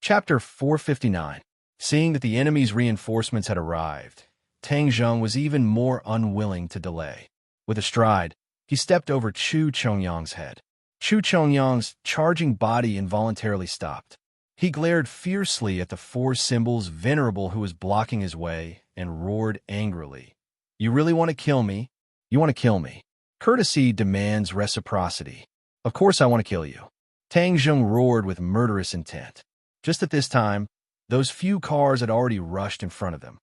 Chapter 459. Seeing that the enemy's reinforcements had arrived, Tang Zheng was even more unwilling to delay. With a stride, he stepped over Chu Chongyang's head. Chu Chongyang's charging body involuntarily stopped. He glared fiercely at the four symbols venerable who was blocking his way and roared angrily. "You really want to kill me? You want to kill me? Courtesy demands reciprocity. Of course I want to kill you." Tang Zheng roared with murderous intent. Just at this time, those few cars had already rushed in front of them.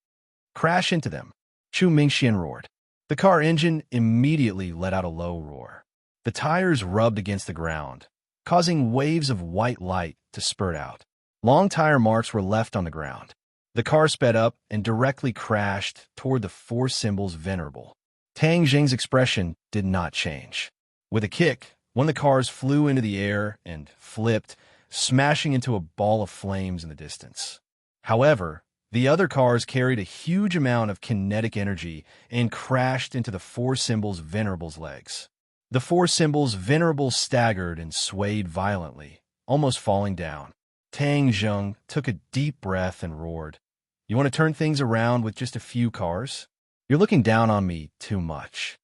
"Crash into them!" Chu Mingxian roared. The car engine immediately let out a low roar. The tires rubbed against the ground, causing waves of white light to spurt out. Long tire marks were left on the ground. The car sped up and directly crashed toward the four symbols venerable. Tang Zheng's expression did not change. With a kick, one of the cars flew into the air and flipped, smashing into a ball of flames in the distance. However, the other cars carried a huge amount of kinetic energy and crashed into the four symbols venerable's legs. The four symbols venerable staggered and swayed violently, almost falling down. Tang Zheng took a deep breath and roared, "You want to turn things around with just a few cars? You're looking down on me too much."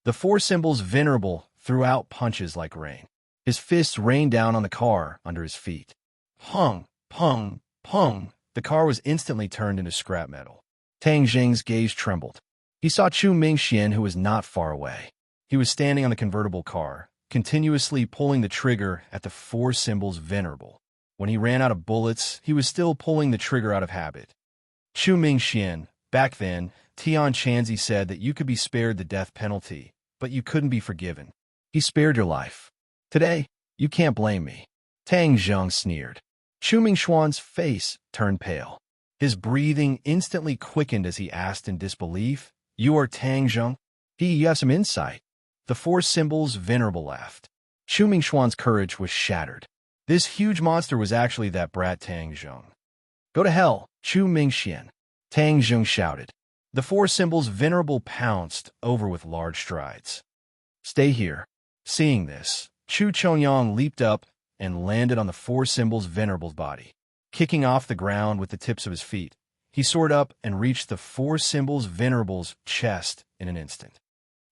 The four symbols venerable threw out punches like rain. His fists rained down on the car under his feet. Pung, pung, pung. The car was instantly turned into scrap metal. Tang Zheng's gaze trembled. He saw Chu Mingxian, who was not far away. He was standing on the convertible car, continuously pulling the trigger at the four symbols venerable. When he ran out of bullets, he was still pulling the trigger out of habit. "Chu Mingxian, back then, Tian Chanzi said that you could be spared the death penalty, but you couldn't be forgiven. He spared your life. Today, you can't blame me." Tang Zheng sneered. Chu Mingxuan's face turned pale. His breathing instantly quickened as he asked in disbelief, "You are Tang Zheng? You have some insight." The four symbols venerable laughed. Chu Mingxuan's courage was shattered. This huge monster was actually that brat Tang Zheng. "Go to hell, Chu Mingxian!" Tang Zheng shouted. The four symbols venerable pounced over with large strides. "Stay here." Seeing this, Chu Chongyang leaped up and landed on the four symbols venerable's body. Kicking off the ground with the tips of his feet, he soared up and reached the four symbols venerable's chest in an instant.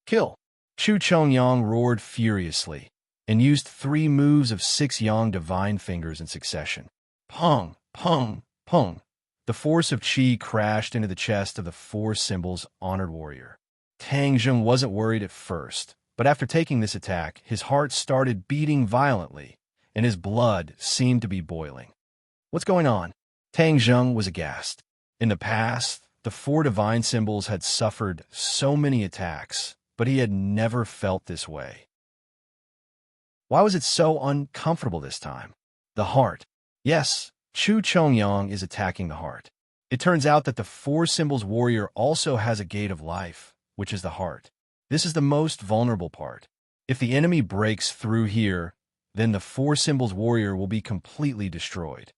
"Kill!" Chu Chongyang roared furiously and used 3 moves of 6 Yang divine fingers in succession. Pung, pung, pung. The force of Qi crashed into the chest of the four symbols honored warrior. Tang Zheng wasn't worried at first, but after taking this attack, his heart started beating violently, and his blood seemed to be boiling. "What's going on?" Tang Zheng was aghast. In the past, the four divine symbols had suffered so many attacks, but he had never felt this way. Why was it so uncomfortable this time? The heart. Yes, Chu Chongyang is attacking the heart. It turns out that the four symbols warrior also has a gate of life, which is the heart. This is the most vulnerable part. If the enemy breaks through here, then the four symbols warrior will be completely destroyed.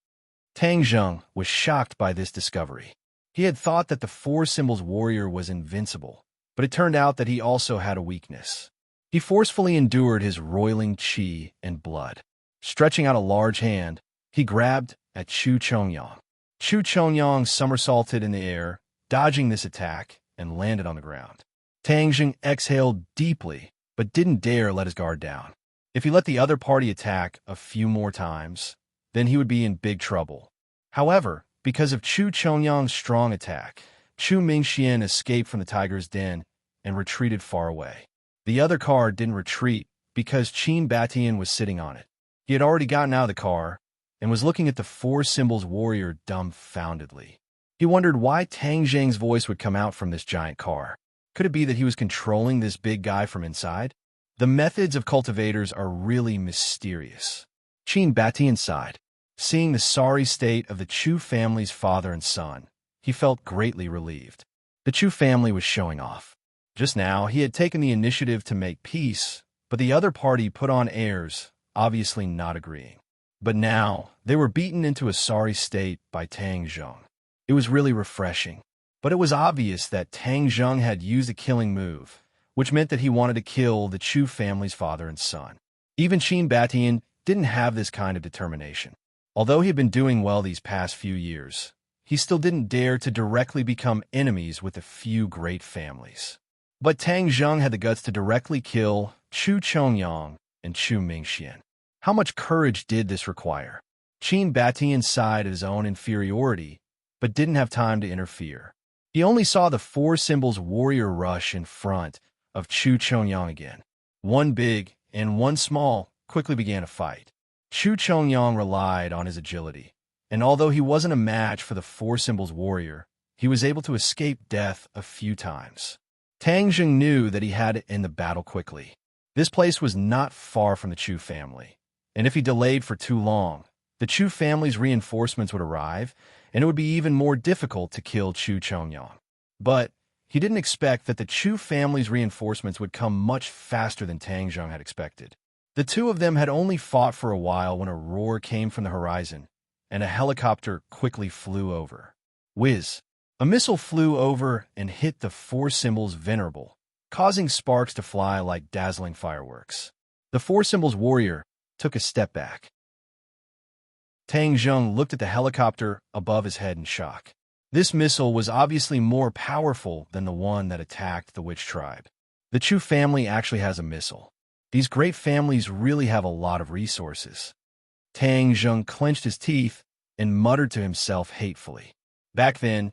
Tang Zheng was shocked by this discovery. He had thought that the four symbols warrior was invincible, but it turned out that he also had a weakness. He forcefully endured his roiling qi and blood. Stretching out a large hand, he grabbed at Chu Chongyang. Chu Chongyang somersaulted in the air, dodging this attack, and landed on the ground. Tang Zheng exhaled deeply, but didn't dare let his guard down. If he let the other party attack a few more times, then he would be in big trouble. However, because of Chu Chongyang's strong attack, Chu Mingxian escaped from the tiger's den and retreated far away. The other car didn't retreat because Qin Batian was sitting on it. He had already gotten out of the car and was looking at the four symbols warrior dumbfoundedly. He wondered why Tang Zheng's voice would come out from this giant car. Could it be that he was controlling this big guy from inside? The methods of cultivators are really mysterious. Qin Batian sighed. Seeing the sorry state of the Chu family's father and son, he felt greatly relieved. The Chu family was showing off. Just now, he had taken the initiative to make peace, but the other party put on airs, obviously not agreeing. But now, they were beaten into a sorry state by Tang Zheng. It was really refreshing. But it was obvious that Tang Zheng had used a killing move, which meant that he wanted to kill the Chu family's father and son. Even Qin Batian didn't have this kind of determination. Although he had been doing well these past few years, he still didn't dare to directly become enemies with a few great families. But Tang Zheng had the guts to directly kill Chu Chongyang and Chu Mingxian. How much courage did this require? Qin Batian sighed at his own inferiority, but didn't have time to interfere. He only saw the four symbols warrior rush in front of Chu Chongyang again. One big and one small quickly began a fight. Chu Chongyang relied on his agility, and although he wasn't a match for the four symbols warrior, he was able to escape death a few times. Tang Zheng knew that he had to end the battle quickly. This place was not far from the Chu family, and if he delayed for too long, the Chu family's reinforcements would arrive, and it would be even more difficult to kill Chu Chongyang. But he didn't expect that the Chu family's reinforcements would come much faster than Tang Zheng had expected. The two of them had only fought for a while when a roar came from the horizon, and a helicopter quickly flew over. Whiz! A missile flew over and hit the four symbols venerable, causing sparks to fly like dazzling fireworks. The four symbols warrior took a step back. Tang Zheng looked at the helicopter above his head in shock. This missile was obviously more powerful than the one that attacked the witch tribe. The Chu family actually has a missile. These great families really have a lot of resources. Tang Zheng clenched his teeth and muttered to himself hatefully. Back then,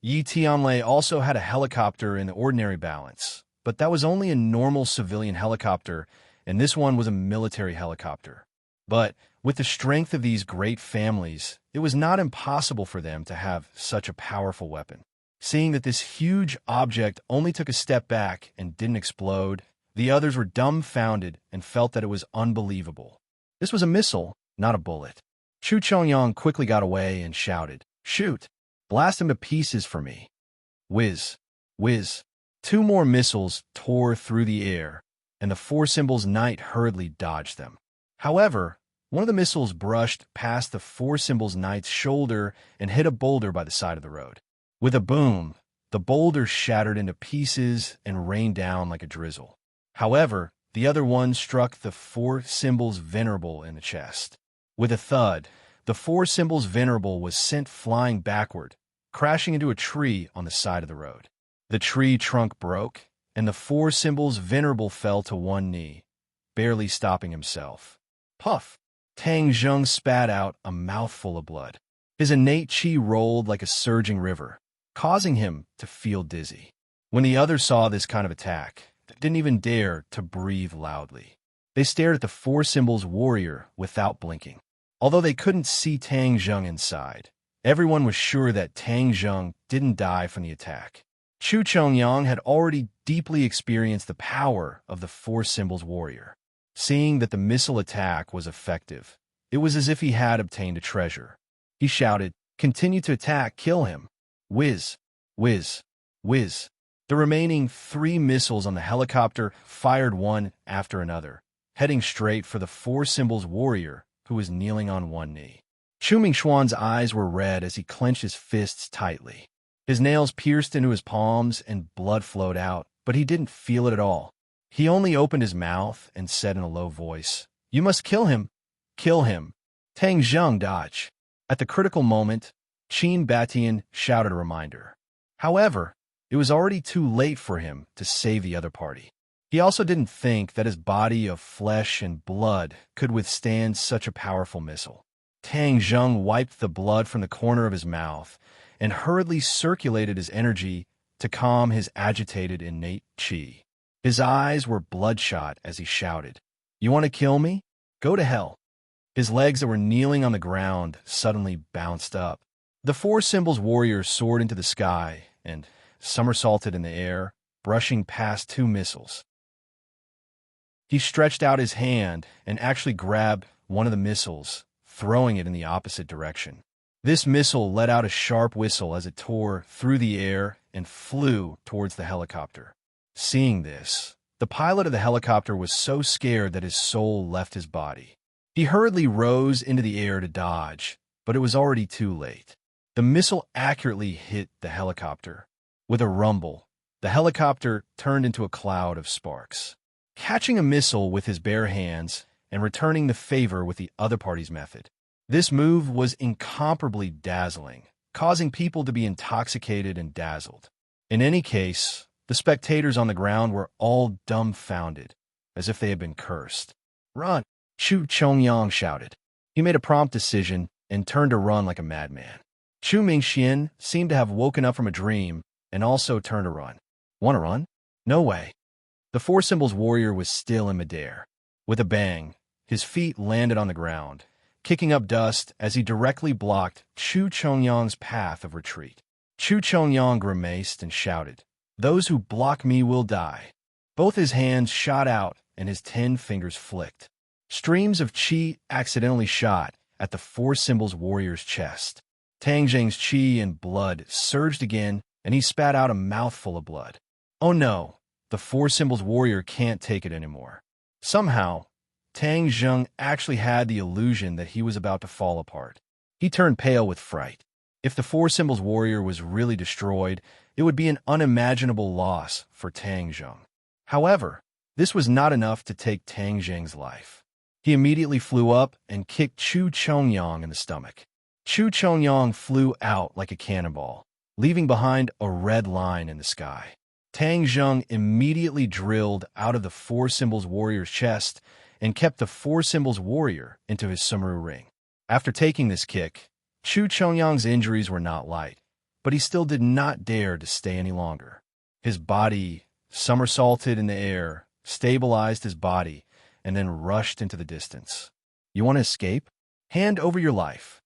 Yi Tianlei also had a helicopter in the ordinary balance, but that was only a normal civilian helicopter, and this one was a military helicopter. But with the strength of these great families, it was not impossible for them to have such a powerful weapon. Seeing that this huge object only took a step back and didn't explode, the others were dumbfounded and felt that it was unbelievable. This was a missile, not a bullet. Chu Chongyang quickly got away and shouted, "Shoot! Blast him to pieces for me!" Whiz! Whiz! Two more missiles tore through the air, and the four symbols knight hurriedly dodged them. However, one of the missiles brushed past the four symbols knight's shoulder and hit a boulder by the side of the road. With a boom, the boulder shattered into pieces and rained down like a drizzle. However, the other one struck the four symbols venerable in the chest. With a thud, the four symbols venerable was sent flying backward, crashing into a tree on the side of the road. The tree trunk broke, and the four symbols venerable fell to one knee, barely stopping himself. Puff! Tang Zheng spat out a mouthful of blood. His innate qi rolled like a surging river, causing him to feel dizzy. When the others saw this kind of attack, they didn't even dare to breathe loudly. They stared at the four symbols warrior without blinking. Although they couldn't see Tang Zheng inside, everyone was sure that Tang Zheng didn't die from the attack. Chu Chongyang had already deeply experienced the power of the four symbols warrior. Seeing that the missile attack was effective, it was as if he had obtained a treasure. He shouted, "Continue to attack, kill him!" Whiz! Whiz! Whiz! The remaining three missiles on the helicopter fired one after another, heading straight for the four symbols warrior who was kneeling on one knee. Chu Mingxuan's eyes were red as he clenched his fists tightly. His nails pierced into his palms and blood flowed out, but he didn't feel it at all. He only opened his mouth and said in a low voice, "You must kill him! Kill him!" Tang Zheng dodged. At the critical moment, Qin Batian shouted a reminder. However, it was already too late for him to save the other party. He also didn't think that his body of flesh and blood could withstand such a powerful missile. Tang Zheng wiped the blood from the corner of his mouth and hurriedly circulated his energy to calm his agitated innate qi. His eyes were bloodshot as he shouted, "You want to kill me? Go to hell." His legs that were kneeling on the ground suddenly bounced up. The four symbols warrior soared into the sky and somersaulted in the air, brushing past two missiles. He stretched out his hand and actually grabbed one of the missiles, throwing it in the opposite direction. This missile let out a sharp whistle as it tore through the air and flew towards the helicopter. Seeing this, the pilot of the helicopter was so scared that his soul left his body. He hurriedly rose into the air to dodge, but it was already too late. The missile accurately hit the helicopter. With a rumble, the helicopter turned into a cloud of sparks. Catching a missile with his bare hands and returning the favor with the other party's method, This move was incomparably dazzling, causing people to be intoxicated and dazzled. In any case, the spectators on the ground were all dumbfounded, as if they had been cursed. "Run!" Chu Chongyang shouted. He made a prompt decision and turned to run like a madman. Chu Mingxian seemed to have woken up from a dream and also turned to run. "Want to run? No way." The Four Symbols warrior was still in midair. With a bang, his feet landed on the ground, kicking up dust as he directly blocked Chu Chongyang's path of retreat. Chu Chongyang grimaced and shouted, "Those who block me will die." Both his hands shot out and his 10 fingers flicked. Streams of qi accidentally shot at the Four Symbols warrior's chest. Tang Zheng's qi and blood surged again, and he spat out a mouthful of blood. Oh no, the Four Symbols warrior can't take it anymore. Somehow, Tang Zheng actually had the illusion that he was about to fall apart. He turned pale with fright. If the Four Symbols warrior was really destroyed, it would be an unimaginable loss for Tang Zheng. However, this was not enough to take Tang Zheng's life. He immediately flew up and kicked Chu Chongyang in the stomach. Chu Chongyang flew out like a cannonball, leaving behind a red line in the sky. Tang Zheng immediately drilled out of the Four Symbols warrior's chest and kept the Four Symbols warrior into his sumaru ring. After taking this kick, Chu Chongyang's injuries were not light, but he still did not dare to stay any longer. His body somersaulted in the air, stabilized his body, and then rushed into the distance. "You want to escape? Hand over your life."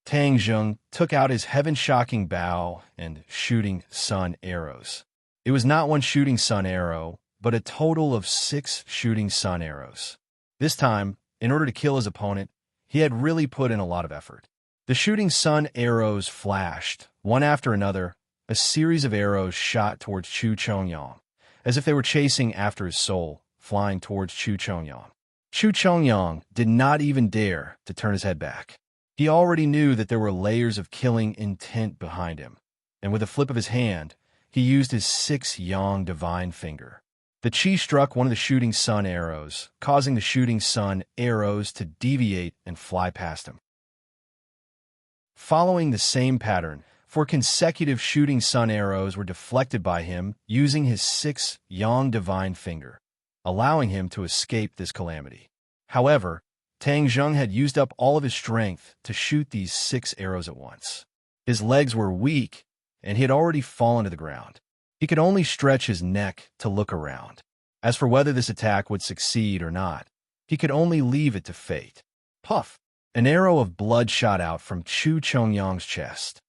Tang Zheng took out his heaven-shocking bow and shooting sun arrows. It was not one shooting sun arrow, but a total of 6 shooting sun arrows. This time, in order to kill his opponent, he had really put in a lot of effort. The shooting sun arrows flashed, one after another. A series of arrows shot towards Chu Chongyang, as if they were chasing after his soul, flying towards Chu Chongyang. Chu Chongyang did not even dare to turn his head back. He already knew that there were layers of killing intent behind him, and with a flip of his hand, he used his 6th yang divine finger. The chi struck one of the shooting sun arrows, causing the shooting sun arrows to deviate and fly past him. Following the same pattern, 4 consecutive shooting sun arrows were deflected by him using his 6th yang divine finger, allowing him to escape this calamity. However, Tang Zheng had used up all of his strength to shoot these 6 arrows at once. His legs were weak, and he had already fallen to the ground. He could only stretch his neck to look around. As for whether this attack would succeed or not, he could only leave it to fate. Puff! An arrow of blood shot out from Chu Chongyang's chest.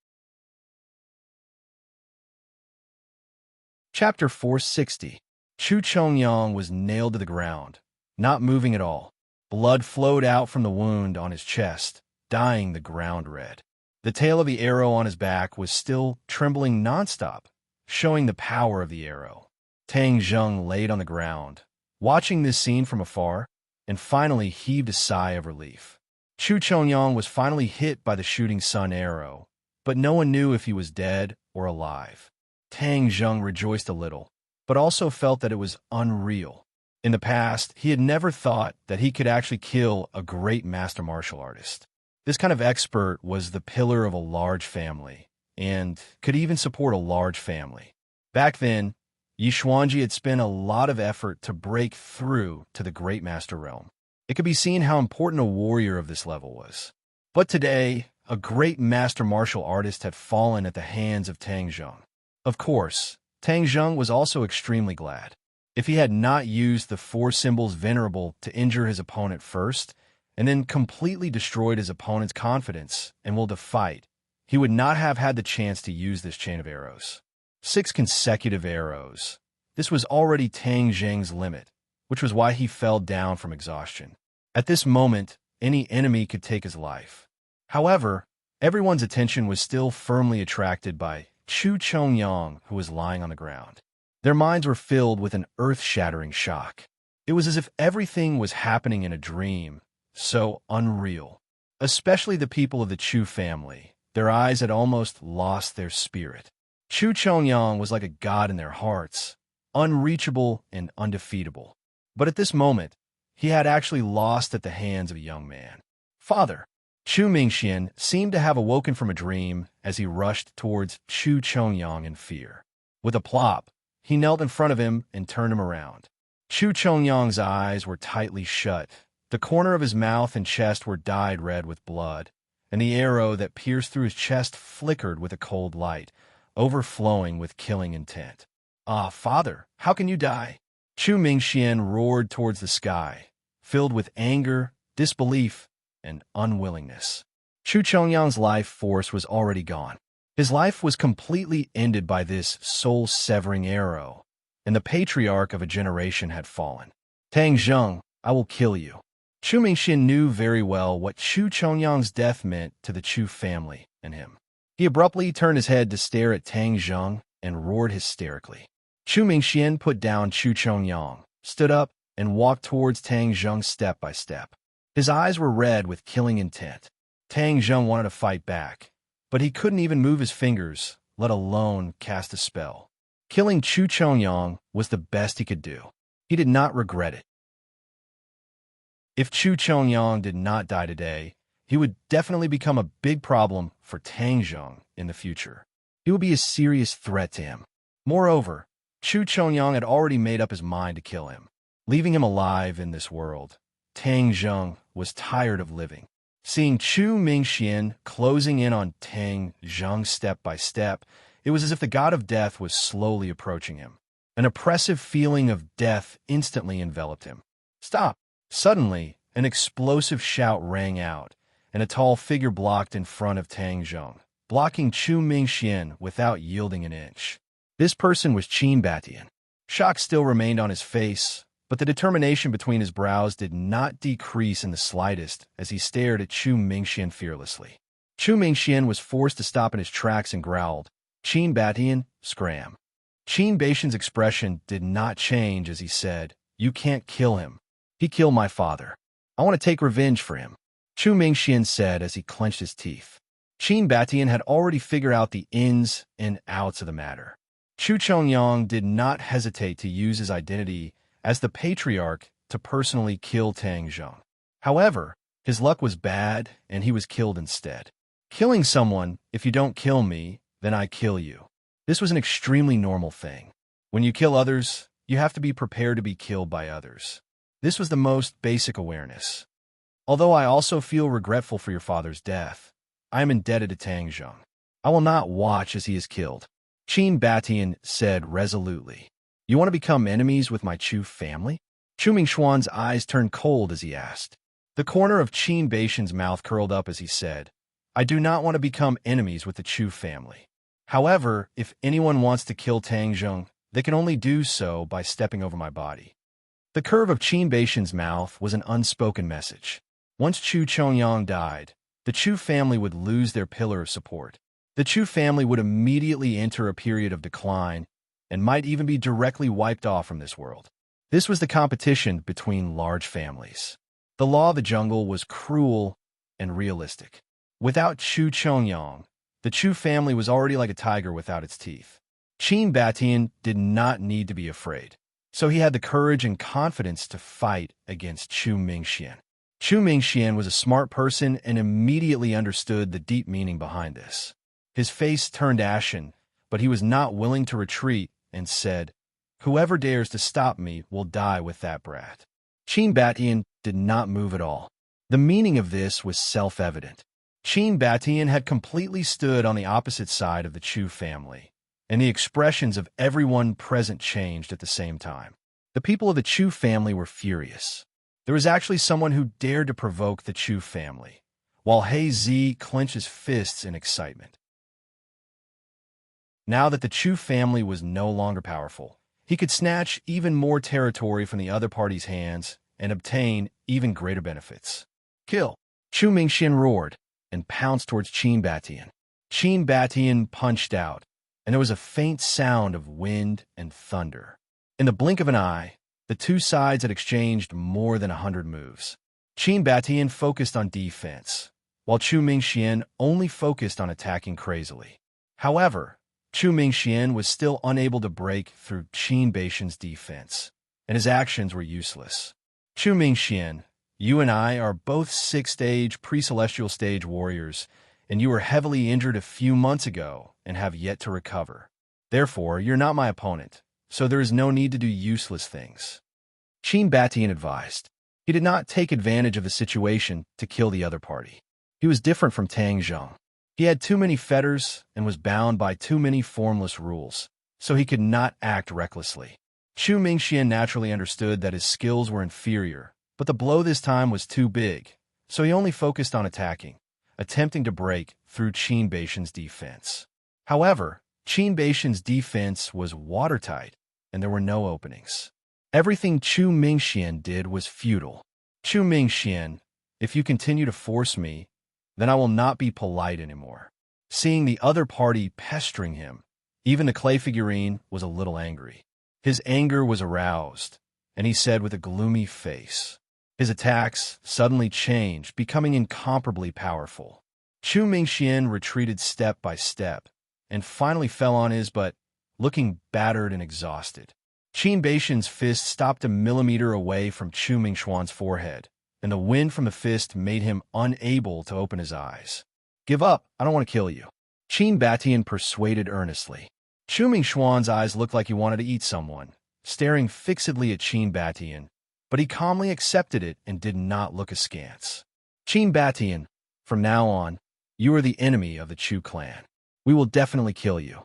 Chapter 460. Chu Chongyang was nailed to the ground, not moving at all. Blood flowed out from the wound on his chest, dyeing the ground red. The tail of the arrow on his back was still trembling nonstop, showing the power of the arrow. Tang Zheng laid on the ground, watching this scene from afar, and finally heaved a sigh of relief. Chu Chongyang was finally hit by the shooting sun arrow, but no one knew if he was dead or alive. Tang Zheng rejoiced a little, but also felt that it was unreal. In the past, he had never thought that he could actually kill a great master martial artist. This kind of expert was the pillar of a large family, and could even support a large family. Back then, Yi Xuanji had spent a lot of effort to break through to the Great Master realm. It could be seen how important a warrior of this level was. But today, a great master martial artist had fallen at the hands of Tang Zheng. Of course, Tang Zheng was also extremely glad. If he had not used the Four Symbols Venerable to injure his opponent first, and then completely destroyed his opponent's confidence and will to fight, he would not have had the chance to use this chain of arrows. 6 consecutive arrows. This was already Tang Zheng's limit, which was why he fell down from exhaustion. At this moment, any enemy could take his life. However, everyone's attention was still firmly attracted by Chu Chongyang, who was lying on the ground. Their minds were filled with an earth-shattering shock. It was as if everything was happening in a dream, so unreal. Especially the people of the Chu family. Their eyes had almost lost their spirit. Chu Chongyang was like a god in their hearts, unreachable and undefeatable. But at this moment, he had actually lost at the hands of a young man. "Father!" Chu Mingxian seemed to have awoken from a dream as he rushed towards Chu Chongyang in fear. With a plop, he knelt in front of him and turned him around. Chu Chongyang's eyes were tightly shut. The corner of his mouth and chest were dyed red with blood, and the arrow that pierced through his chest flickered with a cold light, overflowing with killing intent. "Ah, father, how can you die?" Chu Mingxian roared towards the sky, filled with anger, disbelief, and unwillingness. Chu Chongyang's life force was already gone. His life was completely ended by this soul-severing arrow, and the patriarch of a generation had fallen. "Tang Zheng, I will kill you." Chu Mingxian knew very well what Chu Chongyang's death meant to the Chu family and him. He abruptly turned his head to stare at Tang Zheng and roared hysterically. Chu Mingxian put down Chu Chongyang, stood up, and walked towards Tang Zheng step by step. His eyes were red with killing intent. Tang Zheng wanted to fight back, but he couldn't even move his fingers, let alone cast a spell. Killing Chu Chongyang was the best he could do. He did not regret it. If Chu Chongyang did not die today, he would definitely become a big problem for Tang Zheng in the future. He would be a serious threat to him. Moreover, Chu Chongyang had already made up his mind to kill him. Leaving him alive in this world, Tang Zheng was tired of living. Seeing Chu Mingxian closing in on Tang Zheng step by step, it was as if the god of death was slowly approaching him. An oppressive feeling of death instantly enveloped him. "Stop!" Suddenly, an explosive shout rang out, and a tall figure blocked in front of Tang Zheng, blocking Chu Mingxian without yielding an inch. This person was Qin Batian. Shock still remained on his face, but the determination between his brows did not decrease in the slightest as he stared at Chu Mingxian fearlessly. Chu Mingxian was forced to stop in his tracks and growled, "Qin Batian, scram." Qin Batian's expression did not change as he said, "You can't kill him. He killed my father. I want to take revenge for him," Chu Mingxian said as he clenched his teeth. Qin Batian had already figured out the ins and outs of the matter. Chu Chongyang did not hesitate to use his identity as the patriarch to personally kill Tang Zheng. However, his luck was bad and he was killed instead. Killing someone, "If you don't kill me, then I kill you." This was an extremely normal thing. When you kill others, you have to be prepared to be killed by others. This was the most basic awareness. "Although I also feel regretful for your father's death, I am indebted to Tang Zheng. I will not watch as he is killed," Qin Batian said resolutely. "You want to become enemies with my Chu family?" Chu Mingxuan's eyes turned cold as he asked. The corner of Qin Batian's mouth curled up as he said, "I do not want to become enemies with the Chu family. However, if anyone wants to kill Tang Zheng, they can only do so by stepping over my body." The curve of Qin Batian's mouth was an unspoken message. Once Chu Chongyang died, the Chu family would lose their pillar of support. The Chu family would immediately enter a period of decline and might even be directly wiped off from this world. This was the competition between large families. The law of the jungle was cruel and realistic. Without Chu Chongyang, the Chu family was already like a tiger without its teeth. Qin Batian did not need to be afraid, so he had the courage and confidence to fight against Chu Mingxian. Chu Mingxian was a smart person and immediately understood the deep meaning behind this. His face turned ashen, but he was not willing to retreat and said, "Whoever dares to stop me will die with that brat." Qin Batian did not move at all. The meaning of this was self-evident. Qin Batian had completely stood on the opposite side of the Chu family, and the expressions of everyone present changed at the same time. The people of the Chu family were furious. There was actually someone who dared to provoke the Chu family, while He Zi clenched his fists in excitement. Now that the Chu family was no longer powerful, he could snatch even more territory from the other party's hands and obtain even greater benefits. "Kill!" Chu Mingxian roared and pounced towards Qin Batian. Qin Batian punched out, and there was a faint sound of wind and thunder. In the blink of an eye, the two sides had exchanged more than 100 moves. Qin Batian focused on defense, while Chu Mingxian only focused on attacking crazily. However, Chu Mingxian was still unable to break through Qin Batian's defense, and his actions were useless. Chu Mingxian, You and I are both 6th-stage, pre-celestial stage warriors, and you were heavily injured a few months ago and have yet to recover. Therefore, you're not my opponent, so there is no need to do useless things. Qin Batian advised. He did not take advantage of the situation to kill the other party. He was different from Tang Zheng. He had too many fetters and was bound by too many formless rules, so he could not act recklessly. Chu Mingxian naturally understood that his skills were inferior, but the blow this time was too big, so he only focused on attacking, attempting to break through Qin Batian's defense. However, Qin Batian's defense was watertight, and there were no openings. Everything Chu Mingxian did was futile. Chu Mingxian, if you continue to force me, then I will not be polite anymore. Seeing the other party pestering him, even the clay figurine was a little angry. His anger was aroused, and he said with a gloomy face. His attacks suddenly changed, becoming incomparably powerful. Chu Mingxian retreated step by step, and finally fell on his butt, looking battered and exhausted. Qin Batian's fist stopped a millimeter away from Chu Mingxuan's forehead, and the wind from the fist made him unable to open his eyes. Give up, I don't want to kill you. Qin Batian persuaded earnestly. Chu Mingxuan's eyes looked like he wanted to eat someone, staring fixedly at Qin Batian, but he calmly accepted it and did not look askance. Qin Batian, from now on, you are the enemy of the Chu clan. We will definitely kill you.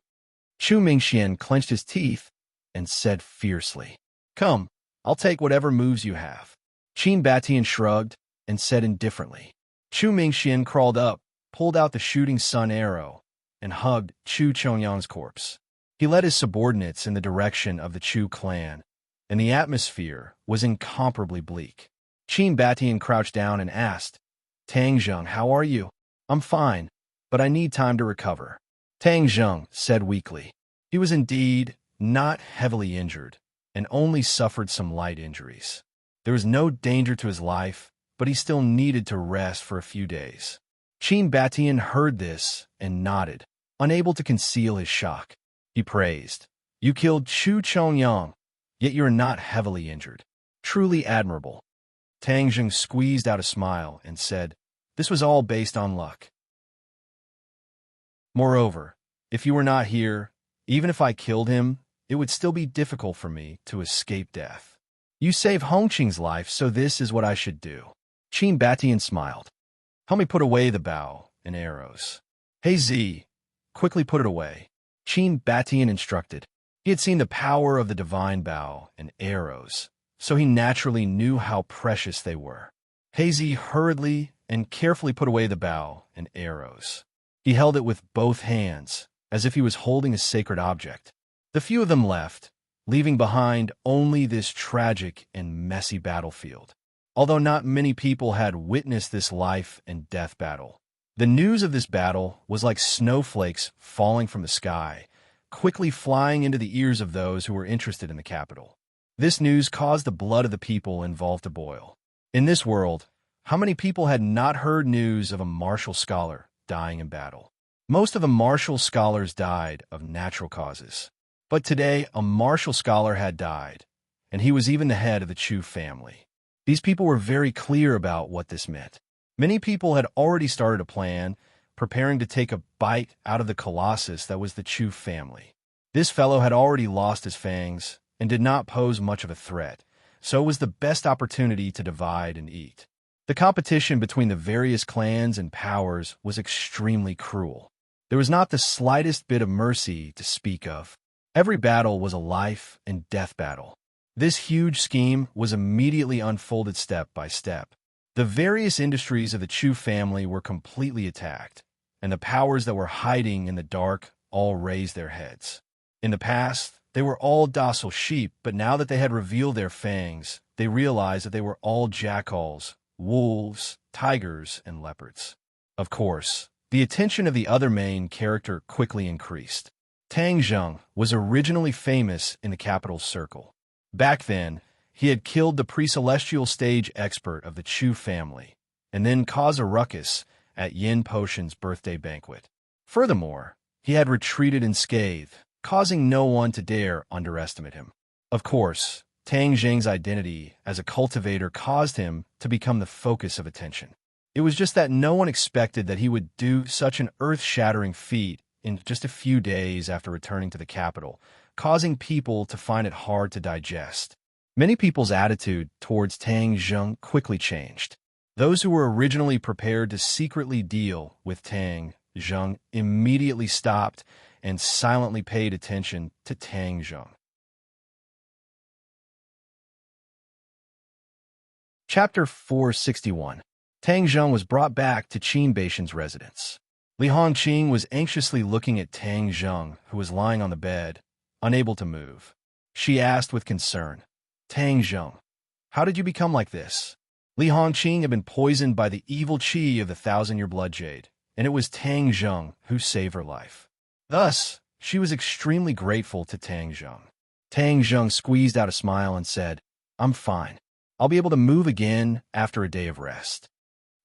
Chu Mingxian clenched his teeth and said fiercely, Come, I'll take whatever moves you have. Qin Batian shrugged and said indifferently. Chu Mingxian crawled up, pulled out the shooting sun arrow, and hugged Chu Chongyang's corpse. He led his subordinates in the direction of the Chu clan, and the atmosphere was incomparably bleak. Qin Batian crouched down and asked, Tang Zheng, how are you? I'm fine, but I need time to recover. Tang Zheng said weakly. He was indeed not heavily injured, and only suffered some light injuries. There was no danger to his life, but he still needed to rest for a few days. Qin Batian heard this and nodded, unable to conceal his shock. He praised, You killed Chu Chongyang, yet you are not heavily injured. Truly admirable. Tang Zheng squeezed out a smile and said, This was all based on luck. Moreover, if you were not here, even if I killed him, it would still be difficult for me to escape death. You saved Hongqing's life, so this is what I should do. Qin Batian smiled. Help me put away the bow and arrows. Hey Z, quickly put it away. Qin Batian instructed. He had seen the power of the divine bow and arrows, so he naturally knew how precious they were. Hazy hurriedly and carefully put away the bow and arrows. He held it with both hands, as if he was holding a sacred object. The few of them left, leaving behind only this tragic and messy battlefield. Although not many people had witnessed this life and death battle, the news of this battle was like snowflakes falling from the sky, quickly flying into the ears of those who were interested in the capital. This news caused the blood of the people involved to boil. In this world, how many people had not heard news of a martial scholar dying in battle? Most of the martial scholars died of natural causes. But today, a martial scholar had died, and he was even the head of the Chu family. These people were very clear about what this meant. Many people had already started a plan, preparing to take a bite out of the colossus that was the Chu family. This fellow had already lost his fangs and did not pose much of a threat, so it was the best opportunity to divide and eat. The competition between the various clans and powers was extremely cruel. There was not the slightest bit of mercy to speak of. Every battle was a life and death battle. This huge scheme was immediately unfolded step by step. The various industries of the Chu family were completely attacked, and the powers that were hiding in the dark all raised their heads. In the past, they were all docile sheep, but now that they had revealed their fangs, they realized that they were all jackals, wolves, tigers, and leopards. Of course, the attention of the other main character quickly increased. Tang Zheng was originally famous in the capital circle. Back then, he had killed the pre-celestial stage expert of the Chu family, and then caused a ruckus at Yin Potion's birthday banquet. Furthermore, he had retreated unscathed, causing no one to dare underestimate him. Of course, Tang Jing's identity as a cultivator caused him to become the focus of attention. It was just that no one expected that he would do such an earth-shattering feat in just a few days after returning to the capital, causing people to find it hard to digest. Many people's attitude towards Tang Jing quickly changed. Those who were originally prepared to secretly deal with Tang Jing immediately stopped and silently paid attention to Tang Jing. Chapter 461. Tang Jing was brought back to Qin Baishan's residence. Li Hongqing was anxiously looking at Tang Jing, who was lying on the bed, unable to move. She asked with concern, "Tang Jing, how did you become like this?" Li Hongqing had been poisoned by the evil qi of the thousand-year blood jade, and it was Tang Jing who saved her life. Thus, she was extremely grateful to Tang Jing. Tang Jing squeezed out a smile and said, "I'm fine. I'll be able to move again after a day of rest."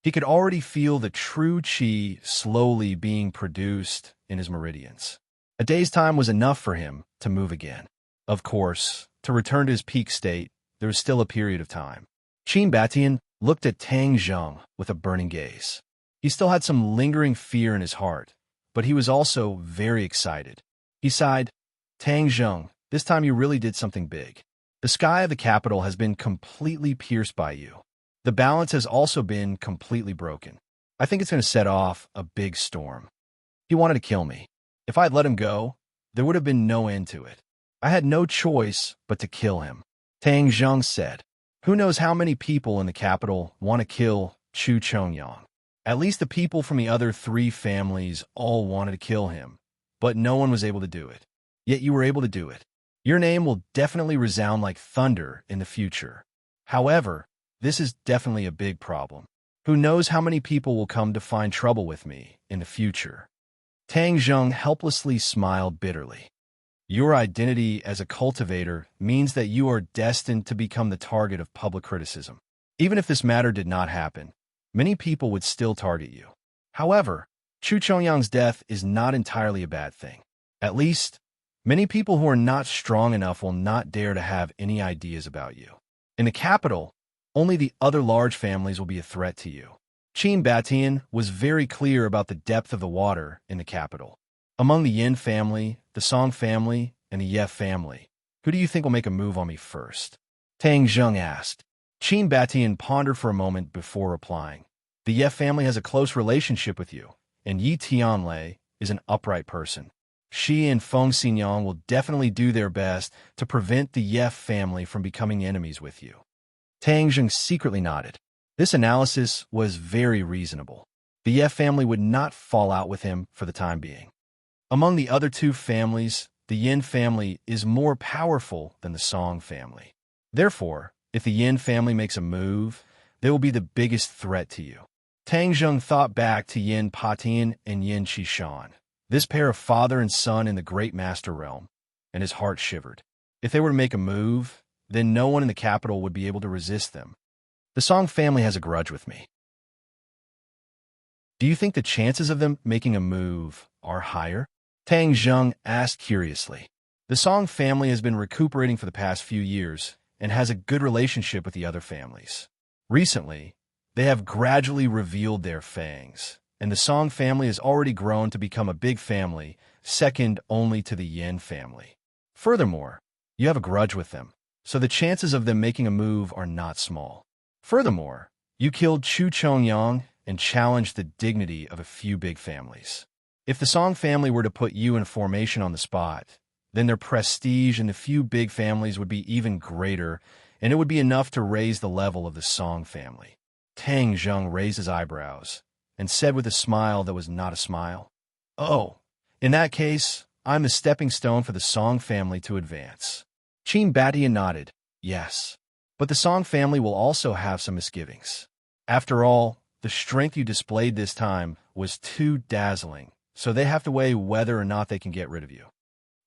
He could already feel the true qi slowly being produced in his meridians. A day's time was enough for him to move again. Of course, to return to his peak state, there was still a period of time. Qin Batian looked at Tang Jing with a burning gaze. He still had some lingering fear in his heart, but he was also very excited. He sighed, "Tang Jing, this time you really did something big. The sky of the capital has been completely pierced by you. The balance has also been completely broken. I think it's going to set off a big storm." He wanted to kill me. If I had let him go, there would have been no end to it. I had no choice but to kill him. Tang Jing said, "Who knows how many people in the capital want to kill Chu Chongyang? At least the people from the other three families all wanted to kill him, but no one was able to do it. Yet you were able to do it. Your name will definitely resound like thunder in the future. However, this is definitely a big problem. Who knows how many people will come to find trouble with me in the future?" Tang Jing helplessly smiled bitterly. Your identity as a cultivator means that you are destined to become the target of public criticism. Even if this matter did not happen, many people would still target you. However, Chu Chongyang's death is not entirely a bad thing. At least, many people who are not strong enough will not dare to have any ideas about you. In the capital, only the other large families will be a threat to you. Qin Batian was very clear about the depth of the water in the capital. Among the Yin family, the Song family, and the Ye family, who do you think will make a move on me first? Tang Jing asked. Qin Batian pondered for a moment before replying. The Ye family has a close relationship with you, and Yi Tianlei is an upright person. She and Feng Xinyang will definitely do their best to prevent the Ye family from becoming enemies with you. Tang Jing secretly nodded. This analysis was very reasonable. The Ye family would not fall out with him for the time being. Among the other two families, the Yin family is more powerful than the Song family. Therefore, if the Yin family makes a move, they will be the biggest threat to you. Tang Jing thought back to Yin Patian and Yin Qishan, this pair of father and son in the Great Master Realm, and his heart shivered. If they were to make a move, then no one in the capital would be able to resist them. The Song family has a grudge with me. Do you think the chances of them making a move are higher? Tang Jing asked curiously. The Song family has been recuperating for the past few years and has a good relationship with the other families. Recently, they have gradually revealed their fangs, and the Song family has already grown to become a big family, second only to the Yin family. Furthermore, you have a grudge with them, so the chances of them making a move are not small. Furthermore, you killed Chu Chongyang and challenged the dignity of a few big families. If the Song family were to put you in formation on the spot, then their prestige in the few big families would be even greater, and it would be enough to raise the level of the Song family. Tang Jing raised his eyebrows and said with a smile that was not a smile, "Oh, in that case, I'm the stepping stone for the Song family to advance." Qin Batian nodded, "Yes, but the Song family will also have some misgivings. After all, the strength you displayed this time was too dazzling, so they have to weigh whether or not they can get rid of you.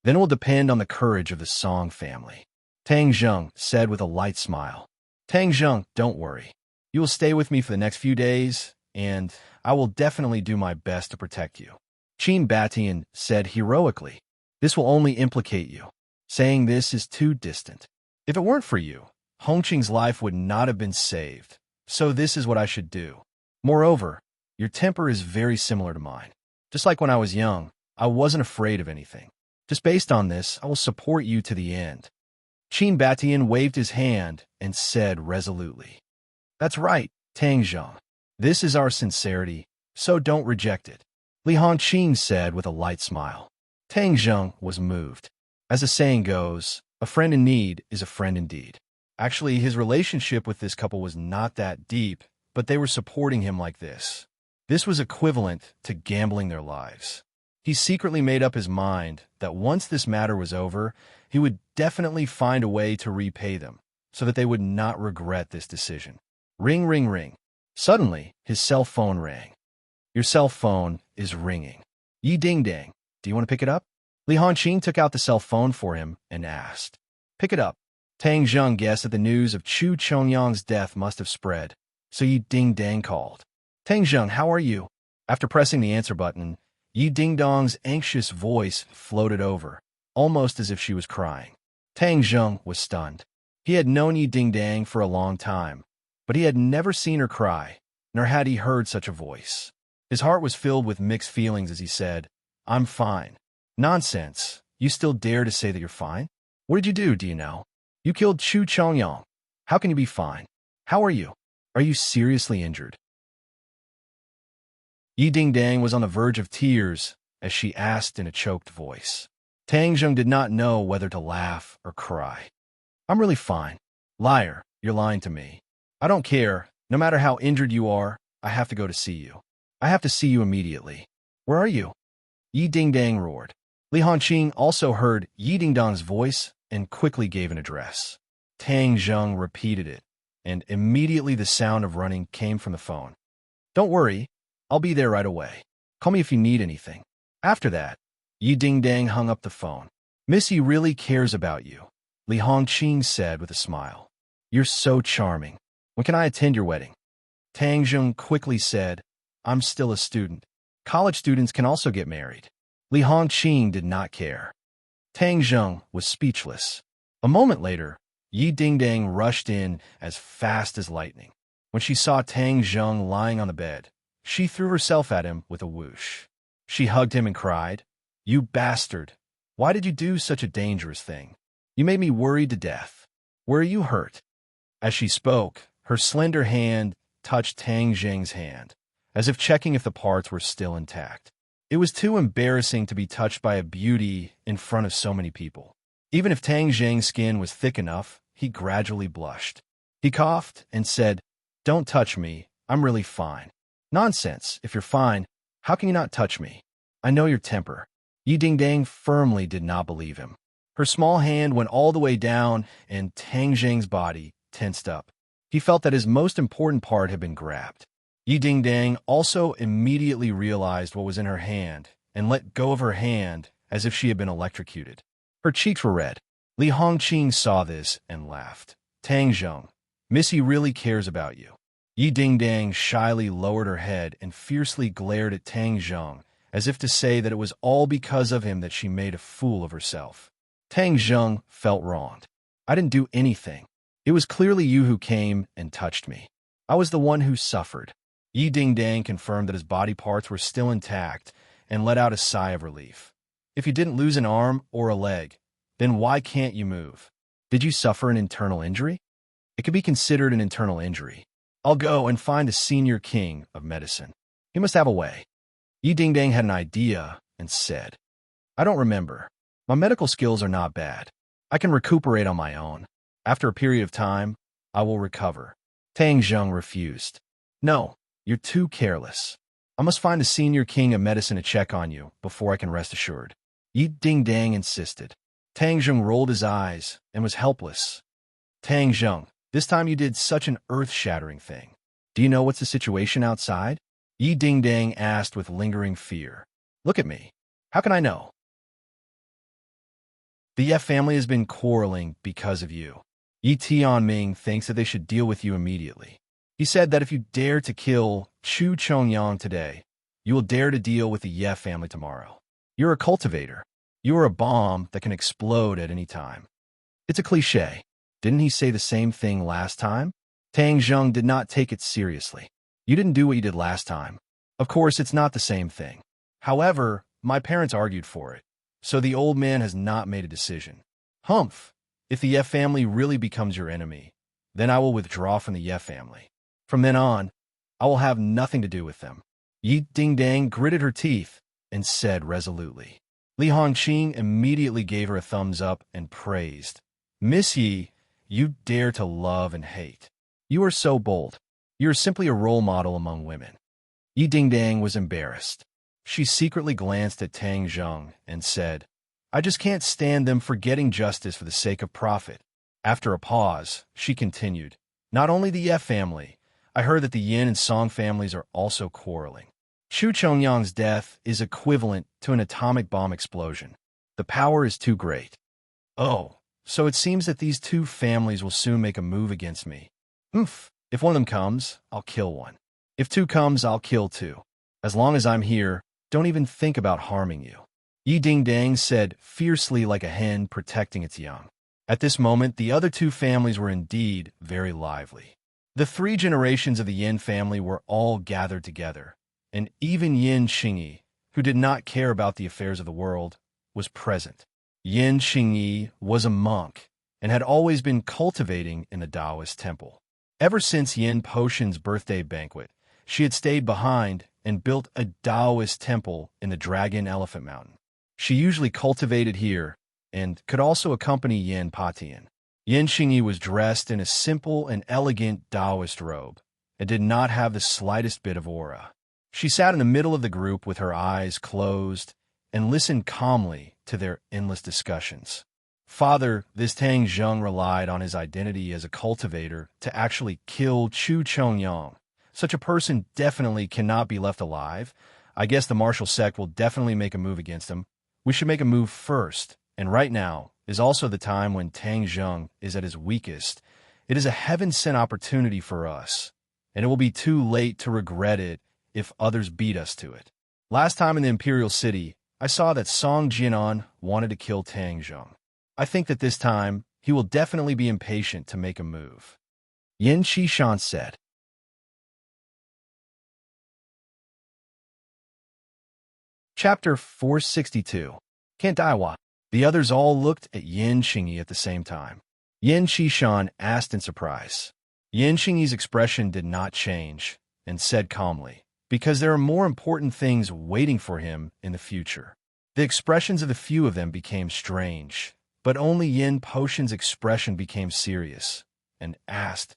Then it will depend on the courage of the Song family." Tang Jing said with a light smile. "Tang Jing, don't worry. You will stay with me for the next few days, and I will definitely do my best to protect you." Qin Batian said heroically, "This will only implicate you. Saying this is too distant. If it weren't for you, Hongqing's life would not have been saved. So this is what I should do. Moreover, your temper is very similar to mine. Just like when I was young, I wasn't afraid of anything. Just based on this, I will support you to the end. Qin Batian waved his hand and said resolutely, That's right, Tang Zheng. This is our sincerity, so don't reject it. Li Hongqing said with a light smile. Tang Zheng was moved. As the saying goes, a friend in need is a friend indeed. Actually, his relationship with this couple was not that deep, but they were supporting him like this. This was equivalent to gambling their lives. He secretly made up his mind that once this matter was over, he would definitely find a way to repay them, so that they would not regret this decision. Ring, ring, ring. Suddenly, his cell phone rang. Your cell phone is ringing. Yi ding dang. Do you want to pick it up? Li Hongqing took out the cell phone for him and asked. Pick it up. Tang Zheng guessed that the news of Chu Chongyang's death must have spread, so Yi ding dang called. Tang Zheng, how are you? After pressing the answer button, Yi ding dong's anxious voice floated over, almost as if she was crying. Tang Zheng was stunned. He had known Yi ding dang for a long time, but he had never seen her cry, nor had he heard such a voice. His heart was filled with mixed feelings as he said, I'm fine. Nonsense. You still dare to say that you're fine? What did you do you know? You killed Chu Chongyang. How can you be fine? How are you? Are you seriously injured? Yi ding dang was on the verge of tears as she asked in a choked voice. Tang Zheng did not know whether to laugh or cry. I'm really fine. Liar, you're lying to me. I don't care. No matter how injured you are, I have to go to see you. I have to see you immediately. Where are you? Yi ding dang roared. Li Hongqing also heard Yi ding dong's voice and quickly gave an address. Tang Zheng repeated it, and immediately the sound of running came from the phone. Don't worry, I'll be there right away. Call me if you need anything. After that, Yi ding dang hung up the phone. Missy really cares about you, Li Hongqing said with a smile. You're so charming. When can I attend your wedding? Tang Zheng quickly said, I'm still a student. College students can also get married. Li Hongqing did not care. Tang Zheng was speechless. A moment later, Yi ding dang rushed in as fast as lightning. When she saw Tang Zheng lying on the bed, she threw herself at him with a whoosh. She hugged him and cried, You bastard! Why did you do such a dangerous thing? You made me worried to death. Where are you hurt? As she spoke, her slender hand touched Tang Zheng's hand, as if checking if the parts were still intact. It was too embarrassing to be touched by a beauty in front of so many people. Even if Tang Zheng's skin was thick enough, he gradually blushed. He coughed and said, Don't touch me, I'm really fine. Nonsense, if you're fine, how can you not touch me? I know your temper. Yi ding dang firmly did not believe him. Her small hand went all the way down and Tang Zheng's body tensed up. He felt that his most important part had been grabbed. Yi ding dang also immediately realized what was in her hand and let go of her hand as if she had been electrocuted. Her cheeks were red. Li Hongqing saw this and laughed. Tang Zheng, Missy really cares about you. Yi ding dang shyly lowered her head and fiercely glared at Tang Zheng as if to say that it was all because of him that she made a fool of herself. Tang Zheng felt wronged. I didn't do anything. It was clearly you who came and touched me. I was the one who suffered. Yi ding dang confirmed that his body parts were still intact and let out a sigh of relief. If you didn't lose an arm or a leg, then why can't you move? Did you suffer an internal injury? It could be considered an internal injury. I'll go and find the senior king of medicine. He must have a way. Yi ding dang had an idea and said, I don't remember. My medical skills are not bad. I can recuperate on my own. After a period of time, I will recover. Tang Zheng refused. No. You're too careless. I must find the senior king of medicine to check on you before I can rest assured. Yi ding dang insisted. Tang Zheng rolled his eyes and was helpless. Tang Zheng, this time you did such an earth-shattering thing. Do you know what's the situation outside? Yi ding dang asked with lingering fear. Look at me. How can I know? The Ye family has been quarreling because of you. Yi Tianming thinks that they should deal with you immediately. He said that if you dare to kill Chu Chongyang today, you will dare to deal with the Ye family tomorrow. You're a cultivator. You are a bomb that can explode at any time. It's a cliché. Didn't he say the same thing last time? Tang Zheng did not take it seriously. You didn't do what you did last time. Of course, it's not the same thing. However, my parents argued for it, so the old man has not made a decision. Humph! If the Ye family really becomes your enemy, then I will withdraw from the Ye family. From then on, I will have nothing to do with them. Yi Dingdang gritted her teeth and said resolutely. Li Hongqing immediately gave her a thumbs up and praised. Miss Yi, you dare to love and hate. You are so bold. You are simply a role model among women. Yi Dingdang was embarrassed. She secretly glanced at Tang Zheng and said, I just can't stand them forgetting justice for the sake of profit. After a pause, she continued, Not only the Ye family, I heard that the Yin and Song families are also quarreling. Chu Chongyang's death is equivalent to an atomic bomb explosion. The power is too great. Oh, so it seems that these two families will soon make a move against me. Oof, if one of them comes, I'll kill one. If two comes, I'll kill two. As long as I'm here, don't even think about harming you. Yi Dingdang said fiercely like a hen protecting its young. At this moment, the other two families were indeed very lively. The three generations of the Yin family were all gathered together, and even Yin Xingyi, who did not care about the affairs of the world, was present. Yin Xingyi was a monk and had always been cultivating in the Taoist temple. Ever since Yin Potion's birthday banquet, she had stayed behind and built a Taoist temple in the Dragon Elephant Mountain. She usually cultivated here and could also accompany Yin Patian. Yin Xingyi was dressed in a simple and elegant Taoist robe and did not have the slightest bit of aura. She sat in the middle of the group with her eyes closed and listened calmly to their endless discussions. Father, this Tang Zheng relied on his identity as a cultivator to actually kill Chu Chongyang. Such a person definitely cannot be left alive. I guess the martial sect will definitely make a move against him. We should make a move first, and right now is also the time when Tang Zheng is at his weakest. It is a heaven-sent opportunity for us, and it will be too late to regret it if others beat us to it. Last time in the Imperial City, I saw that Song Jianan wanted to kill Tang Zheng. I think that this time, he will definitely be impatient to make a move. Yin Qishan said. Chapter 462. Can't Daiwa. The others all looked at Yin Xingyi at the same time. Yin Qishan asked in surprise. Yin Xingyi's expression did not change and said calmly, because there are more important things waiting for him in the future. The expressions of the few of them became strange, but only Yin Potion's expression became serious and asked,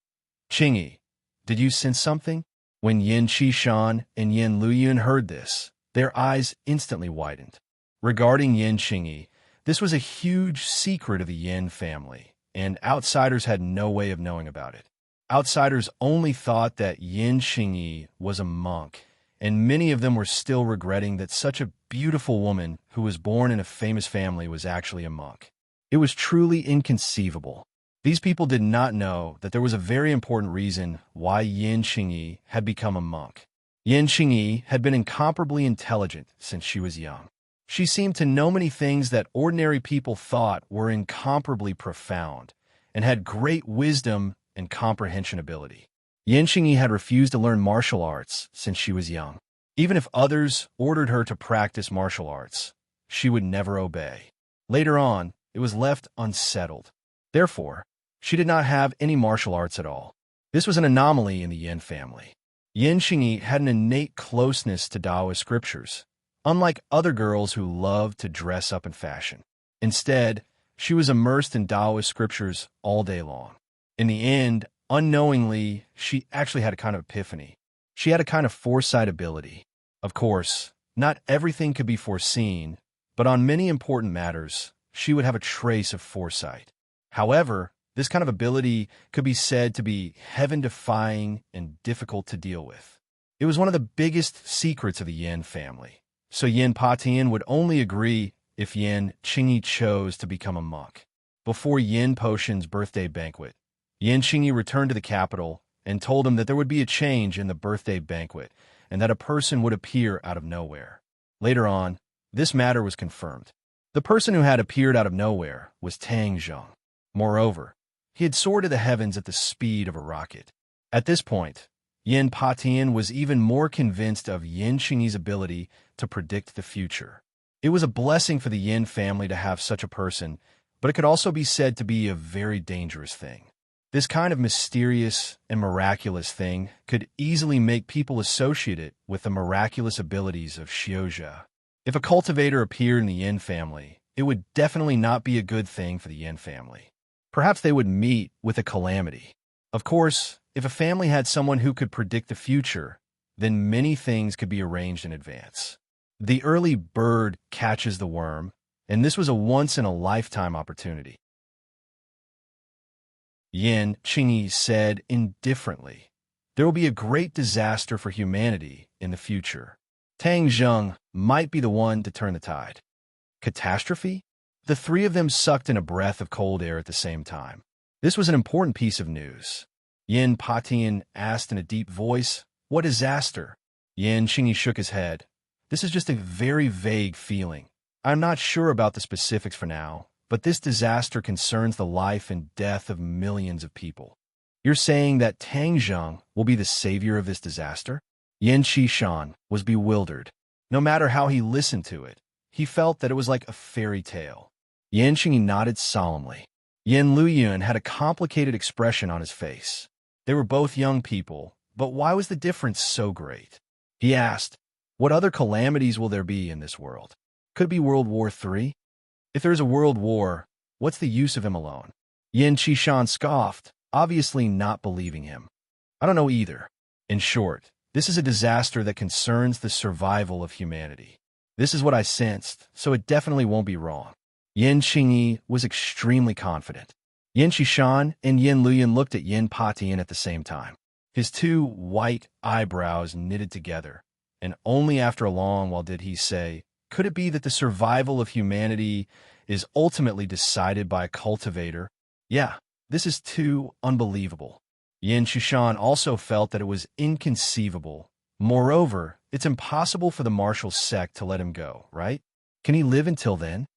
Qingyi, did you sense something? When Yin Qishan and Yin Luyun heard this, their eyes instantly widened. Regarding Yin Xingyi, this was a huge secret of the Yin family, and outsiders had no way of knowing about it. Outsiders only thought that Yin Xingyi was a monk, and many of them were still regretting that such a beautiful woman who was born in a famous family was actually a monk. It was truly inconceivable. These people did not know that there was a very important reason why Yin Xingyi had become a monk. Yin Xingyi had been incomparably intelligent since she was young. She seemed to know many things that ordinary people thought were incomparably profound, and had great wisdom and comprehension ability. Yin Xingyi had refused to learn martial arts since she was young. Even if others ordered her to practice martial arts, she would never obey. Later on, it was left unsettled. Therefore, she did not have any martial arts at all. This was an anomaly in the Yin family. Yin Xingyi had an innate closeness to Taoist scriptures, unlike other girls who loved to dress up in fashion. Instead, she was immersed in Taoist scriptures all day long. In the end, unknowingly, she actually had a kind of epiphany. She had a kind of foresight ability. Of course, not everything could be foreseen, but on many important matters, she would have a trace of foresight. However, this kind of ability could be said to be heaven-defying and difficult to deal with. It was one of the biggest secrets of the Yin family, so Yin Patian would only agree if Yin Qingyi chose to become a monk. Before Yin Potion's birthday banquet, Yin Qingyi returned to the capital and told him that there would be a change in the birthday banquet and that a person would appear out of nowhere. Later on, this matter was confirmed. The person who had appeared out of nowhere was Tang Zheng. Moreover, He had soared to the heavens at the speed of a rocket. At this point, Yin Patian was even more convinced of Yin Qingyi's ability to predict the future. It was a blessing for the Yin family to have such a person, but it could also be said to be a very dangerous thing. This kind of mysterious and miraculous thing could easily make people associate it with the miraculous abilities of Xiaojia. If a cultivator appeared in the Yin family, it would definitely not be a good thing for the Yin family. Perhaps they would meet with a calamity. Of course, if a family had someone who could predict the future, then many things could be arranged in advance. The early bird catches the worm, and this was a once-in-a-lifetime opportunity. Yin Qingyi said indifferently, "There will be a great disaster for humanity in the future. Tang Zheng might be the one to turn the tide." Catastrophe? The three of them sucked in a breath of cold air at the same time. This was an important piece of news. Yin Patian asked in a deep voice, "What disaster?" Yin Qingyi shook his head. "This is just a very vague feeling. I'm not sure about the specifics for now, but this disaster concerns the life and death of millions of people." "You're saying that Tang Zheng will be the savior of this disaster?" Yin Qishan was bewildered. No matter how he listened to it, he felt that it was like a fairy tale. Yin Qingyi nodded solemnly. Yin Luyun had a complicated expression on his face. They were both young people, but why was the difference so great? He asked, "What other calamities will there be in this world? Could it be World War III? If there's a world war, what's the use of him alone?" Yin Qishan scoffed, obviously not believing him. "I don't know either. In short, this is a disaster that concerns the survival of humanity. This is what I sensed, so it definitely won't be wrong." Yin Qingyi was extremely confident. Yin Qishan and Yin Luyun looked at Yin Patian at the same time. His two white eyebrows knitted together, and only after a long while did he say, "Could it be that the survival of humanity is ultimately decided by a cultivator? Yeah, this is too unbelievable." Yin Qishan also felt that it was inconceivable. Moreover, it's impossible for the martial sect to let him go, right? Can he live until then?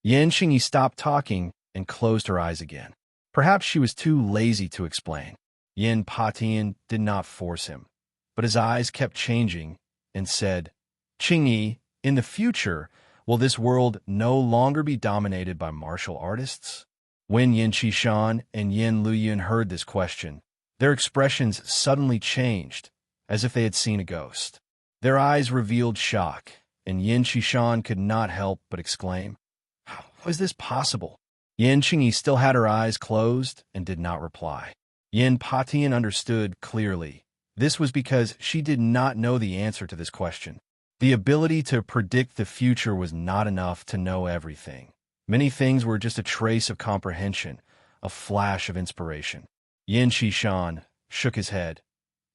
Yin Qingyi stopped talking and closed her eyes again. Perhaps she was too lazy to explain. Yin Patian did not force him, but his eyes kept changing and said, "Qingyi, in the future, will this world no longer be dominated by martial artists?" When Yin Qishan and Yin Luyun heard this question, their expressions suddenly changed, as if they had seen a ghost. Their eyes revealed shock, and Yin Qishan could not help but exclaim, "How is this possible?" Yin Qingyi still had her eyes closed and did not reply. Yin Patian understood clearly. This was because she did not know the answer to this question. The ability to predict the future was not enough to know everything. Many things were just a trace of comprehension, a flash of inspiration. Yin Qishan shook his head.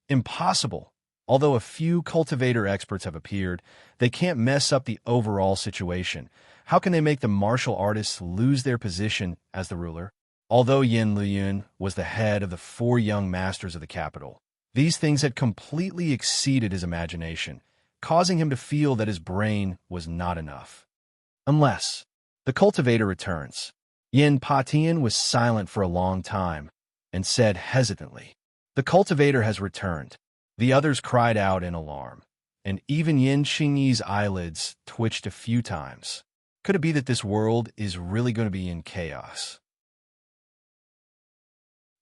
"Impossible. Although a few cultivator experts have appeared, they can't mess up the overall situation. How can they make the martial artists lose their position as the ruler?" Although Yin Luyun was the head of the 4 young masters of the capital, these things had completely exceeded his imagination, causing him to feel that his brain was not enough. Unless the cultivator returns. Yin Patian was silent for a long time and said hesitantly, "The cultivator has returned." The others cried out in alarm, and even Yin Qingyi's eyelids twitched a few times. Could it be that this world is really going to be in chaos?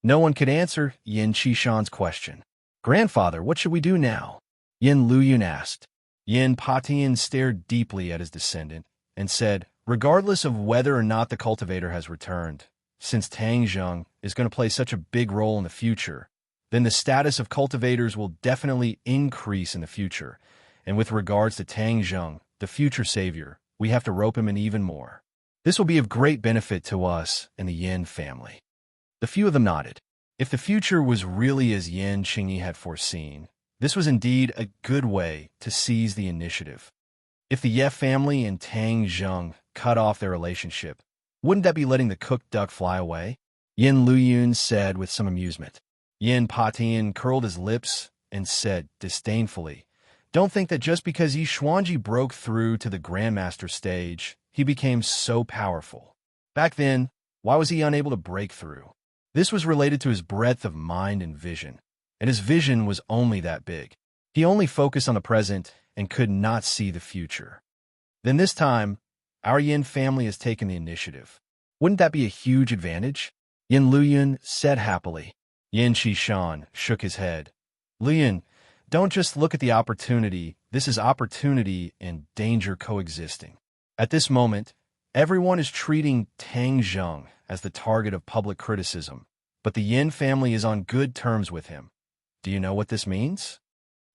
No one could answer Yin Qishan's question. "Grandfather, what should we do now?" Yin Luyun asked. Yin Patian stared deeply at his descendant and said, "Regardless of whether or not the cultivator has returned, since Tang Zheng is going to play such a big role in the future, then the status of cultivators will definitely increase in the future. And with regards to Tang Zheng, the future savior, we have to rope him in even more. This will be of great benefit to us and the Yin family." The few of them nodded. If the future was really as Yin Qingyi had foreseen, this was indeed a good way to seize the initiative. If the Ye family and Tang Zheng cut off their relationship, wouldn't that be letting the cooked duck fly away? Yin Luyun said with some amusement. Yin Patian curled his lips and said disdainfully, "Don't think that just because Yi Xuanji broke through to the Grandmaster stage, he became so powerful. Back then, why was he unable to break through? This was related to his breadth of mind and vision, and his vision was only that big. He only focused on the present and could not see the future. Then this time, our Yin family has taken the initiative. Wouldn't that be a huge advantage? Yin Luyun said happily. Yin Qishan shook his head. Luyun, don't just look at the opportunity. This is opportunity and danger coexisting. At this moment, everyone is treating Tang Zheng as the target of public criticism, but the Yin family is on good terms with him. Do you know what this means?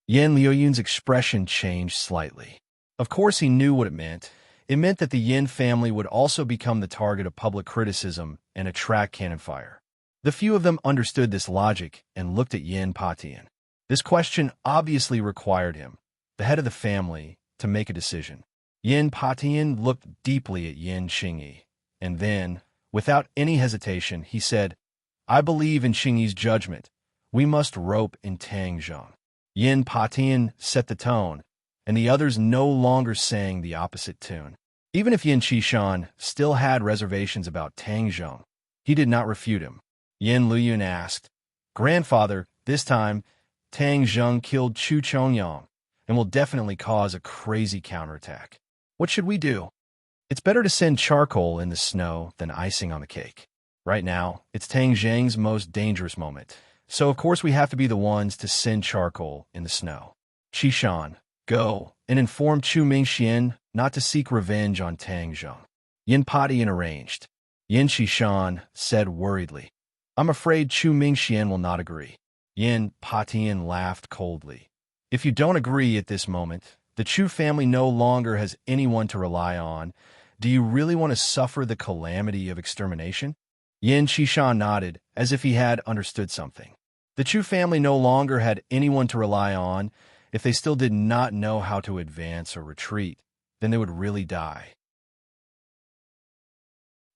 Yin Liuyun's expression changed slightly. Of course he knew what it meant. It meant that the Yin family would also become the target of public criticism and attract cannon fire. The few of them understood this logic and looked at Yin Patian. This question obviously required him, the head of the family, to make a decision. Yin Patian looked deeply at Yin Xingyi, and then, without any hesitation, he said, I believe in Xingyi's judgment. We must rope in Tang Zheng. Yin Patian set the tone, and the others no longer sang the opposite tune. Even if Yin Qishan still had reservations about Tang Zheng, he did not refute him. Yin Luyun asked, Grandfather, this time, Tang Zheng killed Chu Chongyang and will definitely cause a crazy counterattack. What should we do? It's better to send charcoal in the snow than icing on the cake. Right now, it's Tang Zheng's most dangerous moment, so of course we have to be the ones to send charcoal in the snow. Qishan, go and inform Chu Mingxian not to seek revenge on Tang Zheng. Yin Patian arranged. Yin Qishan said worriedly, I'm afraid Chu Mingxian will not agree. Yin Patian laughed coldly. If you don't agree at this moment, the Chu family no longer has anyone to rely on. Do you really want to suffer the calamity of extermination? Yin Qishan nodded, as if he had understood something. The Chu family no longer had anyone to rely on. If they still did not know how to advance or retreat, then they would really die.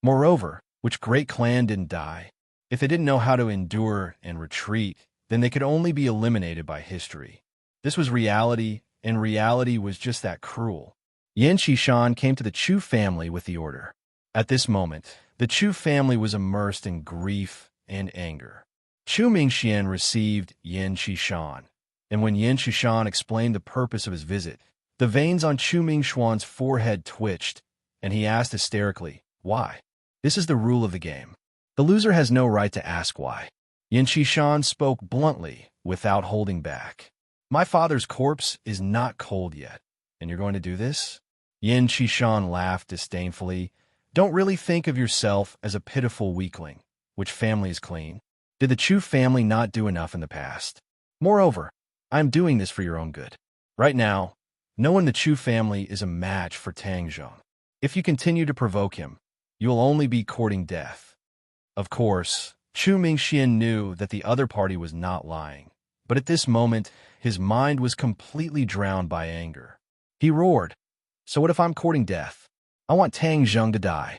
Moreover, which great clan didn't die? If they didn't know how to endure and retreat, then they could only be eliminated by history. This was reality, and reality was just that cruel. Yin Qishan came to the Chu family with the order. At this moment, the Chu family was immersed in grief and anger. Chu Mingxian received Yin Qishan, and when Yin Qishan explained the purpose of his visit, the veins on Chu Mingxuan's forehead twitched, and he asked hysterically, why? This is the rule of the game. The loser has no right to ask why. Yin Qishan spoke bluntly, without holding back. My father's corpse is not cold yet, and you're going to do this? Yin Qishan laughed disdainfully. Don't really think of yourself as a pitiful weakling. Which family is clean? Did the Chu family not do enough in the past? Moreover, I am doing this for your own good. Right now, no one in the Chu family is a match for Tang Zheng. If you continue to provoke him, you will only be courting death. Of course, Chu Mingxian knew that the other party was not lying, but at this moment, his mind was completely drowned by anger. He roared, So what if I'm courting death? I want Tang Zheng to die.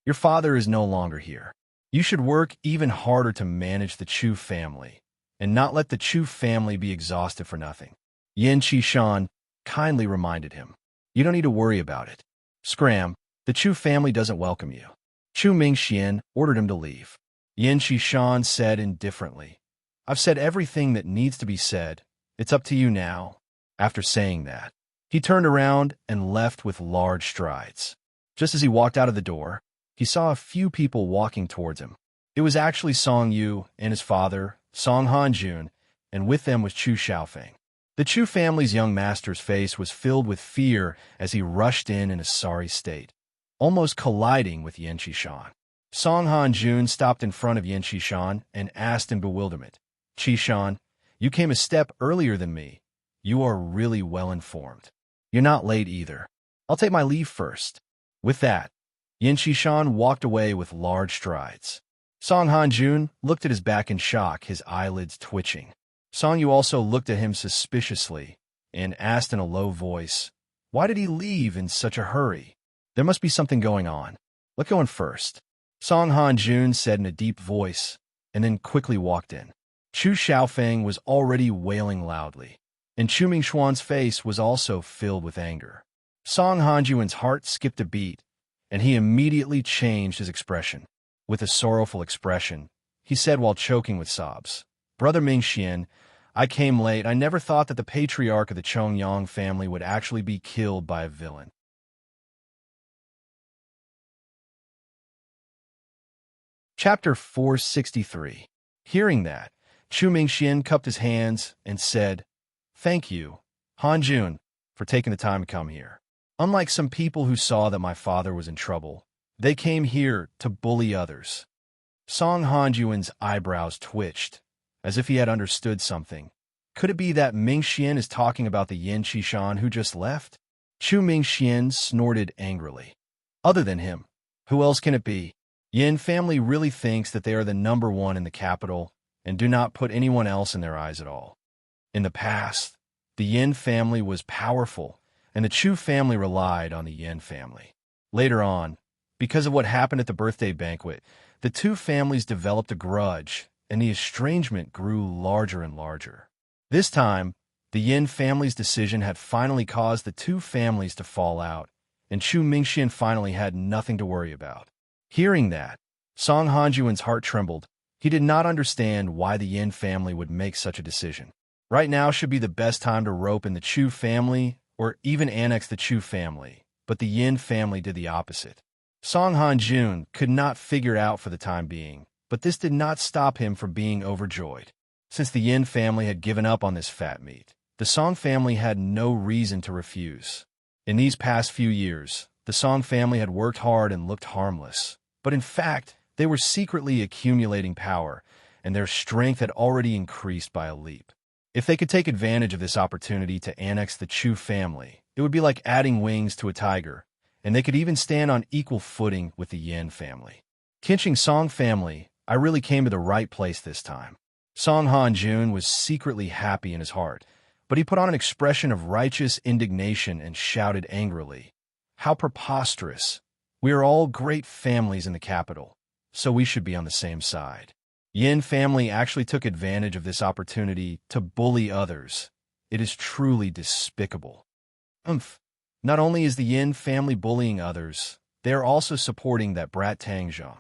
Your father is no longer here. You should work even harder to manage the Chu family, and not let the Chu family be exhausted for nothing. Yin Qishan kindly reminded him, You don't need to worry about it. Scram, the Chu family doesn't welcome you. Chu Mingxian ordered him to leave. Yin Qishan said indifferently, I've said everything that needs to be said. It's up to you now. After saying that, he turned around and left with large strides. Just as he walked out of the door, he saw a few people walking towards him. It was actually Song Yu and his father, Song Hanjun, and with them was Chu Xiaofeng. The Chu family's young master's face was filled with fear as he rushed in a sorry state, almost colliding with Yin Qishan. Song Hanjun stopped in front of Yin Qishan and asked in bewilderment, Qishan, you came a step earlier than me. You are really well informed. You're not late either. I'll take my leave first. With that, Yin Qishan walked away with large strides. Song Hanjun looked at his back in shock, his eyelids twitching. Song Yu also looked at him suspiciously and asked in a low voice, Why did he leave in such a hurry? There must be something going on. Let's go in first. Song Hanjun said in a deep voice, and then quickly walked in. Chu Xiaofeng was already wailing loudly, and Chu Mingxuan's face was also filled with anger. Song Hanjun's heart skipped a beat, and he immediately changed his expression. With a sorrowful expression, he said while choking with sobs. Brother Mingxian, I came late. I never thought that the patriarch of the Chongyang family would actually be killed by a villain. Chapter 463. Hearing that, Chu Mingxian cupped his hands and said, "Thank you, Han Jun, for taking the time to come here. Unlike some people who saw that my father was in trouble, they came here to bully others." Song Hanjuan's eyebrows twitched, as if he had understood something. Could it be that Mingxian is talking about the Yin Qishan who just left? Chu Mingxian snorted angrily. Other than him, who else can it be? Yin family really thinks that they are the number one in the capital and do not put anyone else in their eyes at all. In the past, the Yin family was powerful, and the Chu family relied on the Yin family. Later on, because of what happened at the birthday banquet, the two families developed a grudge, and the estrangement grew larger and larger. This time, the Yin family's decision had finally caused the two families to fall out, and Chu Mingxian finally had nothing to worry about. Hearing that, Song Hanjuan's heart trembled. He did not understand why the Yin family would make such a decision. Right now should be the best time to rope in the Chu family or even annex the Chu family, but the Yin family did the opposite. Song Hanjun could not figure it out for the time being, but this did not stop him from being overjoyed. Since the Yin family had given up on this fat meat, the Song family had no reason to refuse. In these past few years, the Song family had worked hard and looked harmless, but in fact, they were secretly accumulating power, and their strength had already increased by a leap. If they could take advantage of this opportunity to annex the Chu family, it would be like adding wings to a tiger, and they could even stand on equal footing with the Yin family. Kinching Song family, I really came to the right place this time. Song Hanjun was secretly happy in his heart, but he put on an expression of righteous indignation and shouted angrily, "How preposterous! We are all great families in the capital, so we should be on the same side." Yin family actually took advantage of this opportunity to bully others. It is truly despicable. Not only is the Yin family bullying others, they are also supporting that brat Tang Zhong.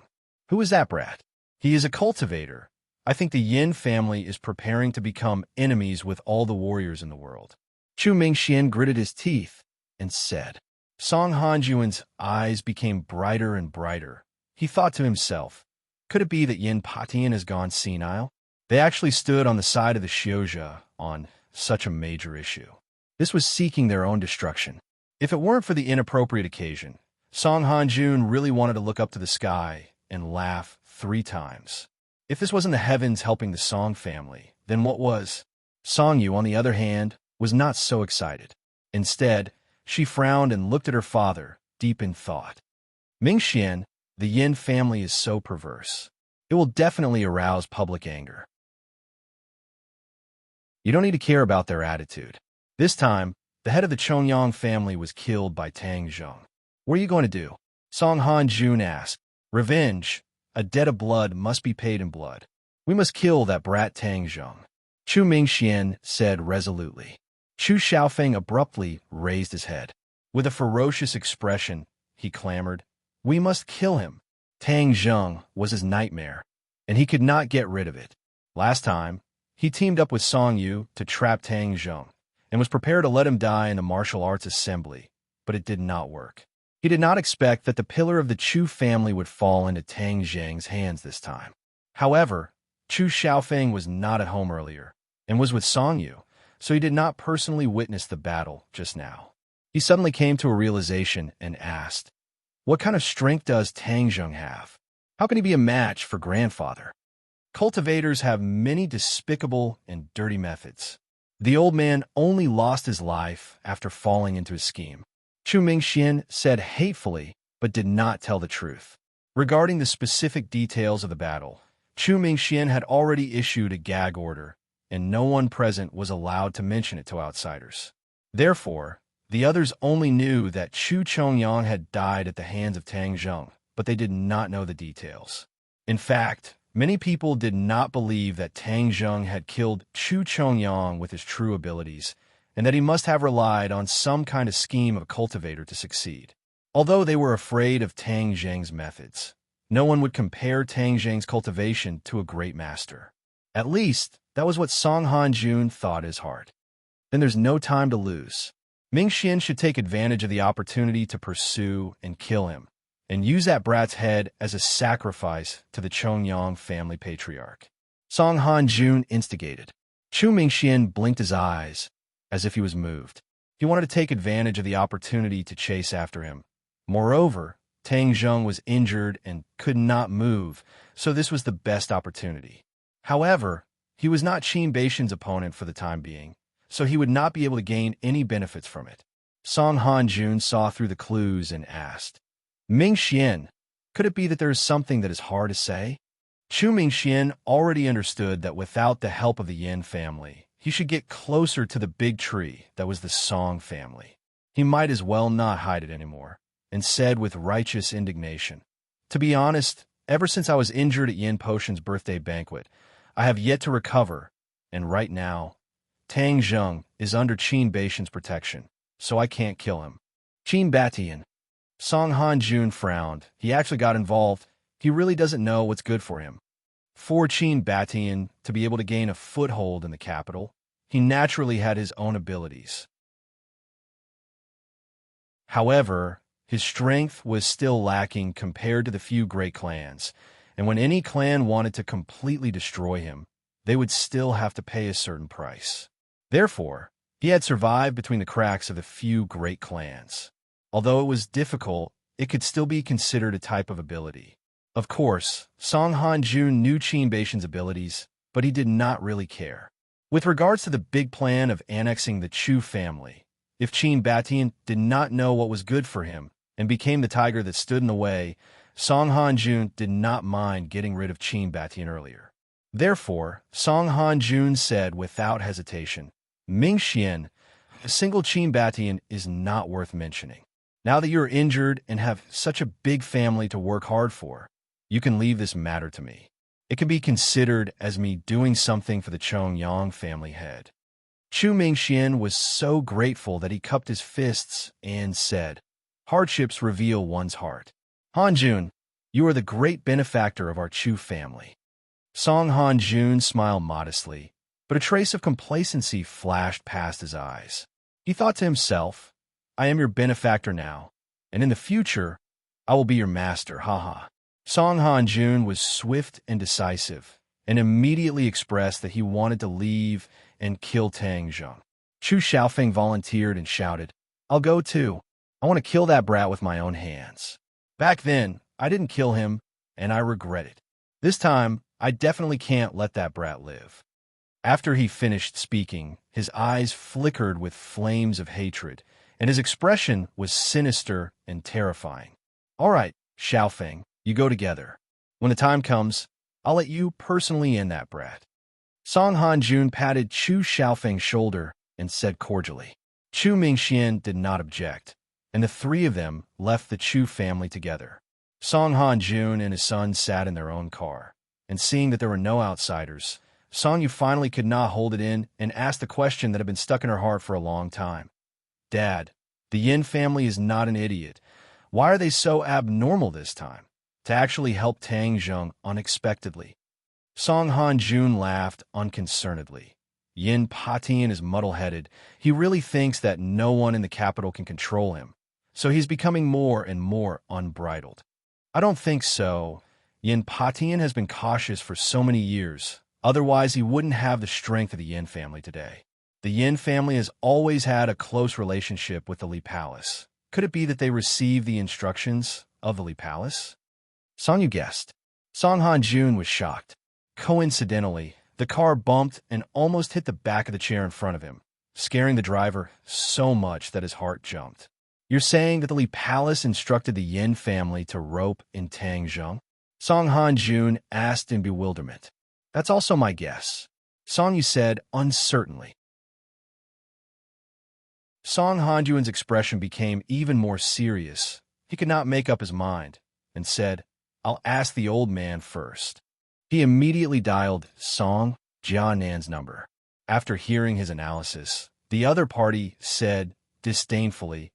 Who is that brat? He is a cultivator. I think the Yin family is preparing to become enemies with all the warriors in the world. Chu Mingxian gritted his teeth and said. Song Hanjuan's eyes became brighter and brighter. He thought to himself, could it be that Yin Patian has gone senile? They actually stood on the side of the Xiozha on such a major issue. This was seeking their own destruction. If it weren't for the inappropriate occasion, Song Hanjun really wanted to look up to the sky and laugh 3 times. If this wasn't the heavens helping the Song family, then what was? Song Yu, on the other hand, was not so excited. Instead, she frowned and looked at her father, deep in thought. Mingxian, the Yin family is so perverse. It will definitely arouse public anger. You don't need to care about their attitude. This time, the head of the Chongyang family was killed by Tang Zhong. What are you going to do? Song Hanjun asked. Revenge. A debt of blood must be paid in blood. We must kill that brat Tang Zhong. Chu Mingxian said resolutely. Chu Xiaofeng abruptly raised his head. With a ferocious expression, he clamored, we must kill him. Tang Zhong was his nightmare, and he could not get rid of it. Last time, he teamed up with Song Yu to trap Tang Zhong, and was prepared to let him die in the martial arts assembly, but it did not work. He did not expect that the pillar of the Chu family would fall into Tang Zhang's hands this time. However, Chu Xiaofeng was not at home earlier, and was with Song Yu, so he did not personally witness the battle just now. He suddenly came to a realization and asked, what kind of strength does Tang Zhong have? How can he be a match for grandfather? Cultivators have many despicable and dirty methods. The old man only lost his life after falling into a scheme. Chu Mingxian said hatefully, but did not tell the truth. Regarding the specific details of the battle, Chu Mingxian had already issued a gag order, and no one present was allowed to mention it to outsiders. Therefore, the others only knew that Chu Chongyang had died at the hands of Tang Zhong, but they did not know the details. In fact, many people did not believe that Tang Zhong had killed Chu Chongyang with his true abilities, and that he must have relied on some kind of scheme of a cultivator to succeed. Although they were afraid of Tang Zhang's methods, No one would compare Tang Zhang's cultivation to a great master. At least, that was what Song Han-jun thought in his heart. Then there's no time to lose. Ming Xian should take advantage of the opportunity to pursue and kill him, and use that brat's head as a sacrifice to the Chongyang family patriarch. Song Han-jun instigated. Chu Mingxian blinked his eyes, as if he was moved. He wanted to take advantage of the opportunity to chase after him. Moreover, Tang Zheng was injured and could not move, so this was the best opportunity. However, he was not Qin Beixian's opponent for the time being, so he would not be able to gain any benefits from it. Song Han-jun saw through the clues and asked, Ming Xian, could it be that there is something that is hard to say? Chu Mingxian already understood that without the help of the Yin family, he should get closer to the big tree that was the Song family. He might as well not hide it anymore, and said with righteous indignation, To be honest, ever since I was injured at Yin Potion's birthday banquet, I have yet to recover, and right now, Tang Zheng is under Qin Beixian's protection, so I can't kill him. Qin Batian. Song Han-jun frowned. He actually got involved. He really doesn't know what's good for him. For Qin Batian to be able to gain a foothold in the capital, he naturally had his own abilities. However, his strength was still lacking compared to the few great clans, and when any clan wanted to completely destroy him, they would still have to pay a certain price. Therefore, he had survived between the cracks of the few great clans. Although it was difficult, it could still be considered a type of ability. Of course, Song Han-jun knew Qin Beixian's abilities, but he did not really care. With regards to the big plan of annexing the Chu family, if Qin Batian did not know what was good for him and became the tiger that stood in the way, Song Han-jun did not mind getting rid of Qin Batian earlier. Therefore, Song Han-jun said without hesitation, Ming Xian, a single Qin Batian is not worth mentioning. Now that you are injured and have such a big family to work hard for, you can leave this matter to me. It can be considered as me doing something for the Chongyang family head. Chu Mingxian was so grateful that he cupped his fists and said, Hardships reveal one's heart. Han-jun, you are the great benefactor of our Chu family. Song Han-jun smiled modestly, but a trace of complacency flashed past his eyes. He thought to himself, I am your benefactor now, and in the future, I will be your master, haha. Song Han-jun was swift and decisive, and immediately expressed that he wanted to leave and kill Tang Zheng. Chu Xiaofeng volunteered and shouted, I'll go too. I want to kill that brat with my own hands. Back then, I didn't kill him, and I regret it. This time, I definitely can't let that brat live. After he finished speaking, his eyes flickered with flames of hatred, and his expression was sinister and terrifying. All right, Xiaofeng, you go together. When the time comes, I'll let you personally end that brat. Song Han-jun patted Chu Xiaofeng's shoulder and said cordially. Chu Mingxian did not object, and the three of them left the Chu family together. Song Han-jun and his son sat in their own car, and seeing that there were no outsiders, Song Yu finally could not hold it in and asked the question that had been stuck in her heart for a long time. Dad, the Yin family is not an idiot. Why are they so abnormal this time? To actually help Tang Zheng unexpectedly. Song Han-jun laughed unconcernedly. Yin Patian is muddle-headed. He really thinks that no one in the capital can control him, so he's becoming more and more unbridled. I don't think so. Yin Patian has been cautious for so many years. Otherwise, he wouldn't have the strength of the Yin family today. The Yin family has always had a close relationship with the Li Palace. Could it be that they received the instructions of the Li Palace? Song Yu guessed. Song Han-jun was shocked. Coincidentally, the car bumped and almost hit the back of the chair in front of him, scaring the driver so much that his heart jumped. You're saying that the Li Palace instructed the Yin family to rope in Tang Zheng? Song Han-jun asked in bewilderment. That's also my guess, Song Yu said uncertainly. Song Han-jun's expression became even more serious. He could not make up his mind, and said, I'll ask the old man first. He immediately dialed Song Jianan's number. After hearing his analysis, the other party said disdainfully,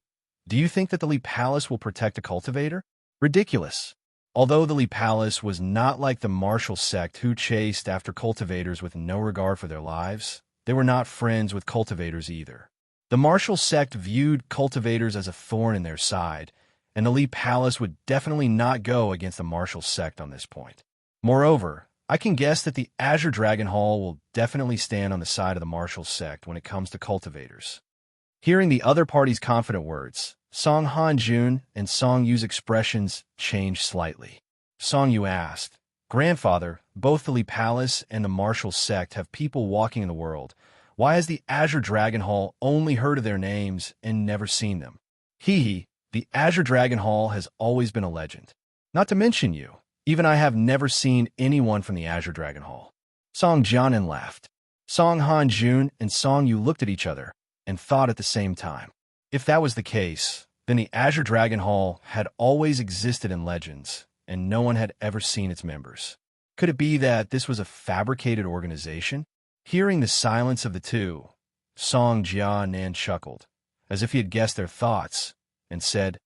Do you think that the Li Palace will protect a cultivator? Ridiculous. Although the Li Palace was not like the martial sect who chased after cultivators with no regard for their lives, they were not friends with cultivators either. The martial sect viewed cultivators as a thorn in their side, and the Li Palace would definitely not go against the martial sect on this point. Moreover, I can guess that the Azure Dragon Hall will definitely stand on the side of the martial sect when it comes to cultivators. Hearing the other party's confident words, Song Han-jun and Song Yu's expressions changed slightly. Song Yu asked, "Grandfather, both the Li Palace and the martial sect have people walking in the world. Why has the Azure Dragon Hall only heard of their names and never seen them?" "Hee, the Azure Dragon Hall has always been a legend. Not to mention you. Even I have never seen anyone from the Azure Dragon Hall." Song Jianan laughed. Song Han-jun and Song Yu looked at each other and thought at the same time. If that was the case, then the Azure Dragon Hall had always existed in legends, and no one had ever seen its members. Could it be that this was a fabricated organization? Hearing the silence of the two, Song Jianan chuckled, as if he had guessed their thoughts, and said,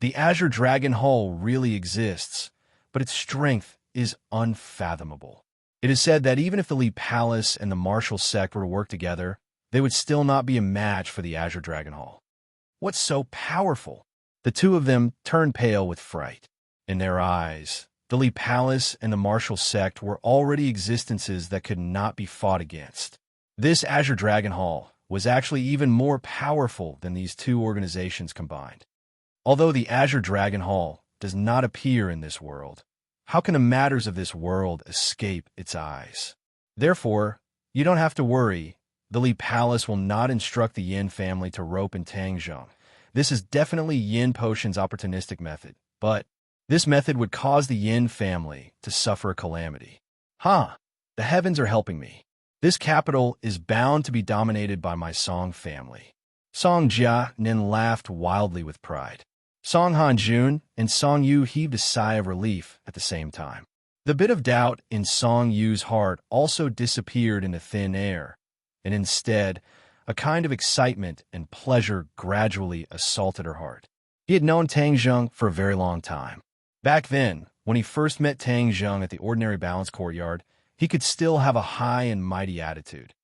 "The Azure Dragon Hall really exists, but its strength is unfathomable. It is said that even if the Li Palace and the martial sect were to work together, they would still not be a match for the Azure Dragon Hall. What's so powerful?" The two of them turned pale with fright. In their eyes, the Li Palace and the martial sect were already existences that could not be fought against. This Azure Dragon Hall was actually even more powerful than these two organizations combined. Although the Azure Dragon Hall does not appear in this world, how can the matters of this world escape its eyes? Therefore, you don't have to worry. The Li Palace will not instruct the Yin family to rope in Tang Zheng. This is definitely Yin Potion's opportunistic method, but this method would cause the Yin family to suffer a calamity. The heavens are helping me. This capital is bound to be dominated by my Song family. Song Jianan laughed wildly with pride. Song Han-jun and Song Yu heaved a sigh of relief at the same time. The bit of doubt in Song Yu's heart also disappeared into thin air, and instead, a kind of excitement and pleasure gradually assaulted her heart. He had known Tang Zheng for a very long time. Back then, when he first met Tang Zheng at the Ordinary Balance Courtyard, he could still have a high and mighty attitude.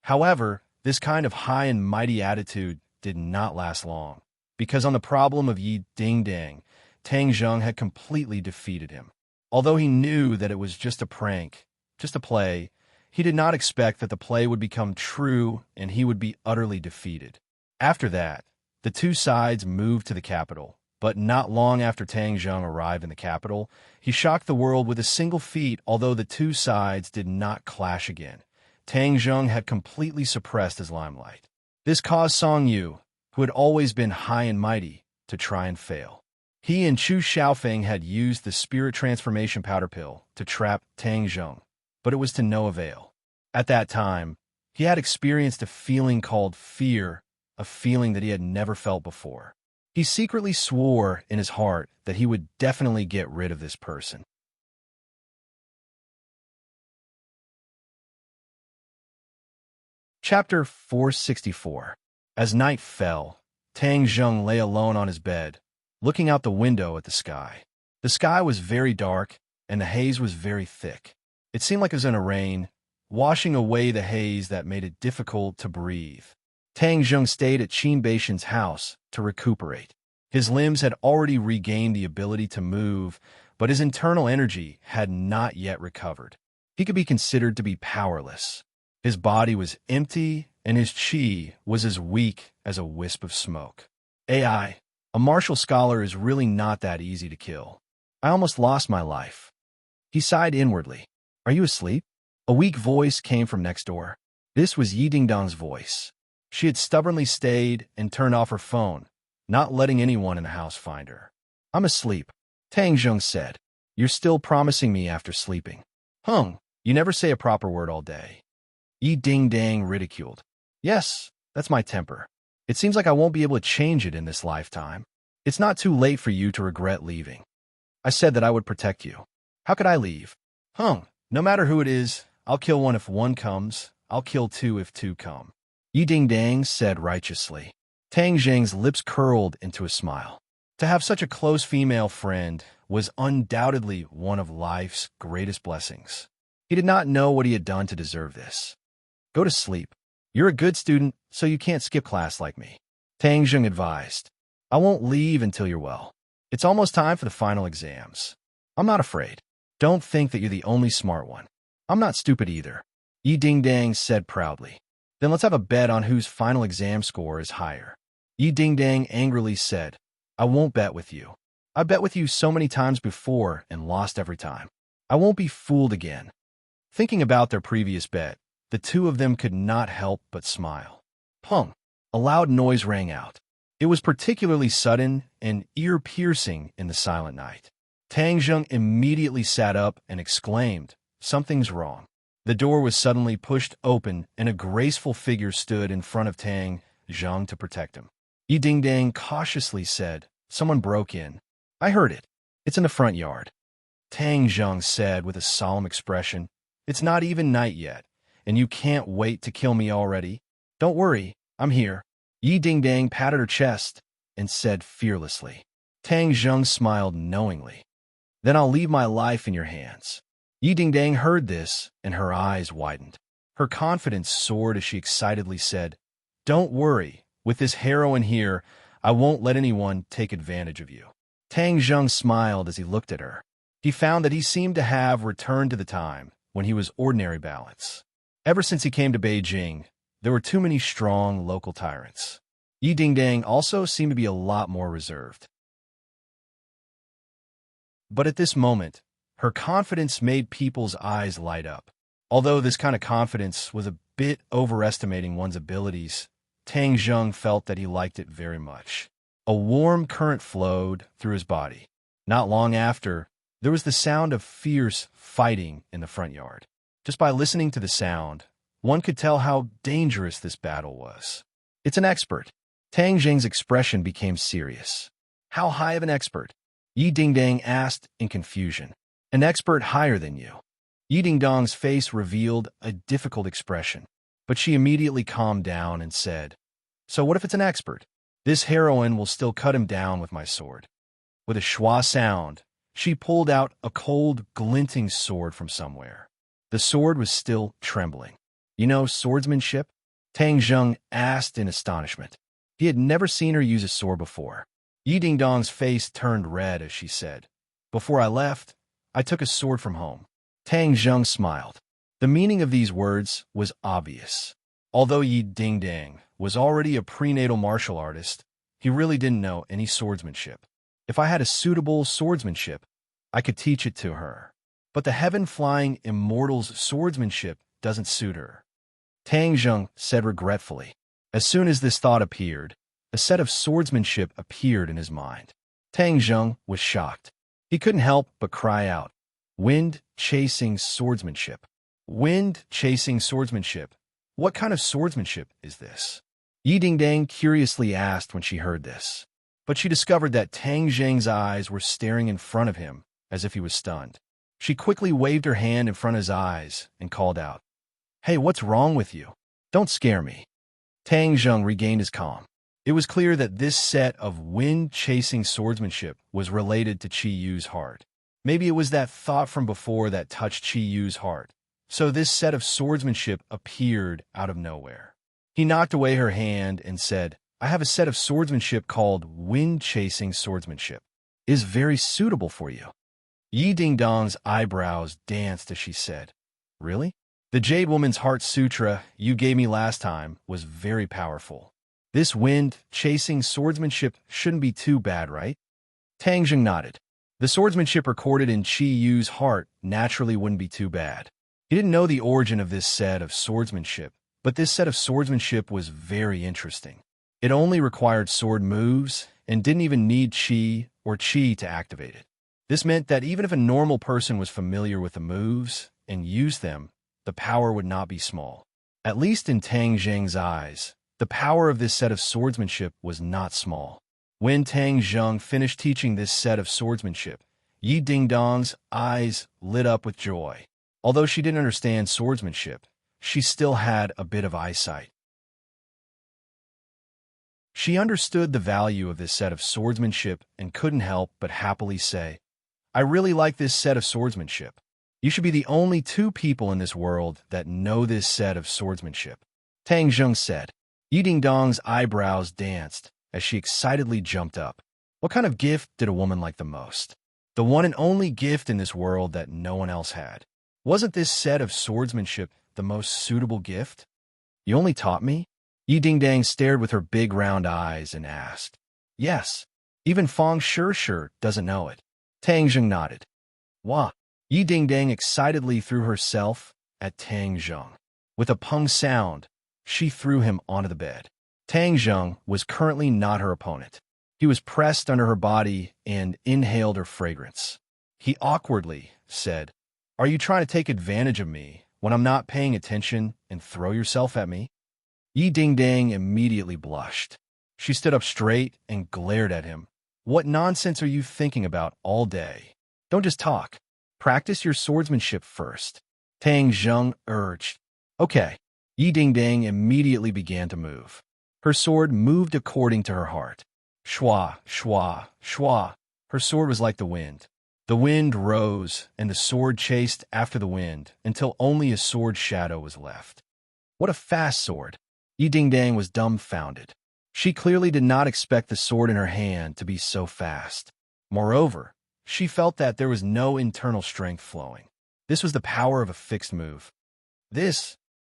However, this kind of high and mighty attitude did not last long, because on the problem of Yi Dingdang, Tang Zheng had completely defeated him. Although he knew that it was just a prank, just a play, he did not expect that the play would become true and he would be utterly defeated. After that, the two sides moved to the capital, but not long after Tang Zheng arrived in the capital, he shocked the world with a single feat. Although the two sides did not clash again, Tang Zheng had completely suppressed his limelight. This caused Song Yu, who had always been high and mighty, to try and fail. He and Chu Xiaofeng had used the spirit transformation powder pill to trap Tang Zheng, but it was to no avail. At that time, he had experienced a feeling called fear, a feeling that he had never felt before. He secretly swore in his heart that he would definitely get rid of this person. Chapter 464. As night fell, Tang Zheng lay alone on his bed, looking out the window at the sky. The sky was very dark, and the haze was very thick. It seemed like it was going to rain, washing away the haze that made it difficult to breathe. Tang Zheng stayed at Qin Beishan's house to recuperate. His limbs had already regained the ability to move, but his internal energy had not yet recovered. He could be considered to be powerless. His body was empty, and his qi was as weak as a wisp of smoke. A martial scholar is really not that easy to kill. I almost lost my life. He sighed inwardly. Are you asleep? A weak voice came from next door. This was Yi Dingdong's voice. She had stubbornly stayed and turned off her phone, not letting anyone in the house find her. I'm asleep, Tang Zheng said. You're still promising me after sleeping. You never say a proper word all day. Yi Dingdang ridiculed. Yes, that's my temper. It seems like I won't be able to change it in this lifetime. It's not too late for you to regret leaving. I said that I would protect you. How could I leave? No matter who it is, I'll kill one if one comes. I'll kill two if two come. Yi Dingdang said righteously. Tang Zheng's lips curled into a smile. To have such a close female friend was undoubtedly one of life's greatest blessings. He did not know what he had done to deserve this. Go to sleep. You're a good student, so you can't skip class like me, Tang Zheng advised. I won't leave until you're well. It's almost time for the final exams. I'm not afraid. Don't think that you're the only smart one. I'm not stupid either, Yi Dingdang said proudly. Then let's have a bet on whose final exam score is higher. Yi Dingdang angrily said, I won't bet with you. I bet with you so many times before and lost every time. I won't be fooled again. Thinking about their previous bet, the two of them could not help but smile. Pung! A loud noise rang out. It was particularly sudden and ear-piercing in the silent night. Tang Zheng immediately sat up and exclaimed, Something's wrong. The door was suddenly pushed open and a graceful figure stood in front of Tang Zheng to protect him. Yi Dingdang cautiously said, Someone broke in. I heard it. It's in the front yard. Tang Zheng said with a solemn expression, It's not even night yet, and you can't wait to kill me already. Don't worry, I'm here. Yi Dingdang patted her chest and said fearlessly. Tang Zheng smiled knowingly. Then I'll leave my life in your hands. Yi Dingdang heard this, and her eyes widened. Her confidence soared as she excitedly said, Don't worry, with this heroine here, I won't let anyone take advantage of you. Tang Zheng smiled as he looked at her. He found that he seemed to have returned to the time when he was ordinary balance. Ever since he came to Beijing, there were too many strong local tyrants. Yi Dingdang also seemed to be a lot more reserved. But at this moment, her confidence made people's eyes light up. Although this kind of confidence was a bit overestimating one's abilities, Tang Zheng felt that he liked it very much. A warm current flowed through his body. Not long after, there was the sound of fierce fighting in the front yard. Just by listening to the sound, one could tell how dangerous this battle was. It's an expert. Tang Zheng's expression became serious. How high of an expert? Yi Dingdang asked in confusion. An expert higher than you. Yi Dingdang's face revealed a difficult expression, but she immediately calmed down and said, So what if it's an expert? This heroine will still cut him down with my sword. With a schwa sound, she pulled out a cold, glinting sword from somewhere. The sword was still trembling. You know swordsmanship? Tang Zheng asked in astonishment. He had never seen her use a sword before. Yi Dingdang's face turned red as she said, Before I left, I took a sword from home. Tang Zheng smiled. The meaning of these words was obvious. Although Yi Dingdang was already a prenatal martial artist, he really didn't know any swordsmanship. If I had a suitable swordsmanship, I could teach it to her. But the heaven-flying immortal's swordsmanship doesn't suit her. Tang Zheng said regretfully. As soon as this thought appeared, a set of swordsmanship appeared in his mind. Tang Zheng was shocked. He couldn't help but cry out, Wind-chasing swordsmanship. Wind-chasing swordsmanship. What kind of swordsmanship is this? Yi Dingdang curiously asked when she heard this. But she discovered that Tang Zheng's eyes were staring in front of him as if he was stunned. She quickly waved her hand in front of his eyes and called out, Hey, what's wrong with you? Don't scare me. Tang Zheng regained his calm. It was clear that this set of wind-chasing swordsmanship was related to Qi Yu's heart. Maybe it was that thought from before that touched Qi Yu's heart. So this set of swordsmanship appeared out of nowhere. He knocked away her hand and said, I have a set of swordsmanship called wind-chasing swordsmanship. It is very suitable for you. Yi Dingdang's eyebrows danced as she said, Really? The Jade Woman's Heart Sutra you gave me last time was very powerful. This wind-chasing swordsmanship shouldn't be too bad, right? Tang Zheng nodded. The swordsmanship recorded in Qi Yu's heart naturally wouldn't be too bad. He didn't know the origin of this set of swordsmanship, but this set of swordsmanship was very interesting. It only required sword moves and didn't even need Qi or Qi to activate it. This meant that even if a normal person was familiar with the moves and used them, the power would not be small. At least in Tang Zheng's eyes, the power of this set of swordsmanship was not small. When Tang Zheng finished teaching this set of swordsmanship, Yi Dingdang's eyes lit up with joy. Although she didn't understand swordsmanship, she still had a bit of eyesight. She understood the value of this set of swordsmanship and couldn't help but happily say, I really like this set of swordsmanship. You should be the only two people in this world that know this set of swordsmanship. Tang Zheng said. Yi Dingdong's eyebrows danced as she excitedly jumped up. What kind of gift did a woman like the most? The one and only gift in this world that no one else had. Wasn't this set of swordsmanship the most suitable gift? You only taught me? Yi Dingdang stared with her big round eyes and asked. Yes. Even Fang Shishir doesn't know it. Tang Zheng nodded. Wah! Yi Dingdang excitedly threw herself at Tang Zheng. With a pung sound, she threw him onto the bed. Tang Zheng was currently not her opponent. He was pressed under her body and inhaled her fragrance. He awkwardly said, Are you trying to take advantage of me when I'm not paying attention and throw yourself at me? Yi Dingdang immediately blushed. She stood up straight and glared at him. What nonsense are you thinking about all day? Don't just talk. Practice your swordsmanship first. Tang Zheng urged. Okay. Yi Dingdang immediately began to move. Her sword moved according to her heart. Shwa, shwa, shwa. Her sword was like the wind. The wind rose, and the sword chased after the wind until only a sword shadow was left. What a fast sword! Yi Dingdang was dumbfounded. She clearly did not expect the sword in her hand to be so fast. Moreover, she felt that there was no internal strength flowing. This was the power of a fixed move.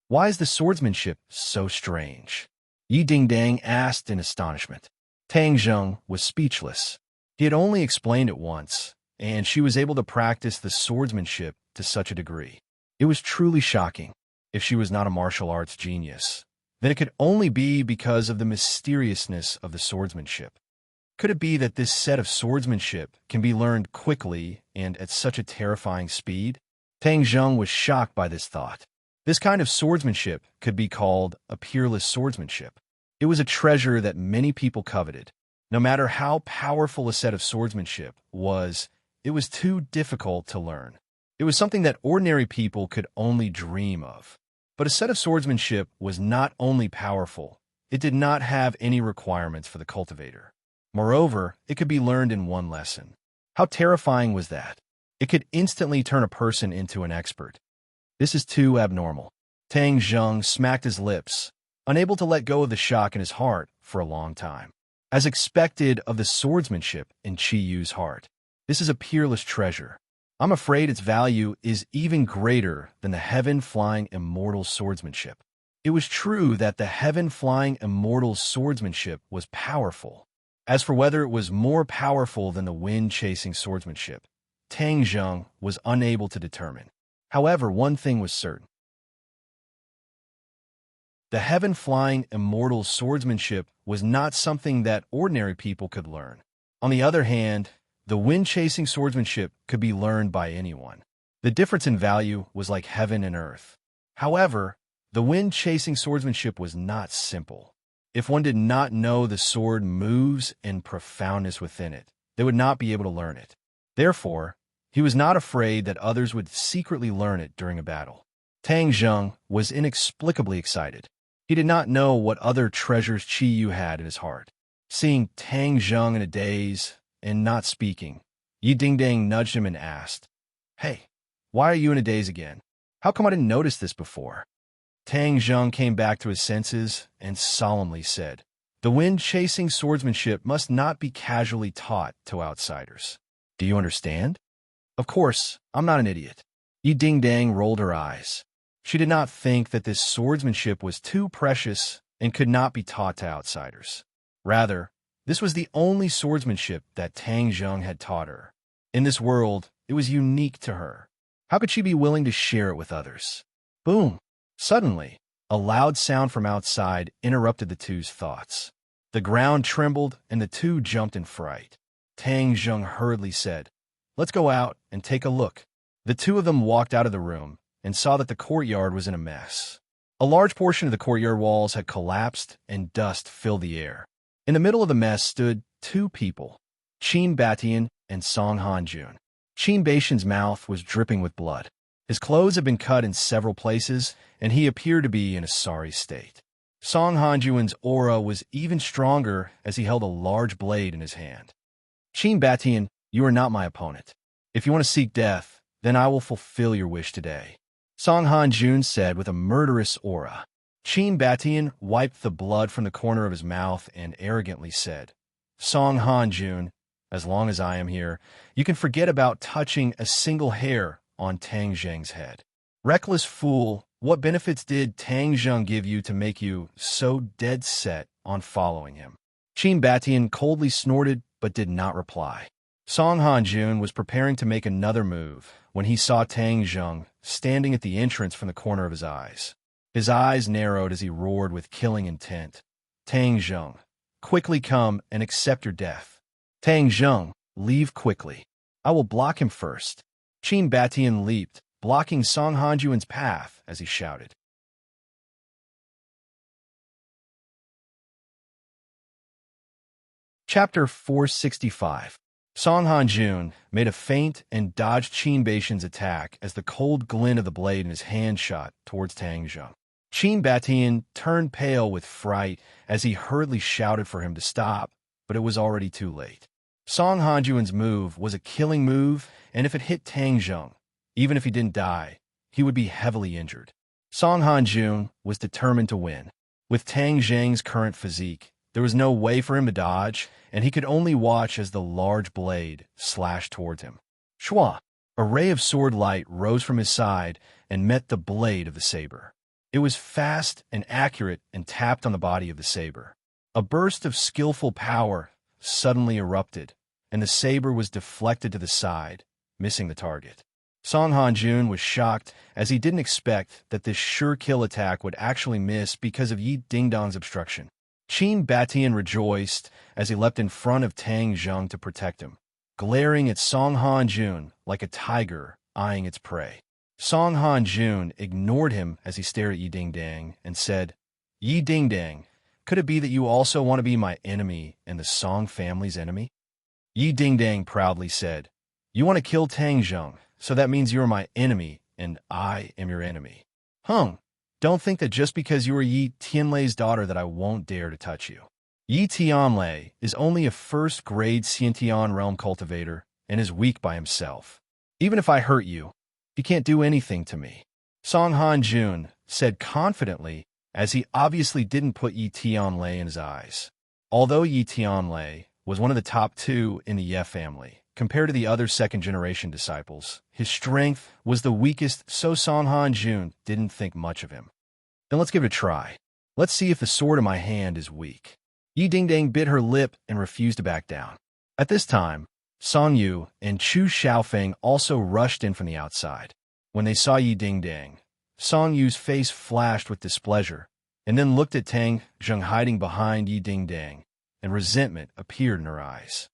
Why is the swordsmanship so strange? Yi Dingdang asked in astonishment. Tang Zheng was speechless. He had only explained it once, and she was able to practice the swordsmanship to such a degree. It was truly shocking. If she was not a martial arts genius, then it could only be because of the mysteriousness of the swordsmanship. Could it be that this set of swordsmanship can be learned quickly and at such a terrifying speed? Tang Zheng was shocked by this thought. This kind of swordsmanship could be called a peerless swordsmanship. It was a treasure that many people coveted. No matter how powerful a set of swordsmanship was, it was too difficult to learn. It was something that ordinary people could only dream of. But a set of swordsmanship was not only powerful, it did not have any requirements for the cultivator. Moreover, it could be learned in one lesson. How terrifying was that? It could instantly turn a person into an expert. This is too abnormal. Tang Zheng smacked his lips, unable to let go of the shock in his heart for a long time. As expected of the swordsmanship in Qi Yu's heart, this is a peerless treasure. I'm afraid its value is even greater than the heaven-flying immortal swordsmanship. It was true that the heaven-flying immortal swordsmanship was powerful. As for whether it was more powerful than the wind-chasing swordsmanship, Tang Zheng was unable to determine. However, one thing was certain. The heaven-flying immortal swordsmanship was not something that ordinary people could learn. On the other hand, the wind-chasing swordsmanship could be learned by anyone. The difference in value was like heaven and earth. However, the wind-chasing swordsmanship was not simple. If one did not know the sword moves and profoundness within it, they would not be able to learn it. Therefore, he was not afraid that others would secretly learn it during a battle. Tang Zheng was inexplicably excited. He did not know what other treasures Qi Yu had in his heart. Seeing Tang Zheng in a daze and not speaking, Yi Dingdang nudged him and asked, Hey, why are you in a daze again? How come I didn't notice this before? Tang Zheng came back to his senses and solemnly said, The wind-chasing swordsmanship must not be casually taught to outsiders. Do you understand? Of course, I'm not an idiot. Yi Dingdang rolled her eyes. She did not think that this swordsmanship was too precious and could not be taught to outsiders. Rather, this was the only swordsmanship that Tang Zheng had taught her. In this world, it was unique to her. How could she be willing to share it with others? Boom! Suddenly, a loud sound from outside interrupted the two's thoughts. The ground trembled and the two jumped in fright. Tang Zheng hurriedly said, Let's go out and take a look. The two of them walked out of the room and saw that the courtyard was in a mess. A large portion of the courtyard walls had collapsed and dust filled the air. In the middle of the mess stood two people, Qin Batian and Song Hanjun. Qin Baishan's mouth was dripping with blood. His clothes had been cut in several places, and he appeared to be in a sorry state. Song Hanjuan's aura was even stronger as he held a large blade in his hand. Qin Batian, you are not my opponent. If you want to seek death, then I will fulfill your wish today, Song Hanjun said with a murderous aura. Qin Batian wiped the blood from the corner of his mouth and arrogantly said, Song Hanjun, as long as I am here, you can forget about touching a single hair on Tang Zheng's head. Reckless fool, what benefits did Tang Zheng give you to make you so dead set on following him? Qin Batian coldly snorted but did not reply. Song Hanjun was preparing to make another move when he saw Tang Zheng standing at the entrance from the corner of his eyes. His eyes narrowed as he roared with killing intent. Tang Zheng, quickly come and accept your death. Tang Zheng, leave quickly. I will block him first. Qin Batian leaped, blocking Song Hanjuan's path as he shouted. Chapter 465. Song Hanjun made a feint and dodged Qin Batian's attack as the cold glint of the blade in his hand shot towards Tang Zheng. Qin Batian turned pale with fright as he hurriedly shouted for him to stop, but it was already too late. Song Hanjuan's move was a killing move, and if it hit Tang Zheng, even if he didn't die, he would be heavily injured. Song Hanjun was determined to win. With Tang Zheng's current physique, there was no way for him to dodge, and he could only watch as the large blade slashed towards him. Shua! A ray of sword light rose from his side and met the blade of the saber. It was fast and accurate and tapped on the body of the saber. A burst of skillful power suddenly erupted, and the saber was deflected to the side, missing the target. Song Hanjun was shocked as he didn't expect that this sure kill attack would actually miss because of Yi Dingdong's obstruction. Qin Batian rejoiced as he leapt in front of Tang Zheng to protect him, glaring at Song Hanjun like a tiger eyeing its prey. Song Hanjun ignored him as he stared at Yi Dingdang and said, Yi Dingdang, could it be that you also want to be my enemy and the Song family's enemy? Yi Dingdang proudly said, You want to kill Tang Zheng, so that means you are my enemy and I am your enemy. Don't think that just because you are Yi Tianlei's daughter that I won't dare to touch you. Yi Tianlei is only a first-grade Xiantian realm cultivator and is weak by himself. Even if I hurt you, you can't do anything to me, Song Hanjun said confidently as he obviously didn't put Yi Tianlei in his eyes. Although Yi Tianlei was one of the top 2 in the Ye family, compared to the other second-generation disciples, his strength was the weakest, so Song Hanjun didn't think much of him. Then let's give it a try. Let's see if the sword in my hand is weak. Yi Dingdang bit her lip and refused to back down. At this time, Song Yu and Chu Xiaofeng also rushed in from the outside. When they saw Yi Dingdang, Song Yu's face flashed with displeasure, and then looked at Tang Zheng hiding behind Yi Dingdang, and resentment appeared in her eyes.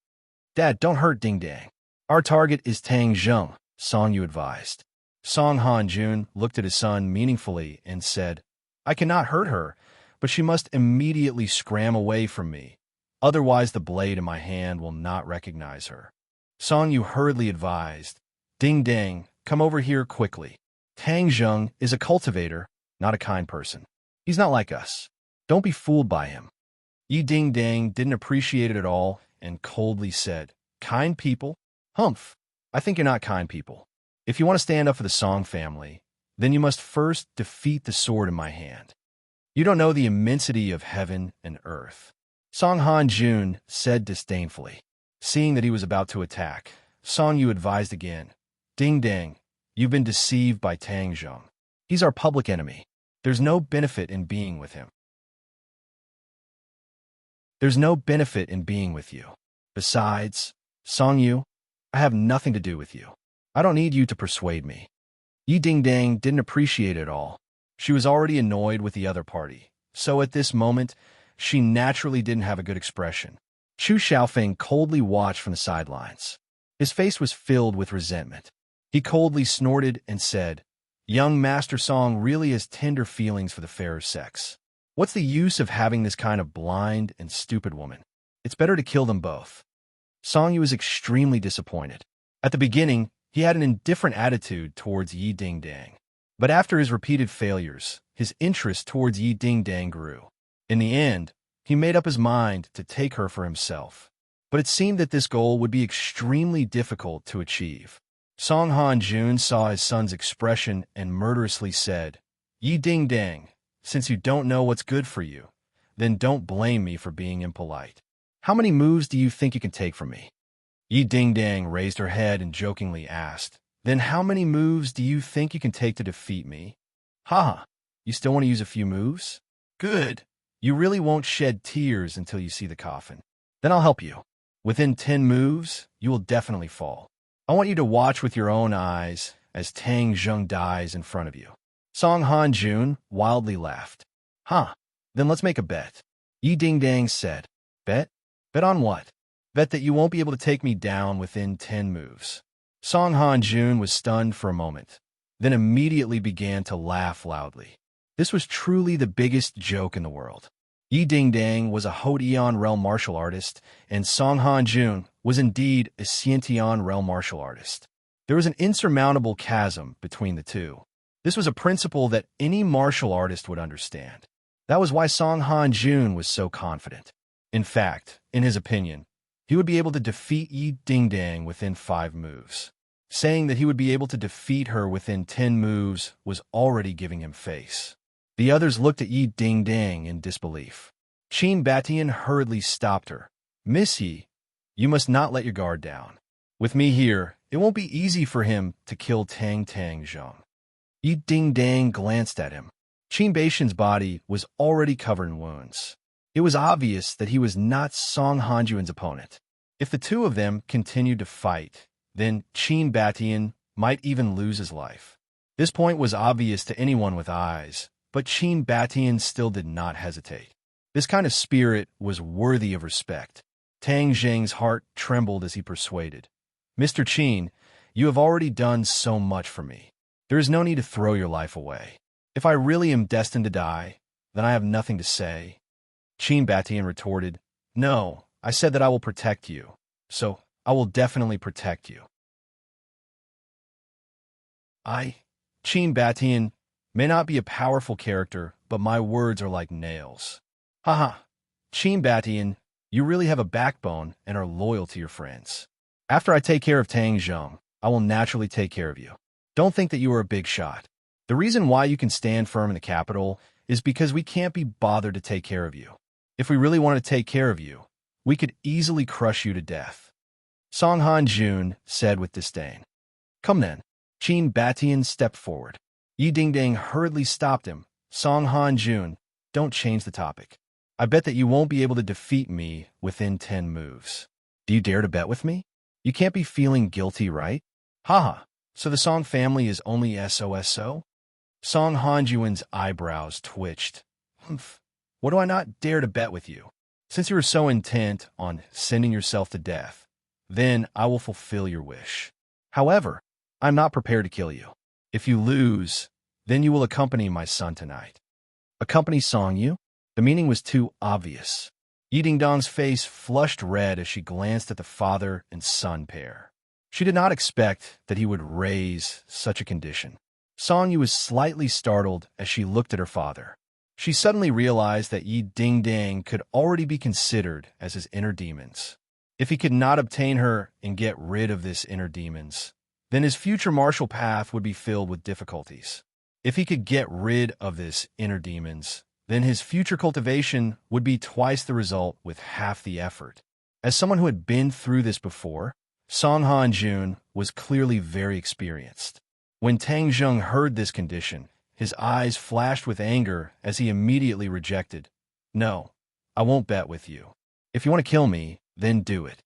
Dad, don't hurt Dingdang. Our target is Tang Zheng, Song Yu advised. Song Hanjun looked at his son meaningfully and said, I cannot hurt her, but she must immediately scram away from me. Otherwise the blade in my hand will not recognize her. Song Yu hurriedly advised, Dingdang, come over here quickly. Tang Zheng is a cultivator, not a kind person. He's not like us. Don't be fooled by him. Yi Dingdang didn't appreciate it at all and coldly said, Kind people? Humph, I think you're not kind people. If you want to stand up for the Song family, then you must first defeat the sword in my hand. You don't know the immensity of heaven and earth. Song Hanjun said disdainfully. Seeing that he was about to attack, Song Yu advised again, Dingdang, you've been deceived by Tang Zheng. He's our public enemy. There's no benefit in being with him. There's no benefit in being with you. Besides, Song Yu, I have nothing to do with you. I don't need you to persuade me. Yi Dingdang didn't appreciate it at all. She was already annoyed with the other party, so at this moment, she naturally didn't have a good expression. Chu Xiaofeng coldly watched from the sidelines. His face was filled with resentment. He coldly snorted and said, Young Master Song really has tender feelings for the fairer sex. What's the use of having this kind of blind and stupid woman? It's better to kill them both. Song Yu was extremely disappointed. At the beginning, he had an indifferent attitude towards Yi Dingdang. But after his repeated failures, his interest towards Yi Dingdang grew. In the end, he made up his mind to take her for himself. But it seemed that this goal would be extremely difficult to achieve. Song Han-jun saw his son's expression and murderously said, "Yi Ding-dang, since you don't know what's good for you, then don't blame me for being impolite. How many moves do you think you can take from me?" Yi Ding-dang raised her head and jokingly asked, "Then how many moves do you think you can take to defeat me?" "Haha, you still want to use a few moves? Good. You really won't shed tears until you see the coffin. Then I'll help you. Within 10 moves, you will definitely fall. I want you to watch with your own eyes as Tang Zheng dies in front of you." Song Han-jun wildly laughed. "Huh, then let's make a bet." Yi Ding-dang said, "Bet? Bet on what?" "Bet that you won't be able to take me down within 10 moves." Song Han-jun was stunned for a moment, then immediately began to laugh loudly. This was truly the biggest joke in the world. Yi Ding-dang was a Haute Eon realm martial artist, and Song Han-jun was indeed a Xiantian realm martial artist. There was an insurmountable chasm between the two. This was a principle that any martial artist would understand. That was why Song Han-jun was so confident. In fact, in his opinion, he would be able to defeat Yi Ding-dang within 5 moves. Saying that he would be able to defeat her within 10 moves was already giving him face. The others looked at Yi Ding-dang in disbelief. Qin Batian hurriedly stopped her. "Miss Yi, you must not let your guard down. With me here, it won't be easy for him to kill Tang Zheng." Yi Ding-dang glanced at him. Qin Batian's body was already covered in wounds. It was obvious that he was not Song Han-jun's opponent. If the two of them continued to fight, then Qin Batian might even lose his life. This point was obvious to anyone with eyes, but Qin Batian still did not hesitate. This kind of spirit was worthy of respect. Tang Zheng's heart trembled as he persuaded, "Mr. Qin, you have already done so much for me. There is no need to throw your life away. If I really am destined to die, then I have nothing to say." Qin Batian retorted, "No, I said that I will protect you, so I will definitely protect you." Qin Batian, may not be a powerful character, but my words are like nails. Haha, Qin Batian, you really have a backbone and are loyal to your friends. After I take care of Tang Zheng, I will naturally take care of you. Don't think that you are a big shot. The reason why you can stand firm in the capital is because we can't be bothered to take care of you. If we really wanted to take care of you, we could easily crush you to death." Song Han-jun said with disdain. "Come then." Qin Batian stepped forward. Yi Ding-dang hurriedly stopped him. "Song Han-jun, don't change the topic. I bet that you won't be able to defeat me within 10 moves. Do you dare to bet with me? You can't be feeling guilty, right? Haha, so the Song family is only SOSO? Song Han-jun's eyebrows twitched. "Humph. What do I not dare to bet with you? Since you are so intent on sending yourself to death, then I will fulfill your wish. However, I'm not prepared to kill you. If you lose, then you will accompany my son tonight." "Accompany Song Yu?" The meaning was too obvious. Yi Ding-dong's face flushed red as she glanced at the father and son pair. She did not expect that he would raise such a condition. Song Yu was slightly startled as she looked at her father. She suddenly realized that Yi Ding-dang could already be considered as his inner demons. If he could not obtain her and get rid of this inner demons, then his future martial path would be filled with difficulties. If he could get rid of this inner demons, then his future cultivation would be twice the result with half the effort. As someone who had been through this before, Song Han-jun was clearly very experienced. When Tang Zheng heard this condition, his eyes flashed with anger as he immediately rejected. "No, I won't bet with you. If you want to kill me, then do it."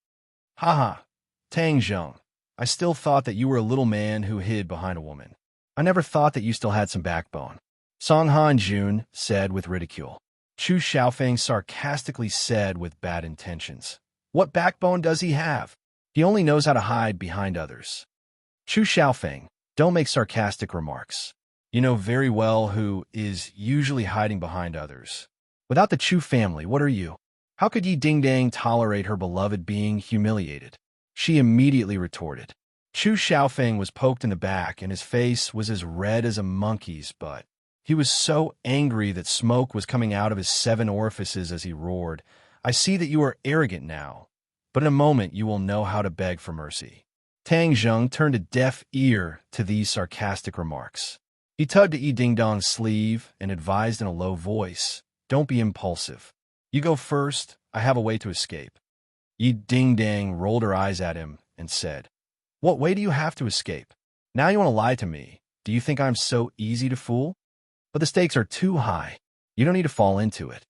"Haha, Tang Zheng, I still thought that you were a little man who hid behind a woman. I never thought that you still had some backbone," Song Han-jun said with ridicule. Chu Xiaofeng sarcastically said with bad intentions. "What backbone does he have? He only knows how to hide behind others." "Chu Xiaofeng, don't make sarcastic remarks. You know very well who is usually hiding behind others. Without the Chu family, what are you? How could Yi Ding-dang tolerate her beloved being humiliated?" She immediately retorted. Chu Xiaofeng was poked in the back and his face was as red as a monkey's butt. He was so angry that smoke was coming out of his 7 orifices as he roared. I see that you are arrogant now, but in a moment you will know how to beg for mercy. Tang Zheng turned a deaf ear to these sarcastic remarks. He tugged at Yi Dingdong's sleeve and advised in a low voice, "Don't be impulsive. You go first. I have a way to escape." Yi Dingdang rolled her eyes at him and said, "What way do you have to escape? Now you want to lie to me. Do you think I'm so easy to fool? But the stakes are too high. You don't need to fall into it."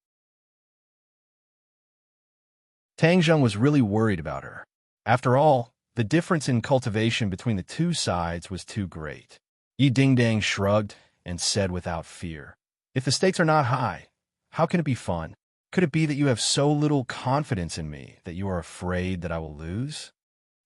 Tang Zheng was really worried about her. After all, the difference in cultivation between the two sides was too great. Yi Dingdang shrugged and said without fear, "If the stakes are not high, how can it be fun? Could it be that you have so little confidence in me that you are afraid that I will lose?"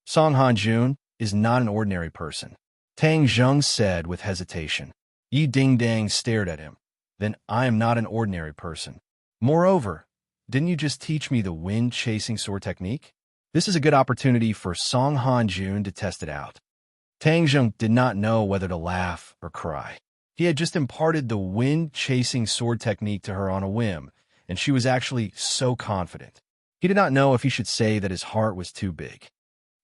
Song Hanjun is not an ordinary person, Tang Zheng said with hesitation. Yi Dingdang stared at him. "Then I am not an ordinary person. Moreover, didn't you just teach me the wind-chasing sword technique? This is a good opportunity for Song Hanjun to test it out." Tang Zheng did not know whether to laugh or cry. He had just imparted the wind-chasing sword technique to her on a whim, and she was actually so confident. He did not know if he should say that his heart was too big.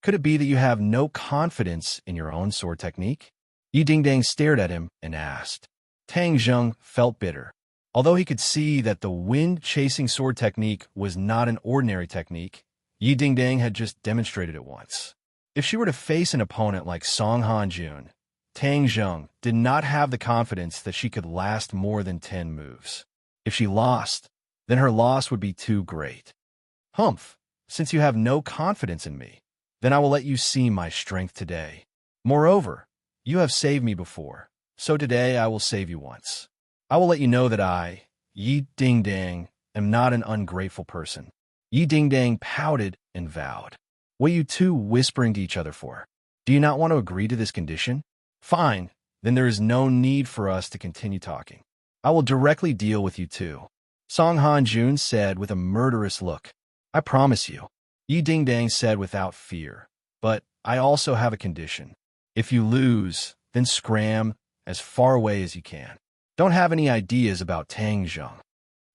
Could it be that you have no confidence in your own sword technique? Yi Dingdang stared at him and asked. Tang Zheng felt bitter. Although he could see that the wind-chasing sword technique was not an ordinary technique, Yi Dingdang had just demonstrated it once. If she were to face an opponent like Song Hanjun, Tang Zheng did not have the confidence that she could last more than 10 moves. If she lost, then her loss would be too great. "Humph, since you have no confidence in me, then I will let you see my strength today. Moreover, you have saved me before, so today I will save you once. I will let you know that I, Yi Dingdang, am not an ungrateful person." Yi Dingdang pouted and vowed. "What are you two whispering to each other for? Do you not want to agree to this condition? Fine, then there is no need for us to continue talking. I will directly deal with you two," Song Hanjun said with a murderous look. "I promise you," Yi Dingdang said without fear. "But I also have a condition. If you lose, then scram as far away as you can. Don't have any ideas about Tang Zheng."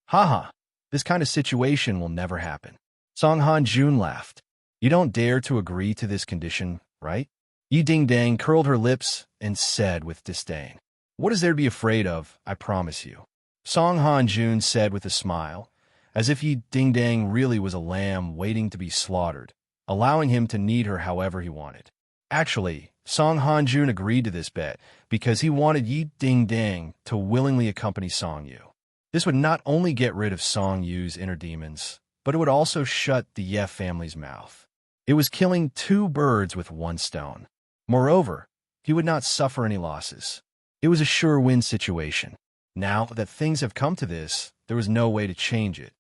"Haha, this kind of situation will never happen." Song Hanjun laughed. "You don't dare to agree to this condition, right?" Yi Dingdang curled her lips and said with disdain, "What is there to be afraid of, I promise you?" Song Hanjun said with a smile, as if Yi Dingdang really was a lamb waiting to be slaughtered, allowing him to knead her however he wanted. Actually, Song Hanjun agreed to this bet because he wanted Yi Dingdang to willingly accompany Song Yu. This would not only get rid of Song Yu's inner demons, but it would also shut the Ye family's mouth. It was killing 2 birds with 1 stone. Moreover, he would not suffer any losses. It was a sure win situation. Now that things have come to this, there was no way to change it.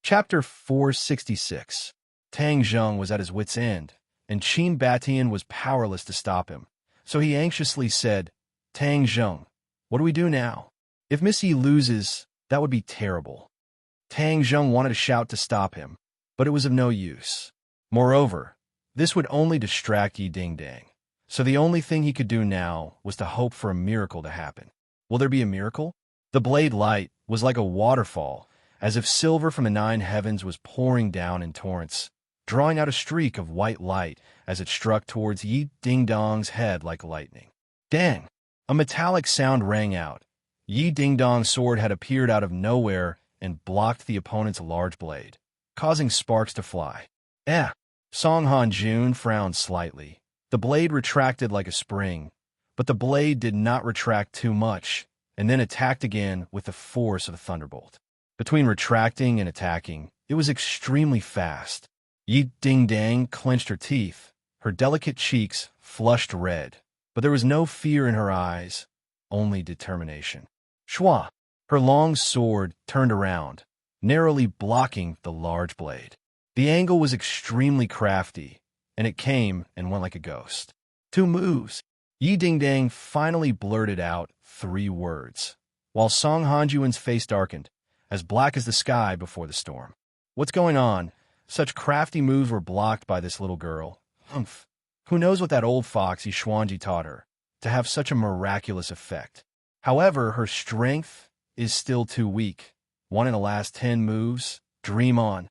Chapter 466. Tang Zheng was at his wit's end, and Qin Batian was powerless to stop him. So he anxiously said, "Tang Zheng, what do we do now? If Miss Yi loses, that would be terrible." Tang Zheng wanted to shout to stop him, but it was of no use. Moreover, this would only distract Yi Dingdang. So the only thing he could do now was to hope for a miracle to happen. Will there be a miracle? The blade light was like a waterfall, as if silver from the 9 heavens was pouring down in torrents, drawing out a streak of white light as it struck towards Yi Dingdong's head like lightning. Dang! A metallic sound rang out. Yi Dingdong's sword had appeared out of nowhere and blocked the opponent's large blade, causing sparks to fly. Song Hanjun frowned slightly. The blade retracted like a spring, but the blade did not retract too much, and then attacked again with the force of a thunderbolt. Between retracting and attacking, it was extremely fast. Yi Dingdang clenched her teeth, her delicate cheeks flushed red, but there was no fear in her eyes, only determination. Shwa! Her long sword turned around, narrowly blocking the large blade. The angle was extremely crafty, and it came and went like a ghost. 2 moves. Yi Dingdang finally blurted out 3 words, while Song Hanjuan's face darkened, as black as the sky before the storm. What's going on? Such crafty moves were blocked by this little girl. Humph. Who knows what that old fox Yishuanji taught her to have such a miraculous effect. However, her strength is still too weak. One in the last 10 moves. Dream on.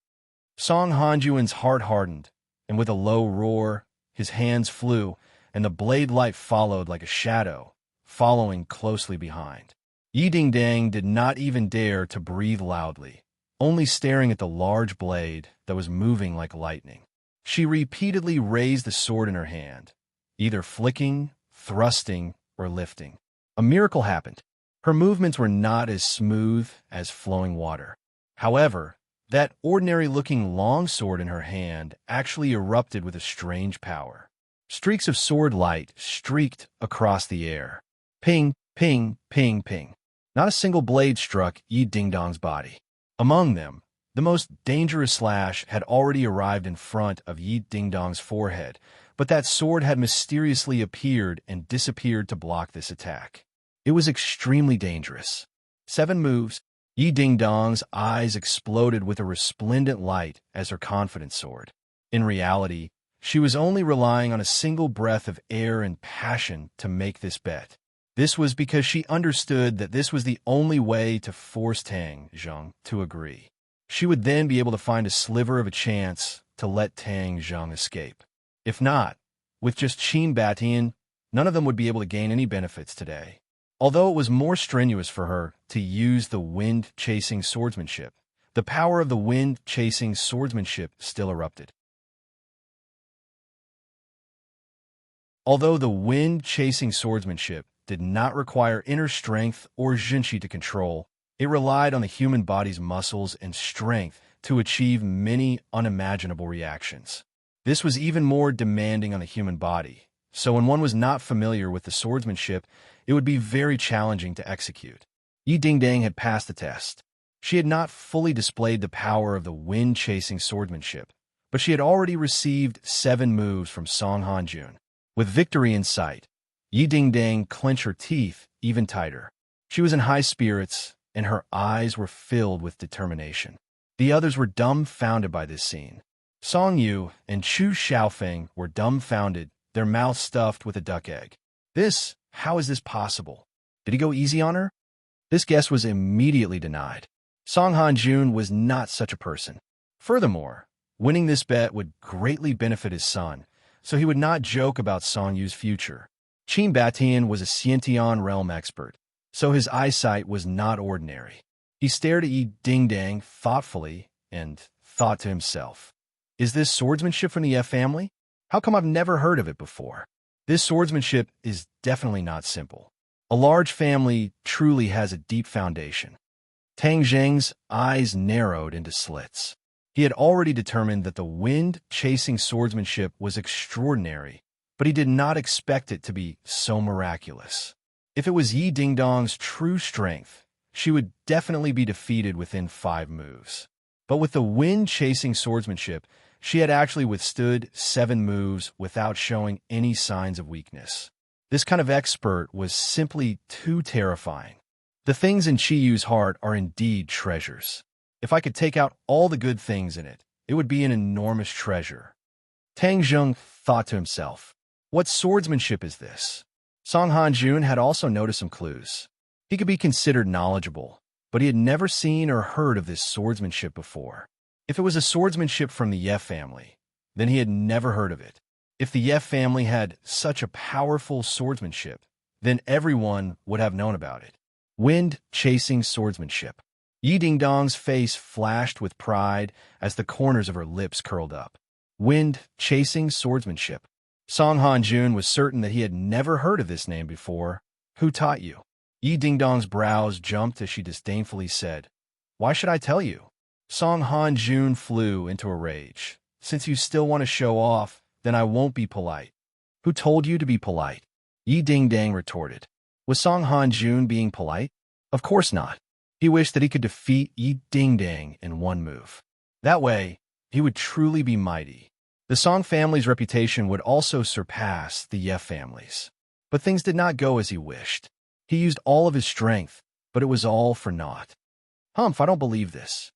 Song Hanjuan's heart hardened, and with a low roar, his hands flew, and the blade light followed like a shadow, following closely behind. Yi Dingdang did not even dare to breathe loudly, only staring at the large blade that was moving like lightning. She repeatedly raised the sword in her hand, either flicking, thrusting, or lifting. A miracle happened. Her movements were not as smooth as flowing water. However, that ordinary-looking long sword in her hand actually erupted with a strange power. Streaks of sword light streaked across the air. Ping, ping, ping, ping. Not a single blade struck Yi Dingdong's body. Among them, the most dangerous slash had already arrived in front of Yi Dingdong's forehead, but that sword had mysteriously appeared and disappeared to block this attack. It was extremely dangerous. 7 moves. Yi Dingdong's eyes exploded with a resplendent light as her confidence soared. In reality, she was only relying on a single breath of air and passion to make this bet. This was because she understood that this was the only way to force Tang Zheng to agree. She would then be able to find a sliver of a chance to let Tang Zheng escape. If not, with just Qin Batian, none of them would be able to gain any benefits today. Although it was more strenuous for her to use the wind-chasing swordsmanship, the power of the wind-chasing swordsmanship still erupted. Although the wind-chasing swordsmanship did not require inner strength or Jinshi to control, it relied on the human body's muscles and strength to achieve many unimaginable reactions. This was even more demanding on the human body, so when one was not familiar with the swordsmanship, it would be very challenging to execute. Yi Dingdang had passed the test. She had not fully displayed the power of the wind-chasing swordsmanship, but she had already received 7 moves from Song Hanjun. With victory in sight, Yi Dingdang clenched her teeth even tighter. She was in high spirits, and her eyes were filled with determination. The others were dumbfounded by this scene. Song Yu and Chu Xiaofeng were dumbfounded, their mouths stuffed with a duck egg. How is this possible? Did he go easy on her? This guess was immediately denied. Song Hanjun was not such a person. Furthermore, winning this bet would greatly benefit his son, so he would not joke about Song Yu's future. Qin Batian was a Xiantian realm expert, so his eyesight was not ordinary. He stared at Yi Dingdang thoughtfully and thought to himself, "Is this swordsmanship from the F family? How come I've never heard of it before? This swordsmanship is definitely not simple. A large family truly has a deep foundation." Tang Zheng's eyes narrowed into slits. He had already determined that the wind-chasing swordsmanship was extraordinary, but he did not expect it to be so miraculous. If it was Yi Dingdong's true strength, she would definitely be defeated within 5 moves. But with the wind-chasing swordsmanship, she had actually withstood 7 moves without showing any signs of weakness. This kind of expert was simply too terrifying. The things in Qi Yu's heart are indeed treasures. If I could take out all the good things in it, it would be an enormous treasure. Tang Zheng thought to himself, what swordsmanship is this? Song Hanjun had also noticed some clues. He could be considered knowledgeable, but he had never seen or heard of this swordsmanship before. If it was a swordsmanship from the Ye family, then he had never heard of it. If the Ye family had such a powerful swordsmanship, then everyone would have known about it. Wind-chasing swordsmanship. Yi Dingdong's face flashed with pride as the corners of her lips curled up. Wind-chasing swordsmanship. Song Hanjun was certain that he had never heard of this name before. Who taught you? Yi Dingdong's brows jumped as she disdainfully said, "Why should I tell you?" Song Hanjun flew into a rage. "Since you still want to show off, then I won't be polite." "Who told you to be polite?" Yi Dingdang retorted. Was Song Hanjun being polite? Of course not. He wished that he could defeat Yi Dingdang in 1 move. That way, he would truly be mighty. The Song family's reputation would also surpass the Ye family's. But things did not go as he wished. He used all of his strength, but it was all for naught. "Humph, I don't believe this."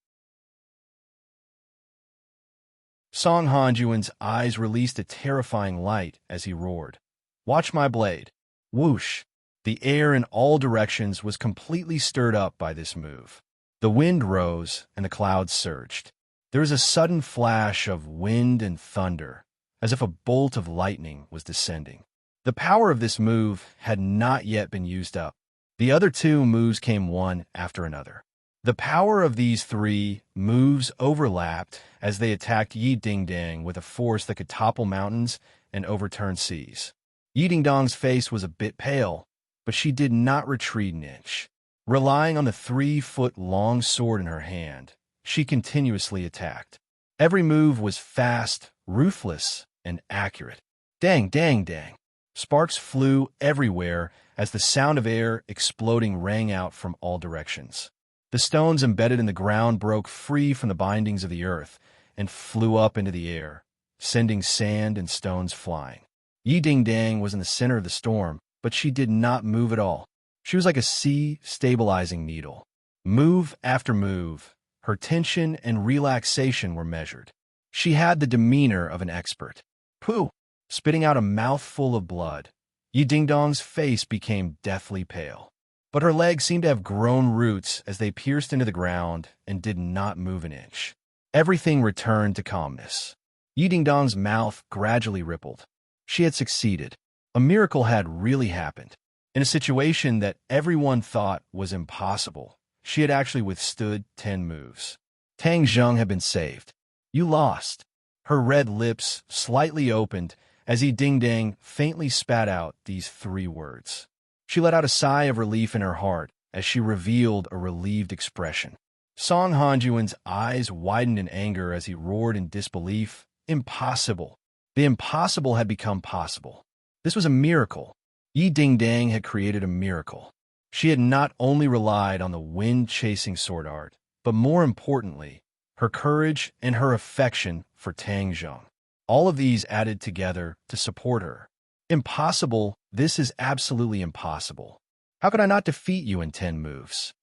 Song Hanjuan's eyes released a terrifying light as he roared. Watch my blade. Whoosh! The air in all directions was completely stirred up by this move. The wind rose and the clouds surged. There was a sudden flash of wind and thunder, as if a bolt of lightning was descending. The power of this move had not yet been used up. The other two moves came one after another. The power of these three moves overlapped as they attacked Yi Dingdang with a force that could topple mountains and overturn seas. Yi Dingdong's face was a bit pale, but she did not retreat an inch. Relying on the 3-foot-long sword in her hand, she continuously attacked. Every move was fast, ruthless, and accurate. Dang, dang, dang. Sparks flew everywhere as the sound of air exploding rang out from all directions. The stones embedded in the ground broke free from the bindings of the earth and flew up into the air, sending sand and stones flying. Yi Dingdang was in the center of the storm, but she did not move at all. She was like a sea-stabilizing needle. Move after move, her tension and relaxation were measured. She had the demeanor of an expert. Pooh! Spitting out a mouthful of blood, Yi Dingdong's face became deathly pale. But her legs seemed to have grown roots as they pierced into the ground and did not move an inch. Everything returned to calmness. Yi Dingdong's mouth gradually rippled. She had succeeded. A miracle had really happened. In a situation that everyone thought was impossible, she had actually withstood 10 moves. Tang Zheng had been saved. You lost. Her red lips slightly opened as Yi Dingdang faintly spat out these 3 words. She let out a sigh of relief in her heart as she revealed a relieved expression. Song Hanjuan's eyes widened in anger as he roared in disbelief. Impossible. The impossible had become possible. This was a miracle. Yi Dingdang had created a miracle. She had not only relied on the wind-chasing sword art, but more importantly, her courage and her affection for Tang Zheng. All of these added together to support her. Impossible, this is absolutely impossible. How could I not defeat you in 10 moves?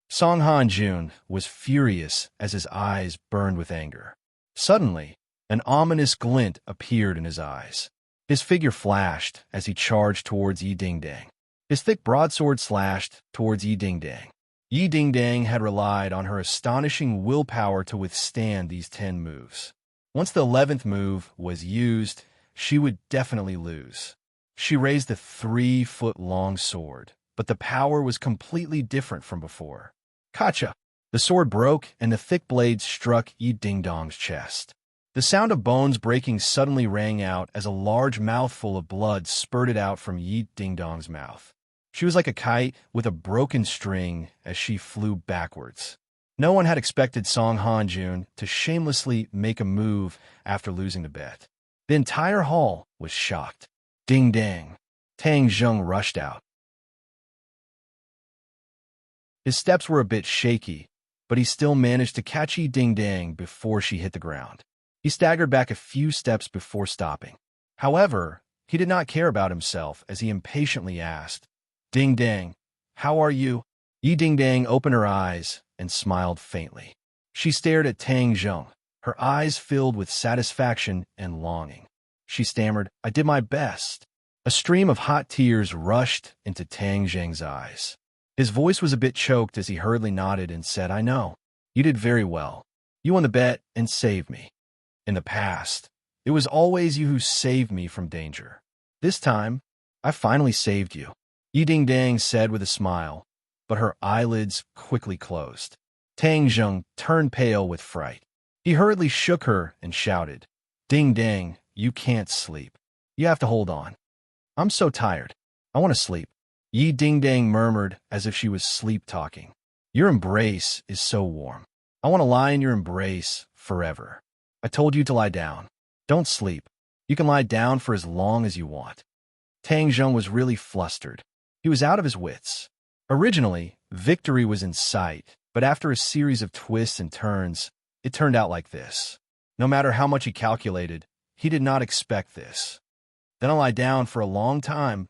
Song Hanjun was furious as his eyes burned with anger. Suddenly, an ominous glint appeared in his eyes. His figure flashed as he charged towards Yi Dingdang. His thick broadsword slashed towards Yi Dingdang. Yi Dingdang had relied on her astonishing willpower to withstand these 10 moves. Once the 11th move was used, she would definitely lose. She raised the 3-foot-long sword, but the power was completely different from before. Kacha! The sword broke, and the thick blade struck Yi Dingdong's chest. The sound of bones breaking suddenly rang out as a large mouthful of blood spurted out from Yi Dingdong's mouth. She was like a kite with a broken string as she flew backwards. No one had expected Song Hanjun to shamelessly make a move after losing the bet. The entire hall was shocked. Ding dang. Tang Zheng rushed out. His steps were a bit shaky, but he still managed to catch Yi Dingdang before she hit the ground. He staggered back a few steps before stopping. However, he did not care about himself as he impatiently asked, Ding Dang, how are you? Yi Dingdang opened her eyes and smiled faintly. She stared at Tang Zheng, her eyes filled with satisfaction and longing. She stammered, I did my best. A stream of hot tears rushed into Tang Zheng's eyes. His voice was a bit choked as he hurriedly nodded and said, I know. You did very well. You won the bet and saved me. In the past, it was always you who saved me from danger. This time, I finally saved you. Yi Dingdang said with a smile, but her eyelids quickly closed. Tang Zheng turned pale with fright. He hurriedly shook her and shouted, Ding Dang, you can't sleep. You have to hold on. I'm so tired. I want to sleep. Yi Dingdang murmured as if she was sleep-talking. Your embrace is so warm. I want to lie in your embrace forever. I told you to lie down. Don't sleep. You can lie down for as long as you want. Tang Zheng was really flustered. He was out of his wits. Originally, victory was in sight, but after a series of twists and turns, it turned out like this. No matter how much he calculated, he did not expect this. Then I'll lie down for a long time,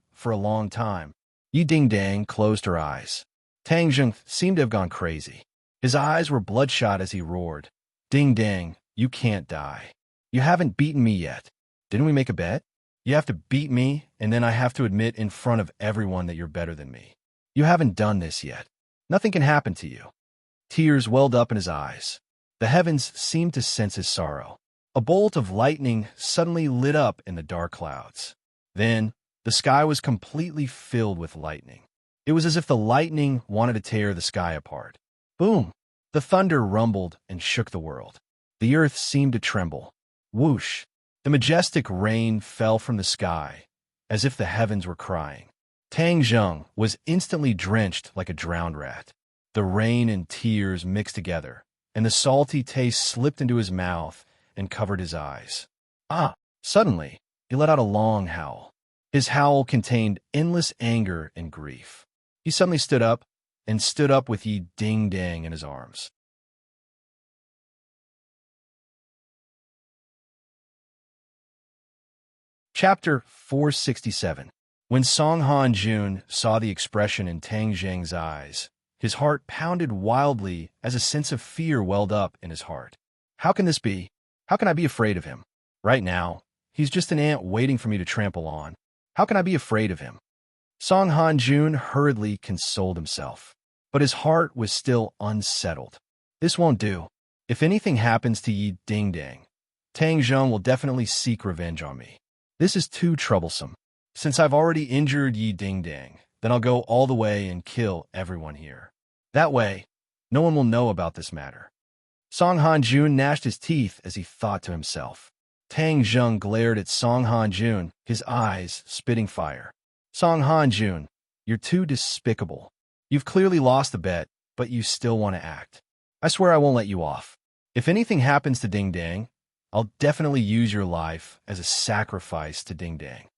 Yi Dingdang closed her eyes. Tang Zheng seemed to have gone crazy. His eyes were bloodshot as he roared, Ding Dang, you can't die. You haven't beaten me yet. Didn't we make a bet? You have to beat me, and then I have to admit in front of everyone that you're better than me. You haven't done this yet. Nothing can happen to you. Tears welled up in his eyes. The heavens seemed to sense his sorrow. A bolt of lightning suddenly lit up in the dark clouds. Then, the sky was completely filled with lightning. It was as if the lightning wanted to tear the sky apart. Boom! The thunder rumbled and shook the world. The earth seemed to tremble. Whoosh! The majestic rain fell from the sky, as if the heavens were crying. Tang Zheng was instantly drenched like a drowned rat. The rain and tears mixed together, and the salty taste slipped into his mouth and covered his eyes. Ah! Suddenly, he let out a long howl. His howl contained endless anger and grief. He suddenly stood up with Yi Ding Dang in his arms. Chapter 467. When Song Han Jun saw the expression in Tang Zheng's eyes, his heart pounded wildly as a sense of fear welled up in his heart. How can this be? How can I be afraid of him? Right now, he's just an ant waiting for me to trample on. How can I be afraid of him? Song Han Jun hurriedly consoled himself, but his heart was still unsettled. This won't do. If anything happens to Yi Ding Dang, Tang Zheng will definitely seek revenge on me. This is too troublesome. Since I've already injured Yi Ding Dang, then I'll go all the way and kill everyone here. That way, no one will know about this matter. Song Han Jun gnashed his teeth as he thought to himself. Tang Zheng glared at Song Han Jun, his eyes spitting fire. Song Han Jun, you're too despicable. You've clearly lost the bet, but you still want to act. I swear I won't let you off. If anything happens to Ding Dang, I'll definitely use your life as a sacrifice to Ding Dang.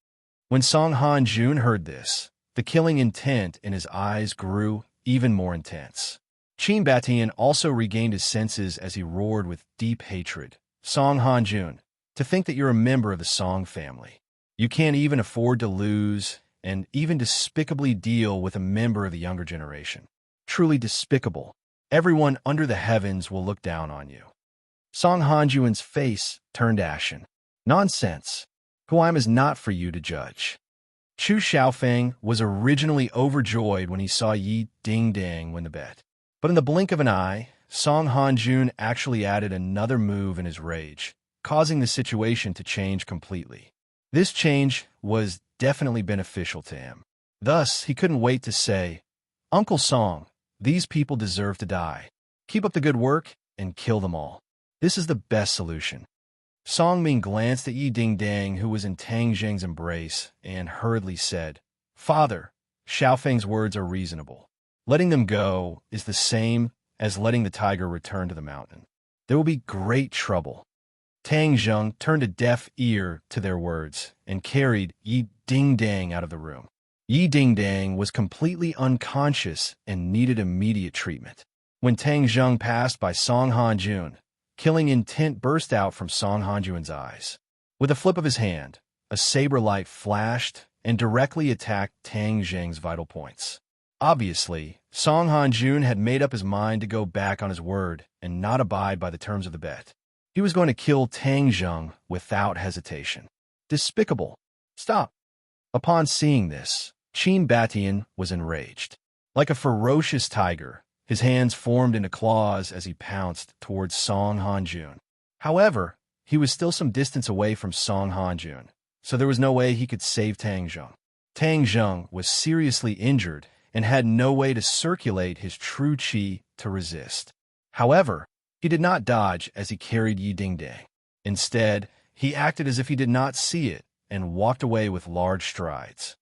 When Song Han Jun heard this, the killing intent in his eyes grew even more intense. Qin Batian also regained his senses as he roared with deep hatred. Song Han Jun, to think that you're a member of the Song family. You can't even afford to lose and even despicably deal with a member of the younger generation. Truly despicable. Everyone under the heavens will look down on you. Song Han Jun's face turned ashen. Nonsense. Who I am is not for you to judge. Chu Xiaofeng was originally overjoyed when he saw Yi Ding Dang win the bet. But in the blink of an eye, Song Han Jun actually added another move in his rage, causing the situation to change completely. This change was definitely beneficial to him. Thus, he couldn't wait to say, Uncle Song, these people deserve to die. Keep up the good work and kill them all. This is the best solution. Song Ming glanced at Yi Ding Dang, who was in Tang Zheng's embrace, and hurriedly said, Father, Xiaofeng's words are reasonable. Letting them go is the same as letting the tiger return to the mountain. There will be great trouble. Tang Zheng turned a deaf ear to their words and carried Yi Ding Dang out of the room. Yi Ding Dang was completely unconscious and needed immediate treatment. When Tang Zheng passed by Song Han Jun, killing intent burst out from Song Han Jun's eyes. With a flip of his hand, a saber light flashed and directly attacked Tang Zheng's vital points. Obviously, Song Han Jun had made up his mind to go back on his word and not abide by the terms of the bet. He was going to kill Tang Zheng without hesitation. Despicable. Stop. Upon seeing this, Qin Batian was enraged. Like a ferocious tiger, his hands formed into claws as he pounced towards Song Han Jun. However, he was still some distance away from Song Han Jun, so there was no way he could save Tang Zheng. Tang Zheng was seriously injured and had no way to circulate his true qi to resist. However, he did not dodge as he carried Yi Ding Dang. Instead, he acted as if he did not see it and walked away with large strides.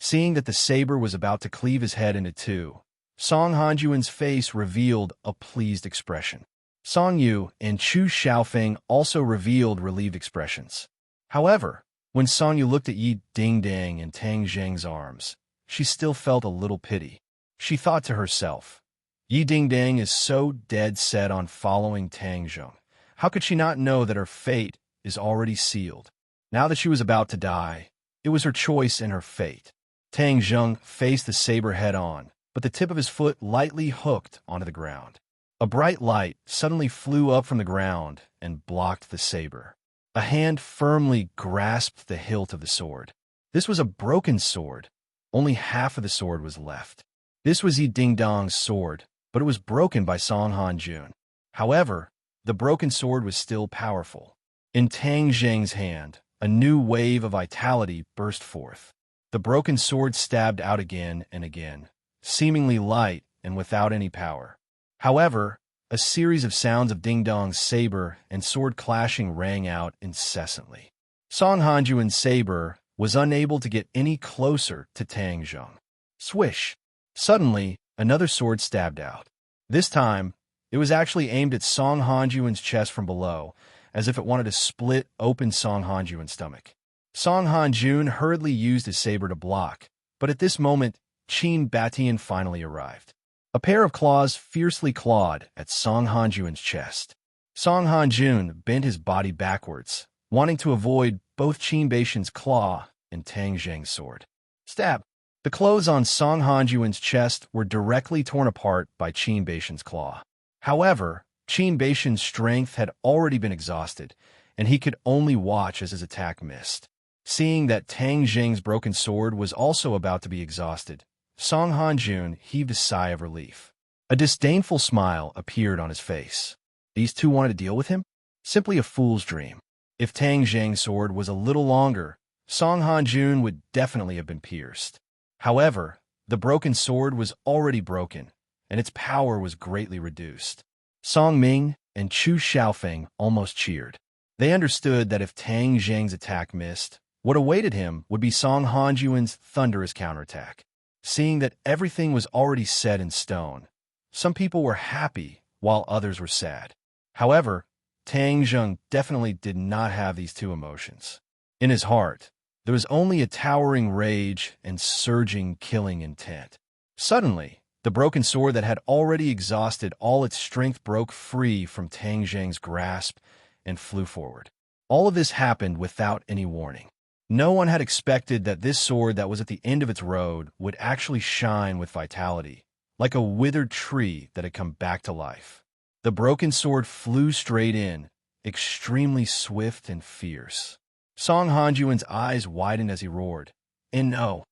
Seeing that the saber was about to cleave his head into two, Song Han Jun's face revealed a pleased expression. Song Yu and Chu Xiaofeng also revealed relieved expressions. However, when Song Yu looked at Yi Ding Dang in Tang Zheng's arms, she still felt a little pity. She thought to herself, Yi Ding Dang is so dead set on following Tang Zheng. How could she not know that her fate is already sealed? Now that she was about to die, it was her choice and her fate. Tang Zheng faced the saber head-on, but the tip of his foot lightly hooked onto the ground. A bright light suddenly flew up from the ground and blocked the saber. A hand firmly grasped the hilt of the sword. This was a broken sword. Only half of the sword was left. This was Yi Ding-dong's sword, but it was broken by Song Han-jun. However, the broken sword was still powerful. In Tang Zheng's hand, a new wave of vitality burst forth. The broken sword stabbed out again and again, seemingly light and without any power. However, a series of sounds of Ding-dong's saber and sword clashing rang out incessantly. Song Han-jun's saber was unable to get any closer to Tang Zheng. Swish! Suddenly, another sword stabbed out. This time, it was actually aimed at Song Han-jun's chest from below, as if it wanted to split open Song Han-jun's stomach. Song Han-jun hurriedly used his saber to block, but at this moment, Qin Batian finally arrived. A pair of claws fiercely clawed at Song Han-jun's chest. Song Han-jun bent his body backwards, wanting to avoid both Qin Batian's claw and Tang Zheng's sword. Stab! The clothes on Song Han-jun's chest were directly torn apart by Qin Batian's claw. However, Qin Batian's strength had already been exhausted, and he could only watch as his attack missed. Seeing that Tang Zheng's broken sword was also about to be exhausted, Song Han-jun heaved a sigh of relief. A disdainful smile appeared on his face. These two wanted to deal with him? Simply a fool's dream. If Tang Zheng's sword was a little longer, Song Han-jun would definitely have been pierced. However, the broken sword was already broken, and its power was greatly reduced. Song Ming and Chu Xiaofeng almost cheered. They understood that if Tang Zheng's attack missed, what awaited him would be Song Han-jun's thunderous counterattack. Seeing that everything was already set in stone, some people were happy while others were sad. However, Tang Zheng definitely did not have these two emotions. In his heart, there was only a towering rage and surging killing intent. Suddenly, the broken sword that had already exhausted all its strength broke free from Tang Zheng's grasp and flew forward. All of this happened without any warning. No one had expected that this sword that was at the end of its road would actually shine with vitality, like a withered tree that had come back to life. The broken sword flew straight in, extremely swift and fierce. Song Han-jun's eyes widened as he roared, "And no!"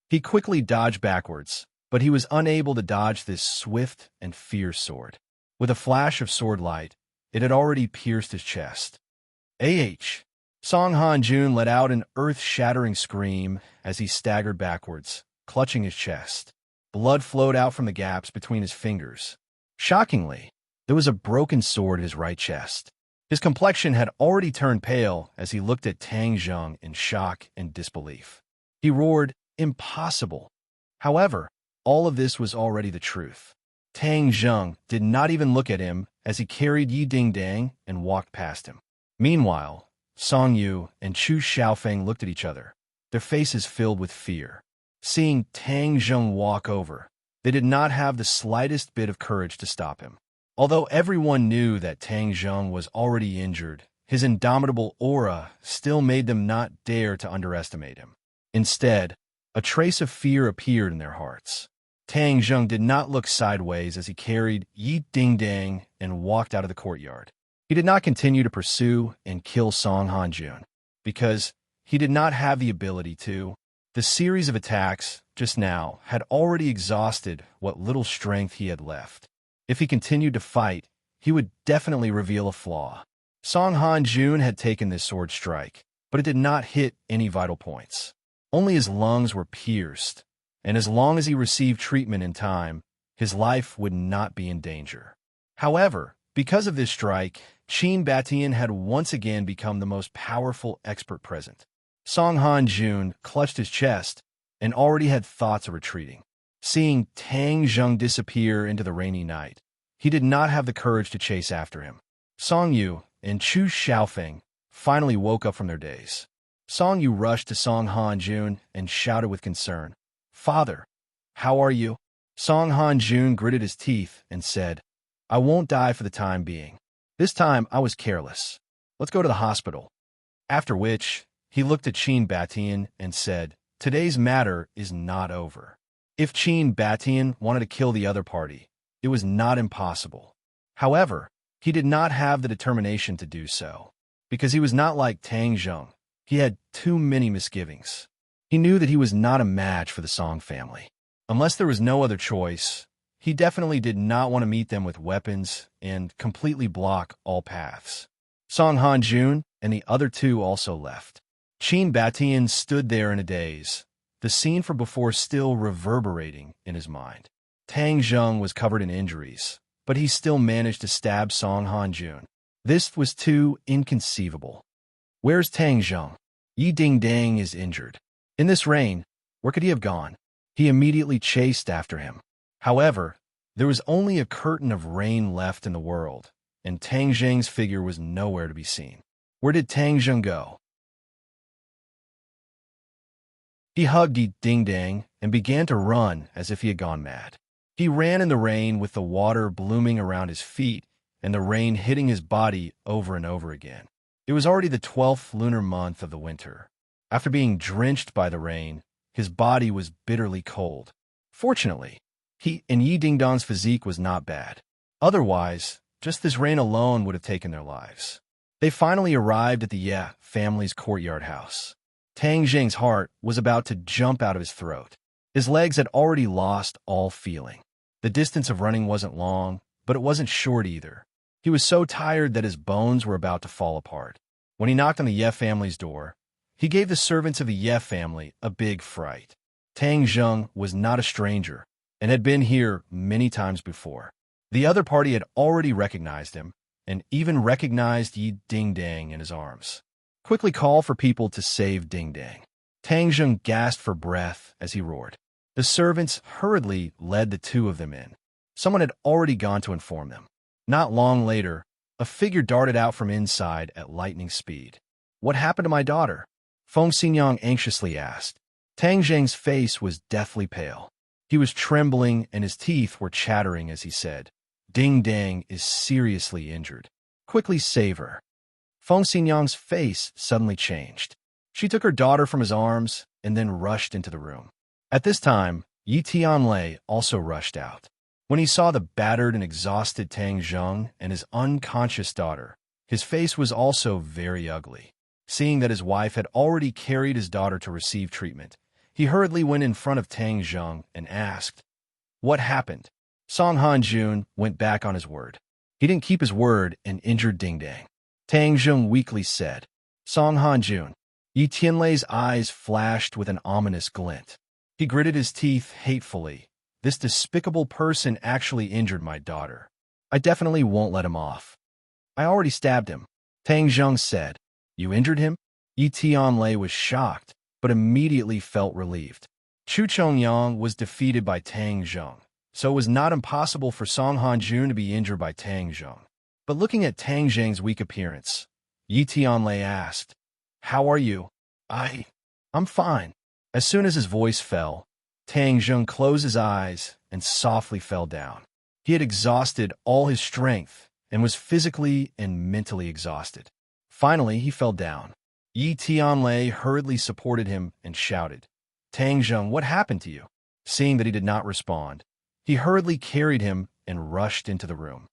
He quickly dodged backwards, but he was unable to dodge this swift and fierce sword. With a flash of sword light, it had already pierced his chest. Song Han-jun let out an earth-shattering scream as he staggered backwards, clutching his chest. Blood flowed out from the gaps between his fingers. Shockingly, there was a broken sword at his right chest. His complexion had already turned pale as he looked at Tang Zheng in shock and disbelief. He roared, "Impossible!" However, all of this was already the truth. Tang Zheng did not even look at him as he carried Yi Ding-dang and walked past him. Meanwhile, Song Yu and Chu Xiaofeng looked at each other, their faces filled with fear. Seeing Tang Zheng walk over, they did not have the slightest bit of courage to stop him. Although everyone knew that Tang Zheng was already injured, his indomitable aura still made them not dare to underestimate him. Instead, a trace of fear appeared in their hearts. Tang Zheng did not look sideways as he carried Yi Ding-dang and walked out of the courtyard. He did not continue to pursue and kill Song Han-jun, because he did not have the ability to. The series of attacks just now had already exhausted what little strength he had left. If he continued to fight, he would definitely reveal a flaw. Song Han-jun had taken this sword strike, but it did not hit any vital points. Only his lungs were pierced, and as long as he received treatment in time, his life would not be in danger. However, because of this strike, Qin Batian had once again become the most powerful expert present. Song Han-jun clutched his chest and already had thoughts of retreating. Seeing Tang Zheng disappear into the rainy night, he did not have the courage to chase after him. Song Yu and Chu Xiaofeng finally woke up from their daze. Song Yu rushed to Song Han-jun and shouted with concern, "Father, how are you?" Song Han-jun gritted his teeth and said, "I won't die for the time being. This time I was careless. Let's go to the hospital." After which, he looked at Qin Batian and said, "Today's matter is not over." If Qin Batian wanted to kill the other party, it was not impossible. However, he did not have the determination to do so. Because he was not like Tang Zheng, he had too many misgivings. He knew that he was not a match for the Song family. Unless there was no other choice, he definitely did not want to meet them with weapons and completely block all paths. Song Hanjun and the other two also left. Qin Batian stood there in a daze, the scene from before still reverberating in his mind. Tang Zheng was covered in injuries, but he still managed to stab Song Hanjun. This was too inconceivable. Where's Tang Zheng? Yi Dingdang is injured. In this rain, where could he have gone? He immediately chased after him. However, there was only a curtain of rain left in the world, and Tang Zheng's figure was nowhere to be seen. Where did Tang Zheng go? He hugged Yi Dingdang and began to run as if he had gone mad. He ran in the rain with the water blooming around his feet and the rain hitting his body over and over again. It was already the 12th lunar month of the winter. After being drenched by the rain, his body was bitterly cold. Fortunately, he and Yi Dingdong's physique was not bad. Otherwise, just this rain alone would have taken their lives. They finally arrived at the Ye family's courtyard house. Tang Zheng's heart was about to jump out of his throat. His legs had already lost all feeling. The distance of running wasn't long, but it wasn't short either. He was so tired that his bones were about to fall apart. When he knocked on the Ye family's door, he gave the servants of the Ye family a big fright. Tang Zheng was not a stranger and had been here many times before. The other party had already recognized him and even recognized Yi Dingdang in his arms. Quickly call for people to save Dingdang. Tang Zheng gasped for breath as he roared. The servants hurriedly led the two of them in. Someone had already gone to inform them. Not long later, a figure darted out from inside at lightning speed. What happened to my daughter? Feng Xinyang anxiously asked. Tang Zheng's face was deathly pale. He was trembling and his teeth were chattering as he said, Dingdang is seriously injured. Quickly save her. Feng Xinyang's face suddenly changed. She took her daughter from his arms and then rushed into the room. At this time, Yi Tianlei also rushed out. When he saw the battered and exhausted Tang Zheng and his unconscious daughter, his face was also very ugly. Seeing that his wife had already carried his daughter to receive treatment, he hurriedly went in front of Tang Zheng and asked, What happened? Song Hanjun went back on his word. He didn't keep his word and injured Dingdang. Tang Zheng weakly said, Song Hanjun. Yi Tianlei's eyes flashed with an ominous glint. He gritted his teeth hatefully. This despicable person actually injured my daughter. I definitely won't let him off. I already stabbed him. Tang Zheng said. You injured him? Yi Tianlei was shocked, but immediately felt relieved. Chu Chongyang was defeated by Tang Zheng, so it was not impossible for Song Hanjun to be injured by Tang Zheng. But looking at Tang Zheng's weak appearance, Yi Tianlei asked, How are you? I'm fine. As soon as his voice fell, Tang Zheng closed his eyes and softly fell down. He had exhausted all his strength and was physically and mentally exhausted. Finally, he fell down. Yi Tianlei hurriedly supported him and shouted, Tang Zheng, what happened to you? Seeing that he did not respond, he hurriedly carried him and rushed into the room.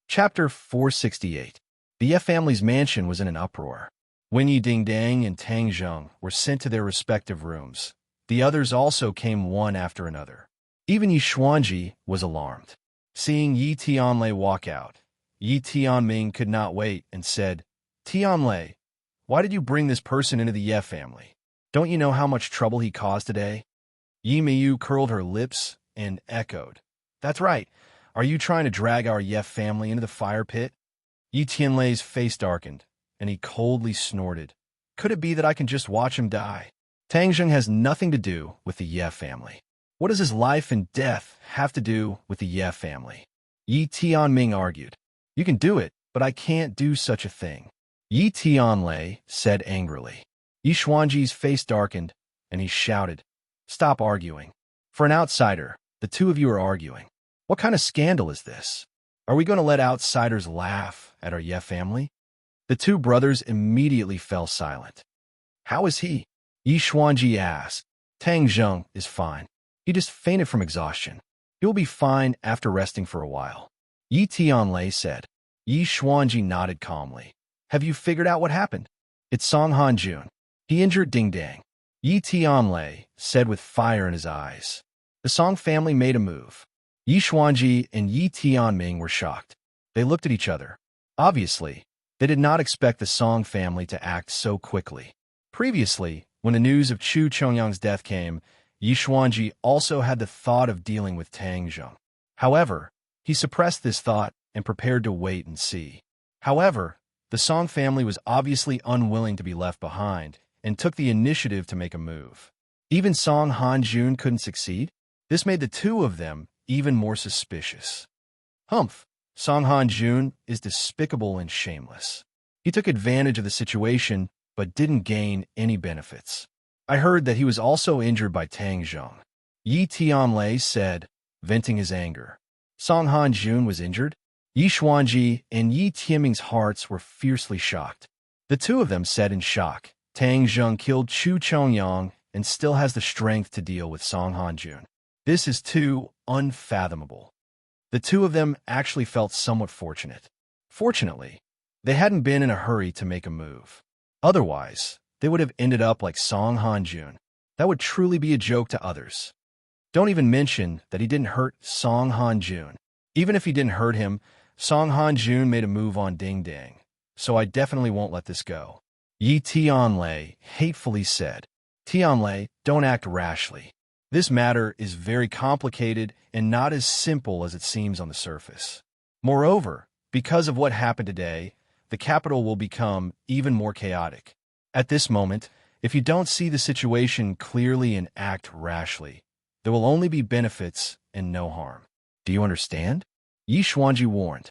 Chapter 468. The Ye family's mansion was in an uproar. When Yi Dingdang and Tang Zheng were sent to their respective rooms, the others also came one after another. Even Yi Xuanji was alarmed. Seeing Yi Tianlei walk out, Yi Tianming could not wait and said, Tianlei, why did you bring this person into the Ye family? Don't you know how much trouble he caused today? Yi Miyu curled her lips and echoed, That's right. Are you trying to drag our Ye family into the fire pit? Yi Tianlei's face darkened, and he coldly snorted. Could it be that I can just watch him die? Tang Zheng has nothing to do with the Ye family. What does his life and death have to do with the Ye family? Yi Tianming argued. You can do it, but I can't do such a thing. Yi Tianlei said angrily. Yi Xuanji's face darkened, and he shouted, Stop arguing. For an outsider, the two of you are arguing. What kind of scandal is this? Are we going to let outsiders laugh at our Ye family? The two brothers immediately fell silent. How is he? Yi Xuanji asked. Tang Zheng is fine. He just fainted from exhaustion. He will be fine after resting for a while. Yi Tianlei said. Yi Xuanji nodded calmly. Have you figured out what happened? It's Song Hanjun. He injured Ding Dang. Yi Tianlei said with fire in his eyes. The Song family made a move. Yi Xuanji and Yi Tianming were shocked. They looked at each other. Obviously, they did not expect the Song family to act so quickly. Previously, when the news of Chu Chongyang's death came, Yi Xuanji also had the thought of dealing with Tang Zheng. However, he suppressed this thought and prepared to wait and see. However, the Song family was obviously unwilling to be left behind and took the initiative to make a move. Even Song Hanjun couldn't succeed? This made the two of them even more suspicious. Humph! Song Hanjun is despicable and shameless. He took advantage of the situation but didn't gain any benefits. I heard that he was also injured by Tang Zheng. Yi Tianlei said, venting his anger. Song Hanjun was injured? Yi Xuanji and Yi Tianming's hearts were fiercely shocked. The two of them said in shock, Tang Zheng killed Chu Chongyang and still has the strength to deal with Song Hanjun. This is too unfathomable. The two of them actually felt somewhat fortunate. Fortunately, they hadn't been in a hurry to make a move. Otherwise, they would have ended up like Song Hanjun. That would truly be a joke to others. Don't even mention that he didn't hurt Song Hanjun. Even if he didn't hurt him, Song Hanjun made a move on Ding Dang, so I definitely won't let this go. Yi Tianlei hatefully said. Tianlei, don't act rashly. This matter is very complicated and not as simple as it seems on the surface. Moreover, because of what happened today, the capital will become even more chaotic. At this moment, if you don't see the situation clearly and act rashly, there will only be benefits and no harm. Do you understand? Yi Xuanji warned.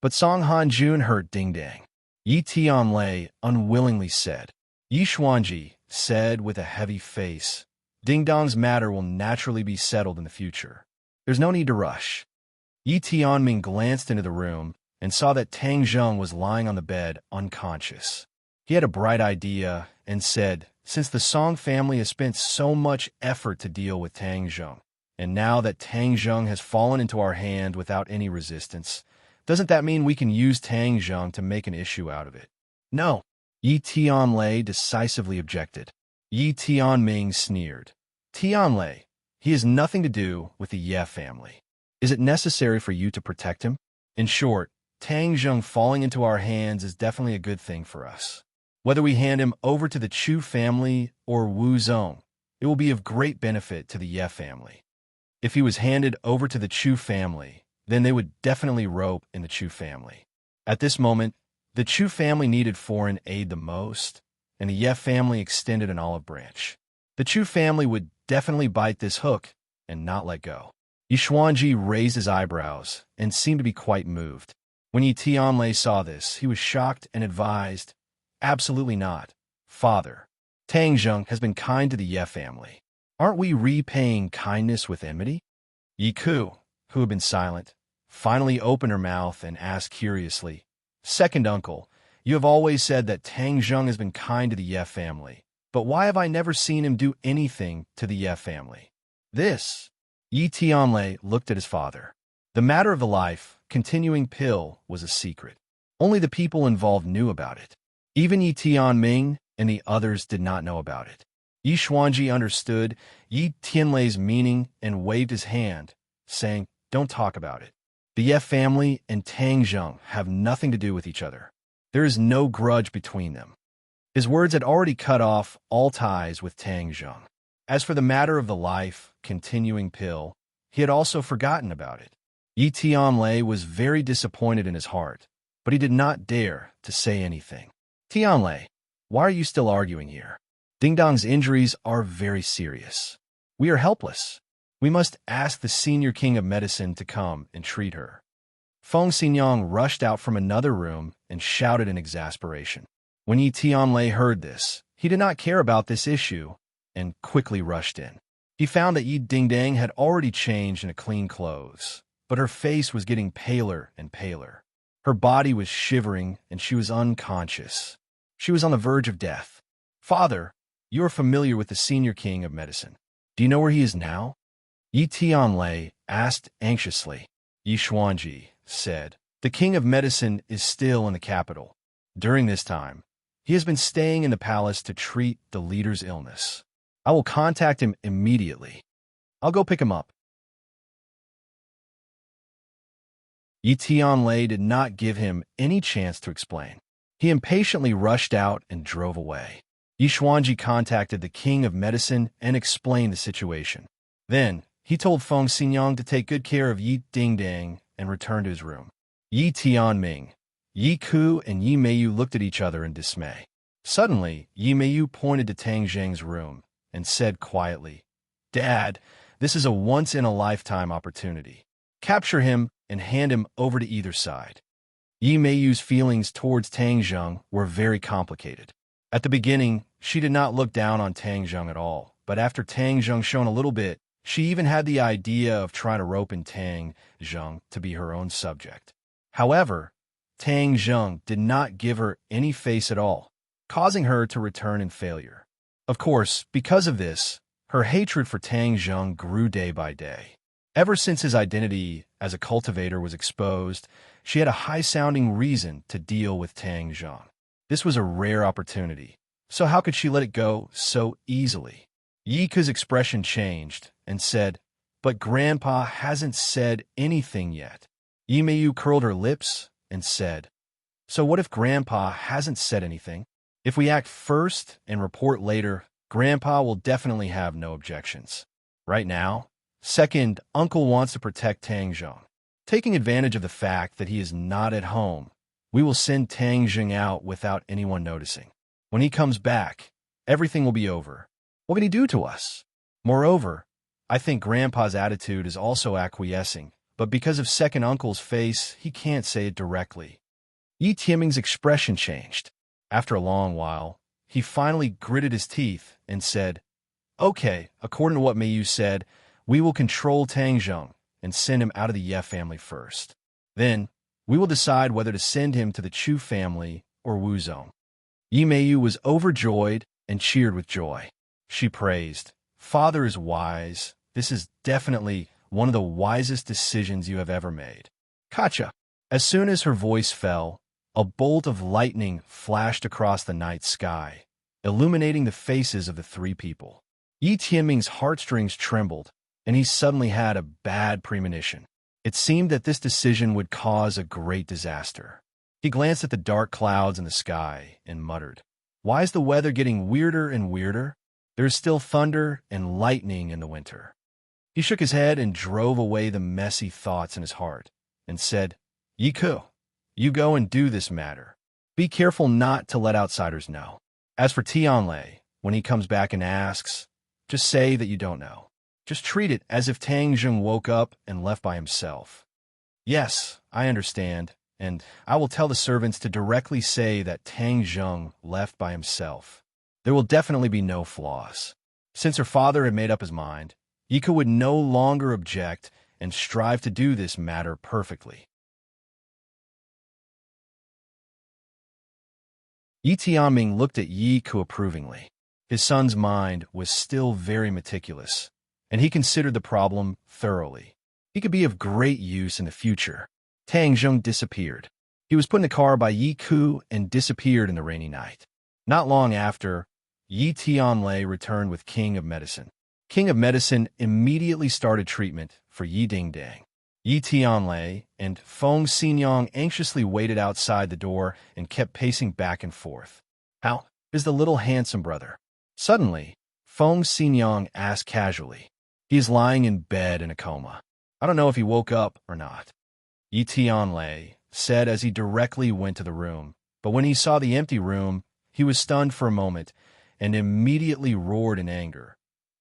But Song Hanjun hurt Ding Dang. Yi Tianlei unwillingly said. Yi Xuanji said with a heavy face, Ding Dong's matter will naturally be settled in the future. There's no need to rush. Yi Tianming glanced into the room and saw that Tang Zheng was lying on the bed, unconscious. He had a bright idea and said, since the Song family has spent so much effort to deal with Tang Zheng, and now that Tang Zheng has fallen into our hand without any resistance, doesn't that mean we can use Tang Zheng to make an issue out of it? No. Yi Tianlei decisively objected. Yi Tianming sneered. Tianlei, he has nothing to do with the Ye family. Is it necessary for you to protect him? In short, Tang Zheng falling into our hands is definitely a good thing for us. Whether we hand him over to the Chu family or Wu Zong, it will be of great benefit to the Ye family. If he was handed over to the Chu family, then they would definitely rope in the Chu family. At this moment, the Chu family needed foreign aid the most, and the Ye family extended an olive branch. The Chu family would definitely bite this hook and not let go. Yi Xuanji raised his eyebrows and seemed to be quite moved. When Yi Tianlei saw this, he was shocked and advised, absolutely not, father. Tang Zheng has been kind to the Ye family. Aren't we repaying kindness with enmity? Yi Ku, who had been silent, finally opened her mouth and asked curiously, Second uncle, you have always said that Tang Zheng has been kind to the Ye family, but why have I never seen him do anything to the Ye family? This. Yi Tianlei looked at his father. The matter of the life-continuing pill was a secret. Only the people involved knew about it. Even Yi Tianming and the others did not know about it. Yi Xuanji understood Yi Tianlei's meaning and waved his hand, saying, don't talk about it. The Ye family and Tang Zheng have nothing to do with each other. There is no grudge between them. His words had already cut off all ties with Tang Zheng. As for the matter of the life-continuing pill, he had also forgotten about it. Yi Tianlei was very disappointed in his heart, but he did not dare to say anything. Tianlei, why are you still arguing here? Ding Dong's injuries are very serious. We are helpless. We must ask the senior king of medicine to come and treat her. Feng Xinyang rushed out from another room and shouted in exasperation. When Yi Tianlei heard this, he did not care about this issue and quickly rushed in. He found that Yi Dingdang had already changed into clean clothes, but her face was getting paler and paler. Her body was shivering, and she was unconscious. She was on the verge of death. "Father, you are familiar with the senior king of medicine. Do you know where he is now?" Yi Tianlei asked anxiously. Yi Xuanji said, "The king of medicine is still in the capital. During this time, he has been staying in the palace to treat the leader's illness. I will contact him immediately. I'll go pick him up." Yi Tianlei did not give him any chance to explain. He impatiently rushed out and drove away. Yi Xuanji contacted the king of medicine and explained the situation. Then, he told Feng Xinyang to take good care of Yi Dingdang and return to his room. Yi Tianming, Yi Ku, and Yi Meiyu looked at each other in dismay. Suddenly, Yi Meiyu pointed to Tang Zheng's room and said quietly, "Dad, this is a once-in-a-lifetime opportunity. Capture him and hand him over to either side." Yi Meiyu's feelings towards Tang Zheng were very complicated. At the beginning, she did not look down on Tang Zheng at all, but after Tang Zheng shone a little bit, she even had the idea of trying to rope in Tang Zheng to be her own subject. However, Tang Zheng did not give her any face at all, causing her to return in failure. Of course, because of this, her hatred for Tang Zheng grew day by day. Ever since his identity as a cultivator was exposed, she had a high-sounding reason to deal with Tang Zheng. This was a rare opportunity, so how could she let it go so easily? Yi Ke's expression changed and said, "But Grandpa hasn't said anything yet." Yi Meiyu curled her lips and said, "So what if Grandpa hasn't said anything? If we act first and report later, Grandpa will definitely have no objections. Right now, second, Uncle wants to protect Tang Zheng. Taking advantage of the fact that he is not at home, we will send Tang Zheng out without anyone noticing. When he comes back, everything will be over. What can he do to us? Moreover, I think Grandpa's attitude is also acquiescing, but because of second Uncle's face, he can't say it directly." Yi Tianming's expression changed. After a long while, he finally gritted his teeth and said, "Okay, according to what Meiyu said, we will control Tang Zheng and send him out of the Ye family first. Then, we will decide whether to send him to the Chu family or Wu Zone." Yi Meiyu was overjoyed and cheered with joy. She praised, "Father is wise. This is definitely one of the wisest decisions you have ever made." Kacha. As soon as her voice fell, a bolt of lightning flashed across the night sky, illuminating the faces of the three people. Yi Tianming's heartstrings trembled, and he suddenly had a bad premonition. It seemed that this decision would cause a great disaster. He glanced at the dark clouds in the sky and muttered, "Why is the weather getting weirder and weirder? There is still thunder and lightning in the winter." He shook his head and drove away the messy thoughts in his heart, and said, "Yi Ku, you go and do this matter. Be careful not to let outsiders know. As for Tianlei, when he comes back and asks, just say that you don't know. Just treat it as if Tang Zheng woke up and left by himself." "Yes, I understand, and I will tell the servants to directly say that Tang Zheng left by himself. There will definitely be no flaws." Since her father had made up his mind, Yi Ke would no longer object and strive to do this matter perfectly. Yi Tianming looked at Yi Ke approvingly. His son's mind was still very meticulous, and he considered the problem thoroughly. He could be of great use in the future. Tang Zheng disappeared. He was put in a car by Yi Ke and disappeared in the rainy night. Not long after, Yi Tianlei returned with King of Medicine. King of Medicine immediately started treatment for Yi Dingdang. Yi Tianlei and Feng Xinyang anxiously waited outside the door and kept pacing back and forth. "How is the little handsome brother?" Suddenly, Feng Xinyang asked casually. "He is lying in bed in a coma. I don't know if he woke up or not," Yi Tianlei said as he directly went to the room. But when he saw the empty room, he was stunned for a moment and immediately roared in anger.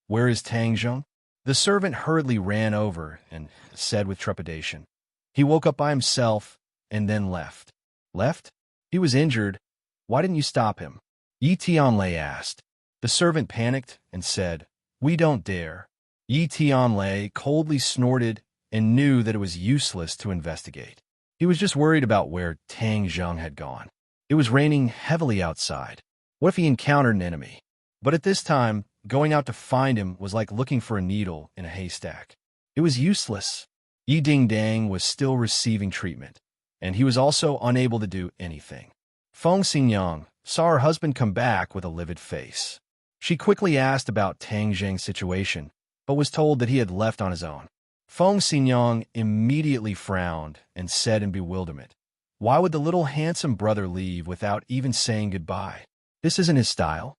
"Where is Tang Zheng?" The servant hurriedly ran over and said with trepidation, "He woke up by himself and then left." "Left? He was injured. Why didn't you stop him?" Yi Tianlei asked. The servant panicked and said, "We don't dare." Yi Tianlei coldly snorted and knew that it was useless to investigate. He was just worried about where Tang Zheng had gone. It was raining heavily outside. What if he encountered an enemy? But at this time, going out to find him was like looking for a needle in a haystack. It was useless. Yi Dingdang was still receiving treatment, and he was also unable to do anything. Feng Xingyang saw her husband come back with a livid face. She quickly asked about Tang Zheng's situation, but was told that he had left on his own. Feng Xingyang immediately frowned and said in bewilderment, "Why would the little handsome brother leave without even saying goodbye? This isn't his style.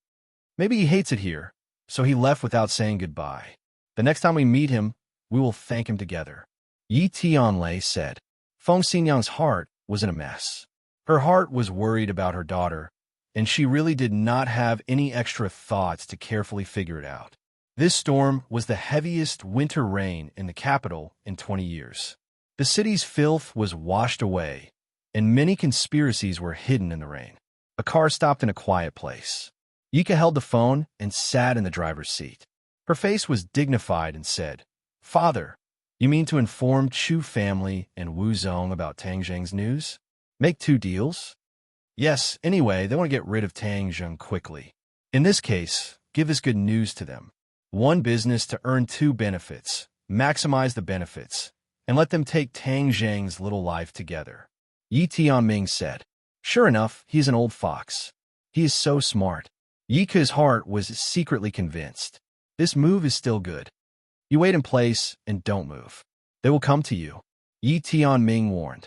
Maybe he hates it here, so he left without saying goodbye. The next time we meet him, we will thank him together." Yi Tianlei said. Feng Xingyang's heart was in a mess. Her heart was worried about her daughter, and she really did not have any extra thoughts to carefully figure it out. This storm was the heaviest winter rain in the capital in 20 years. The city's filth was washed away, and many conspiracies were hidden in the rain. A car stopped in a quiet place. Yika held the phone and sat in the driver's seat. Her face was dignified and said, "Father, you mean to inform Chu family and Wu Zong about Tang Zheng's news? Make 2 deals?" "Yes, anyway, they want to get rid of Tang Zheng quickly. In this case, give this good news to them. 1 business to earn 2 benefits, maximize the benefits, and let them take Tang Zheng's little life together." Yi Tianming said. Sure enough, he is an old fox. He is so smart. Yika's heart was secretly convinced. This move is still good. You wait in place and don't move. They will come to you, Yi Tianming warned.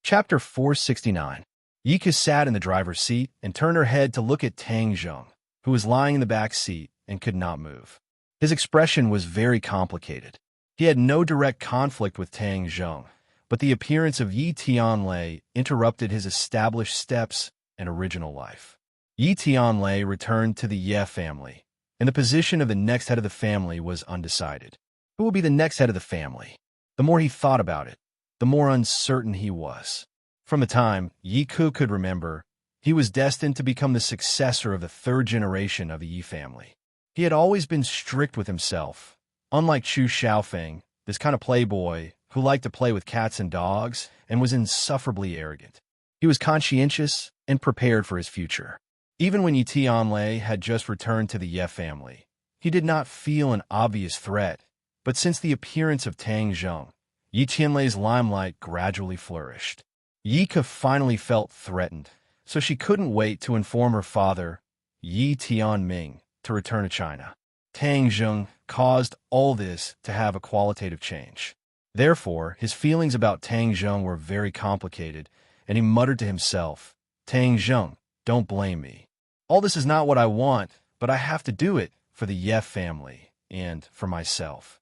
Chapter 469. Yika sat in the driver's seat and turned her head to look at Tang Zheng, who was lying in the back seat and could not move. His expression was very complicated. He had no direct conflict with Tang Zheng, but the appearance of Yi Tianlei interrupted his established steps and original life. Yi Tianlei returned to the Ye family, and the position of the next head of the family was undecided. Who will be the next head of the family? The more he thought about it, the more uncertain he was. From the time Yi Ku could remember, he was destined to become the successor of the 3rd generation of the Yi family. He had always been strict with himself, unlike Chu Xiaofeng, this kind of playboy who liked to play with cats and dogs and was insufferably arrogant. He was conscientious and prepared for his future. Even when Yi Tianlei had just returned to the Ye family, he did not feel an obvious threat, but since the appearance of Tang Zheng, Yi Tianlei's limelight gradually flourished. Yika finally felt threatened, so she couldn't wait to inform her father, Yi Tianming, to return to China. Tang Zheng caused all this to have a qualitative change. Therefore, his feelings about Tang Zheng were very complicated, and he muttered to himself, "Tang Zheng, don't blame me. All this is not what I want, but I have to do it for the Ye family and for myself."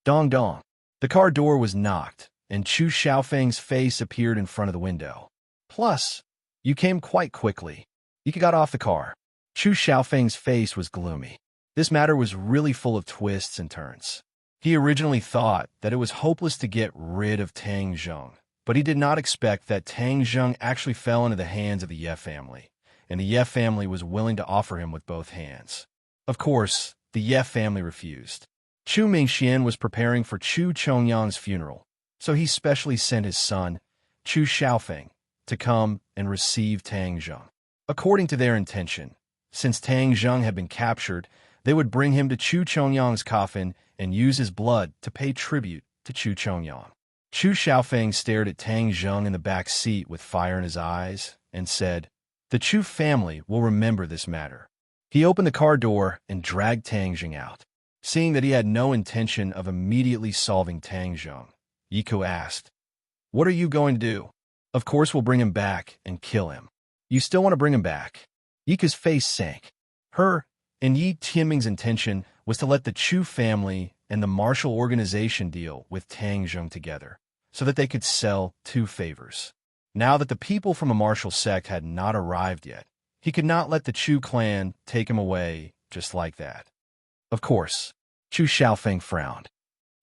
Dong dong. The car door was knocked, and Chu Xiaofeng's face appeared in front of the window. "Plus, you came quite quickly." Yika got off the car. Chu Xiaofeng's face was gloomy. This matter was really full of twists and turns. He originally thought that it was hopeless to get rid of Tang Zheng, but he did not expect that Tang Zheng actually fell into the hands of the Ye family, and the Ye family was willing to offer him with both hands. Of course, the Ye family refused. Chu Mingxian was preparing for Chu Chongyang's funeral, so he specially sent his son, Chu Xiaofeng, to come and receive Tang Zheng. According to their intention, since Tang Zheng had been captured, they would bring him to Chu Chongyang's coffin and use his blood to pay tribute to Chu Chongyang. Chu Xiaofeng stared at Tang Zheng in the back seat with fire in his eyes and said, "The Chu family will remember this matter." He opened the car door and dragged Tang Zheng out. Seeing that he had no intention of immediately solving Tang Zheng, Yiku asked, "What are you going to do?" "Of course we'll bring him back and kill him." "You still want to bring him back?" Yika's face sank. Her and Yi Tianming's intention was to let the Chu family and the martial organization deal with Tang Zheng together, so that they could sell 2 favors. Now that the people from a martial sect had not arrived yet, he could not let the Chu clan take him away just like that. Of course, Chu Xiaofeng frowned.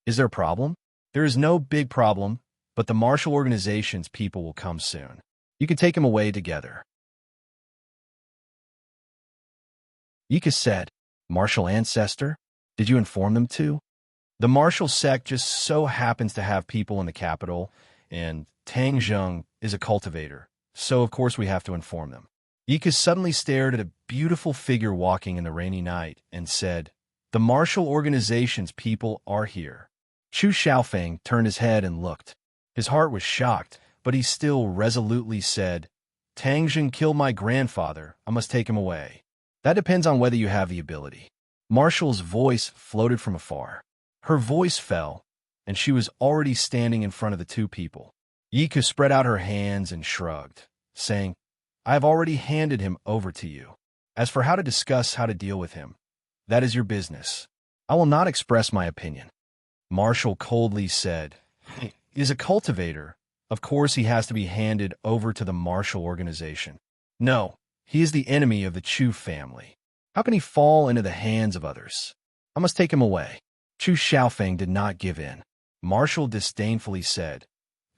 "Is there a problem?" "There is no big problem, but the martial organization's people will come soon. You can take him away together." Yika said, "Martial ancestor?" Did you inform them too? The martial sect just so happens to have people in the capital, and Tang Zheng is a cultivator, so of course we have to inform them. Yika suddenly stared at a beautiful figure walking in the rainy night and said, "The martial organization's people are here." Chu Xiaofeng turned his head and looked. His heart was shocked, but he still resolutely said, "Tang Zheng killed my grandfather. I must take him away." "That depends on whether you have the ability." Marshall's voice floated from afar. Her voice fell, and she was already standing in front of the two people. Yika spread out her hands and shrugged, saying, "I have already handed him over to you. As for how to discuss how to deal with him, that is your business. I will not express my opinion." Marshall coldly said, "He is a cultivator. Of course he has to be handed over to the martial organization. No, he is the enemy of the Chu family. How can he fall into the hands of others? I must take him away." Chu Xiaofeng did not give in. Marshall disdainfully said,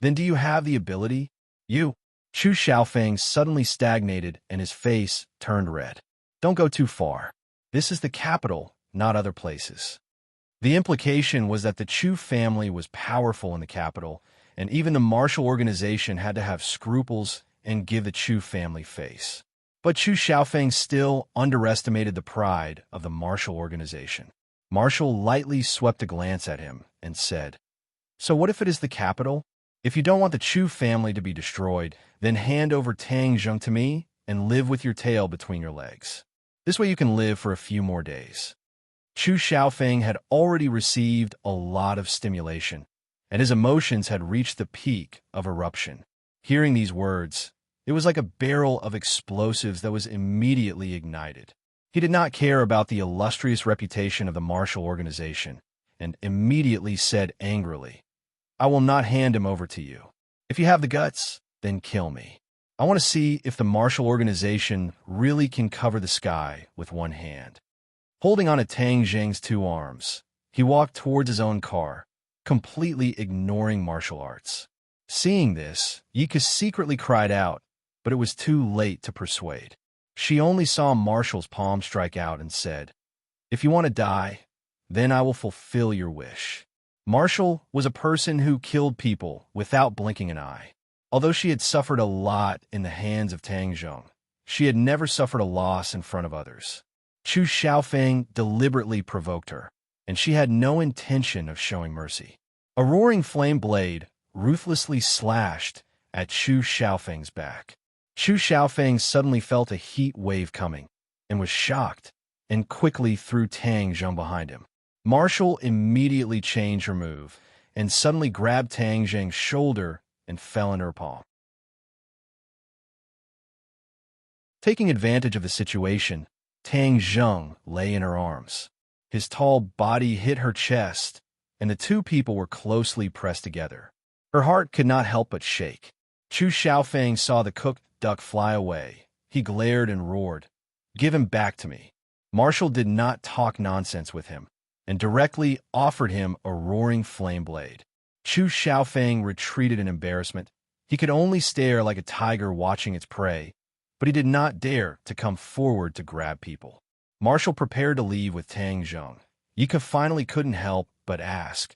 "Then do you have the ability?" "You." Chu Xiaofeng suddenly stagnated and his face turned red. "Don't go too far. This is the capital, not other places." The implication was that the Chu family was powerful in the capital, and even the martial organization had to have scruples and give the Chu family face. But Chu Xiaofeng still underestimated the pride of the martial organization. Marshall lightly swept a glance at him and said, "So what if it is the capital? If you don't want the Chu family to be destroyed, then hand over Tang Zheng to me and live with your tail between your legs. This way you can live for a few more days." Chu Xiaofeng had already received a lot of stimulation, and his emotions had reached the peak of eruption. Hearing these words, it was like a barrel of explosives that was immediately ignited. He did not care about the illustrious reputation of the martial organization, and immediately said angrily, "I will not hand him over to you. If you have the guts, then kill me. I want to see if the martial organization really can cover the sky with one hand." Holding on to Tang Zheng's two arms, he walked towards his own car, completely ignoring martial arts. Seeing this, Yika secretly cried out, but it was too late to persuade. She only saw Marshall's palm strike out and said, "If you want to die, then I will fulfill your wish." Marshall was a person who killed people without blinking an eye. Although she had suffered a lot in the hands of Tang Zheng, she had never suffered a loss in front of others. Chu Xiaofeng deliberately provoked her, and she had no intention of showing mercy. A roaring flame blade ruthlessly slashed at Chu Xiaofeng's back. Chu Xiaofeng suddenly felt a heat wave coming and was shocked and quickly threw Tang Zheng behind him. Marshall immediately changed her move and suddenly grabbed Tang Zheng's shoulder and fell into her palm. Taking advantage of the situation, Tang Zheng lay in her arms. His tall body hit her chest, and the two people were closely pressed together. Her heart could not help but shake. Chu Xiaofeng saw the cooked duck fly away. He glared and roared, "Give him back to me." Marshall did not talk nonsense with him, and directly offered him a roaring flame blade. Chu Xiaofeng retreated in embarrassment. He could only stare like a tiger watching its prey, but he did not dare to come forward to grab people. Marshall prepared to leave with Tang Zheng. Yika finally couldn't help but ask,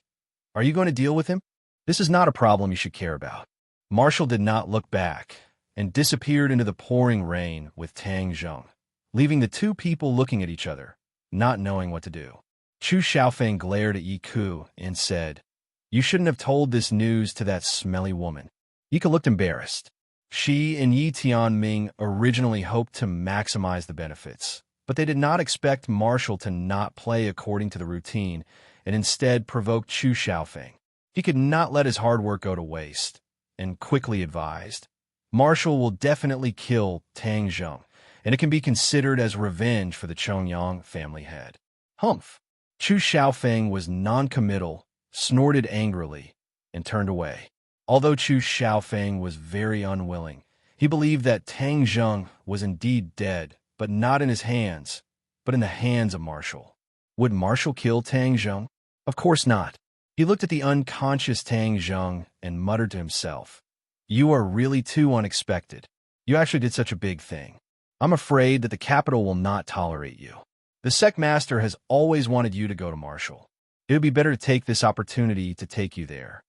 "Are you going to deal with him? This is not a problem you should care about." Marshall did not look back and disappeared into the pouring rain with Tang Zheng, leaving the two people looking at each other, not knowing what to do. Chu Xiaofeng glared at Yi Ku and said, "You shouldn't have told this news to that smelly woman." Yika looked embarrassed. She and Yi Tianming originally hoped to maximize the benefits, but they did not expect Marshall to not play according to the routine and instead provoke Chu Xiaofeng. He could not let his hard work go to waste, and quickly advised, "Marshall will definitely kill Tang Zheng, and it can be considered as revenge for the Chongyang family head." Humph! Chu Xiaofeng was non-committal, snorted angrily, and turned away. Although Chu Xiaofeng was very unwilling, he believed that Tang Zheng was indeed dead, but not in his hands, but in the hands of Marshall. Would Marshall kill Tang Zheng? Of course not. He looked at the unconscious Tang Zheng and muttered to himself, "You are really too unexpected. You actually did such a big thing. I'm afraid that the capital will not tolerate you." The sect master has always wanted you to go to Marshall. It would be better to take this opportunity to take you there.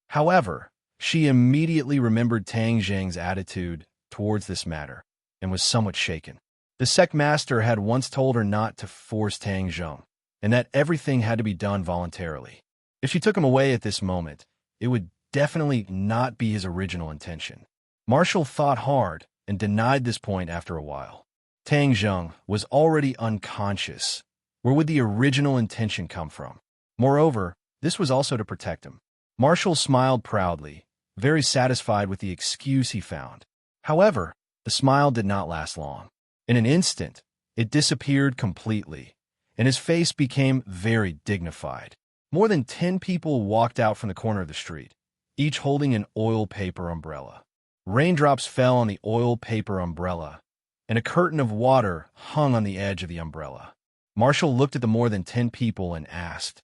However, she immediately remembered Tang Zheng's attitude towards this matter and was somewhat shaken. The sect master had once told her not to force Tang Zheng, and that everything had to be done voluntarily. If she took him away at this moment, it would definitely not be his original intention. Marshall thought hard and denied this point after a while. Tang Zheng was already unconscious. Where would the original intention come from? Moreover, this was also to protect him. Marshall smiled proudly, very satisfied with the excuse he found. However, the smile did not last long. In an instant, it disappeared completely, and his face became very dignified. More than 10 people walked out from the corner of the street, each holding an oil paper umbrella. Raindrops fell on the oil paper umbrella, and a curtain of water hung on the edge of the umbrella. Marshall looked at the more than 10 people and asked,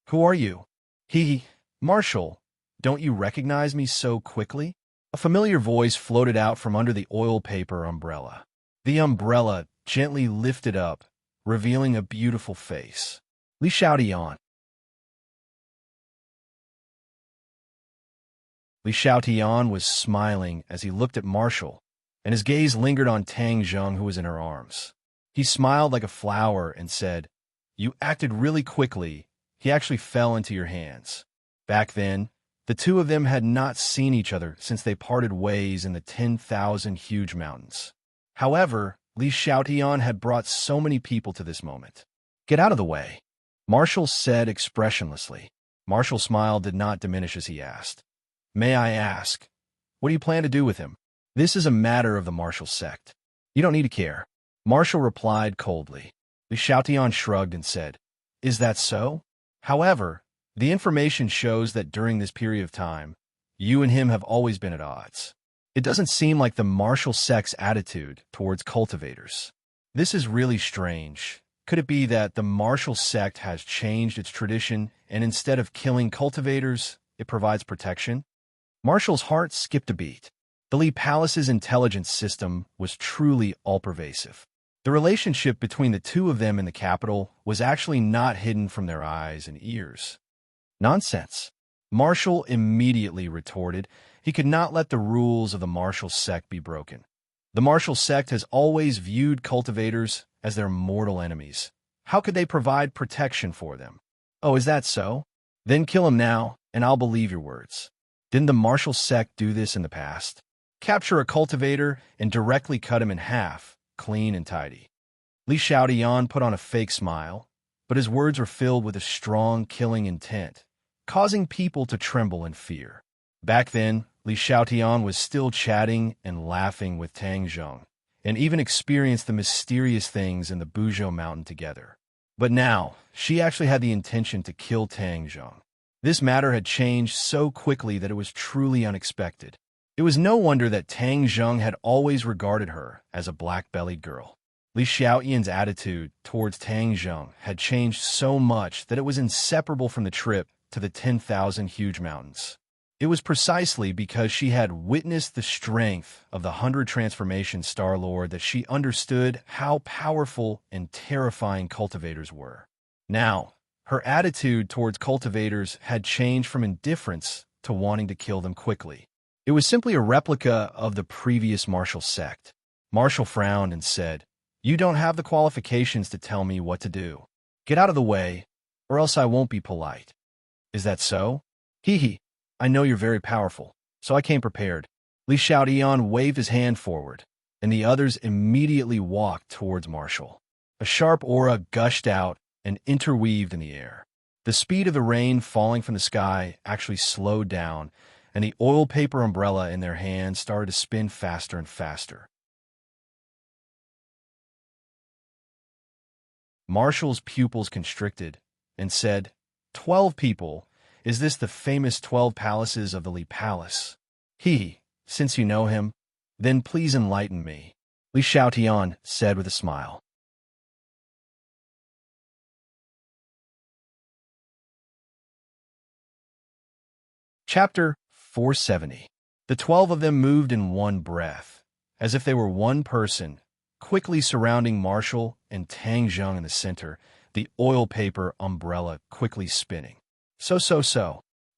"Who are you?" Marshall, don't you recognize me so quickly?" A familiar voice floated out from under the oil paper umbrella. The umbrella gently lifted up, revealing a beautiful face. Li Xiaotian. Li Xiaotian was smiling as he looked at Marshall, and his gaze lingered on Tang Zheng, who was in her arms. He smiled like a flower and said, "You acted really quickly. He actually fell into your hands." Back then, the two of them had not seen each other since they parted ways in the 10,000 huge mountains. However, Li Xiaotian had brought so many people to this moment. "Get out of the way," Marshall said expressionlessly. Marshall's smile did not diminish as he asked, "May I ask, what do you plan to do with him?" "This is a matter of the Marshall sect. You don't need to care," Marshall replied coldly. Li Xiaotian shrugged and said, "Is that so? However, the information shows that during this period of time, you and him have always been at odds. It doesn't seem like the Marshall sect's attitude towards cultivators. This is really strange. Could it be that the Marshall sect has changed its tradition and instead of killing cultivators, it provides protection?" Marshall's heart skipped a beat. The Li Palace's intelligence system was truly all-pervasive. The relationship between the two of them in the capital was actually not hidden from their eyes and ears. "Nonsense," Marshall immediately retorted. He could not let the rules of the Marshall sect be broken. The Marshall sect has always viewed cultivators as their mortal enemies. How could they provide protection for them? "Oh, is that so? Then kill him now, and I'll believe your words." Didn't the Marshall sect do this in the past? Capture a cultivator and directly cut him in half, clean and tidy. Li Xiaotian put on a fake smile, but his words were filled with a strong killing intent, causing people to tremble in fear. Back then, Li Xiaotian was still chatting and laughing with Tang Zheng, and even experienced the mysterious things in the Buzhou mountain together. But now, she actually had the intention to kill Tang Zheng. This matter had changed so quickly that it was truly unexpected. It was no wonder that Tang Zheng had always regarded her as a black-bellied girl. Li Xiaotian's attitude towards Tang Zheng had changed so much that it was inseparable from the trip to the 10,000 huge mountains. It was precisely because she had witnessed the strength of the 100 Transformation Star Lord that she understood how powerful and terrifying cultivators were. Now, her attitude towards cultivators had changed from indifference to wanting to kill them quickly. It was simply a replica of the previous Marshall sect. Marshall frowned and said, "You don't have the qualifications to tell me what to do. Get out of the way, or else I won't be polite." "Is that so?" I know you're very powerful, so I came prepared." Li Xiaotian waved his hand forward, and the others immediately walked towards Marshall. A sharp aura gushed out and interweaved in the air. The speed of the rain falling from the sky actually slowed down, and the oil paper umbrella in their hands started to spin faster and faster. Marshall's pupils constricted and said, 12 people? Is this the famous 12 palaces of the Li Palace?" Since you know him, then please enlighten me," Li Xiaotian said with a smile. Chapter 470. The 12 of them moved in one breath, as if they were one person, quickly surrounding Marshall and Tang Zheng in the center, the oil paper umbrella quickly spinning. So.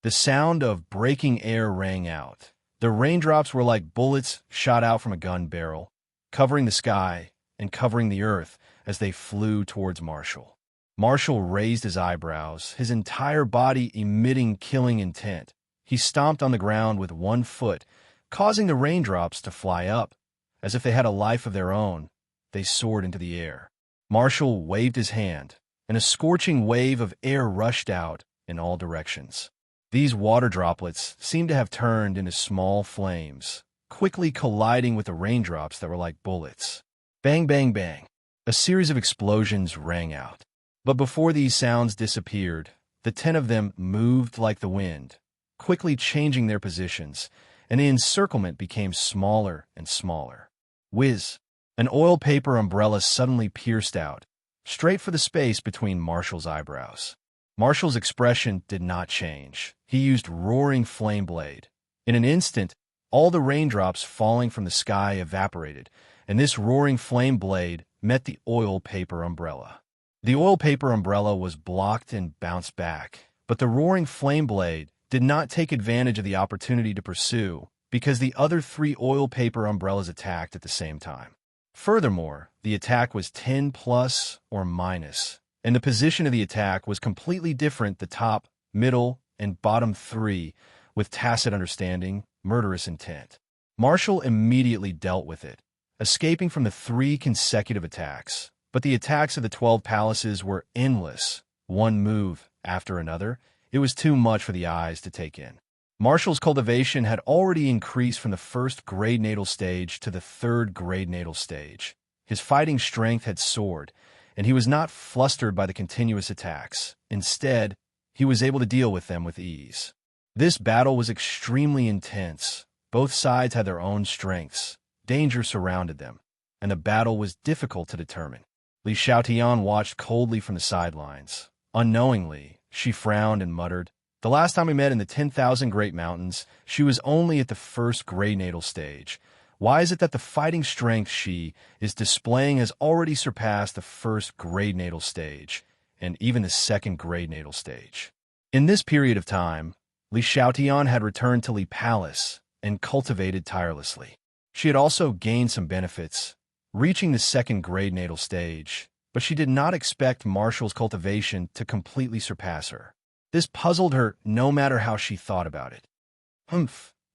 The sound of breaking air rang out. The raindrops were like bullets shot out from a gun barrel, covering the sky and covering the earth as they flew towards Marshall. Marshall raised his eyebrows, his entire body emitting killing intent. He stomped on the ground with one foot, causing the raindrops to fly up. As if they had a life of their own, they soared into the air. Marshall waved his hand, and a scorching wave of air rushed out in all directions. These water droplets seemed to have turned into small flames, quickly colliding with the raindrops that were like bullets. Bang, bang, bang. A series of explosions rang out. But before these sounds disappeared, the 10 of them moved like the wind, quickly changing their positions, and the encirclement became smaller and smaller. Whiz! An oil paper umbrella suddenly pierced out, straight for the space between Marshall's eyebrows. Marshall's expression did not change. He used roaring flame blade. In an instant, all the raindrops falling from the sky evaporated, and this roaring flame blade met the oil paper umbrella. The oil paper umbrella was blocked and bounced back, but the roaring flame blade did not take advantage of the opportunity to pursue because the other 3 oil paper umbrellas attacked at the same time. Furthermore, the attack was 10 plus or minus, and the position of the attack was completely different the top, middle, and bottom 3, with tacit understanding, murderous intent. Marshall immediately dealt with it, escaping from the 3 consecutive attacks, but the attacks of the 12 palaces were endless, one move after another. It was too much for the eyes to take in. Marshall's cultivation had already increased from the 1st grade natal stage to the 3rd grade natal stage. His fighting strength had soared, and he was not flustered by the continuous attacks. Instead, he was able to deal with them with ease. This battle was extremely intense. Both sides had their own strengths. Danger surrounded them, and the battle was difficult to determine. Li Xiaotian watched coldly from the sidelines. Unknowingly, she frowned and muttered, "The last time we met in the 10,000 Great Mountains, she was only at the 1st grade natal stage. Why is it that the fighting strength she is displaying has already surpassed the 1st grade natal stage, and even the 2nd grade natal stage?" In this period of time, Li Xiaotian had returned to Li Palace and cultivated tirelessly. She had also gained some benefits, reaching the 2nd grade natal stage, but she did not expect Marshall's cultivation to completely surpass her. This puzzled her no matter how she thought about it.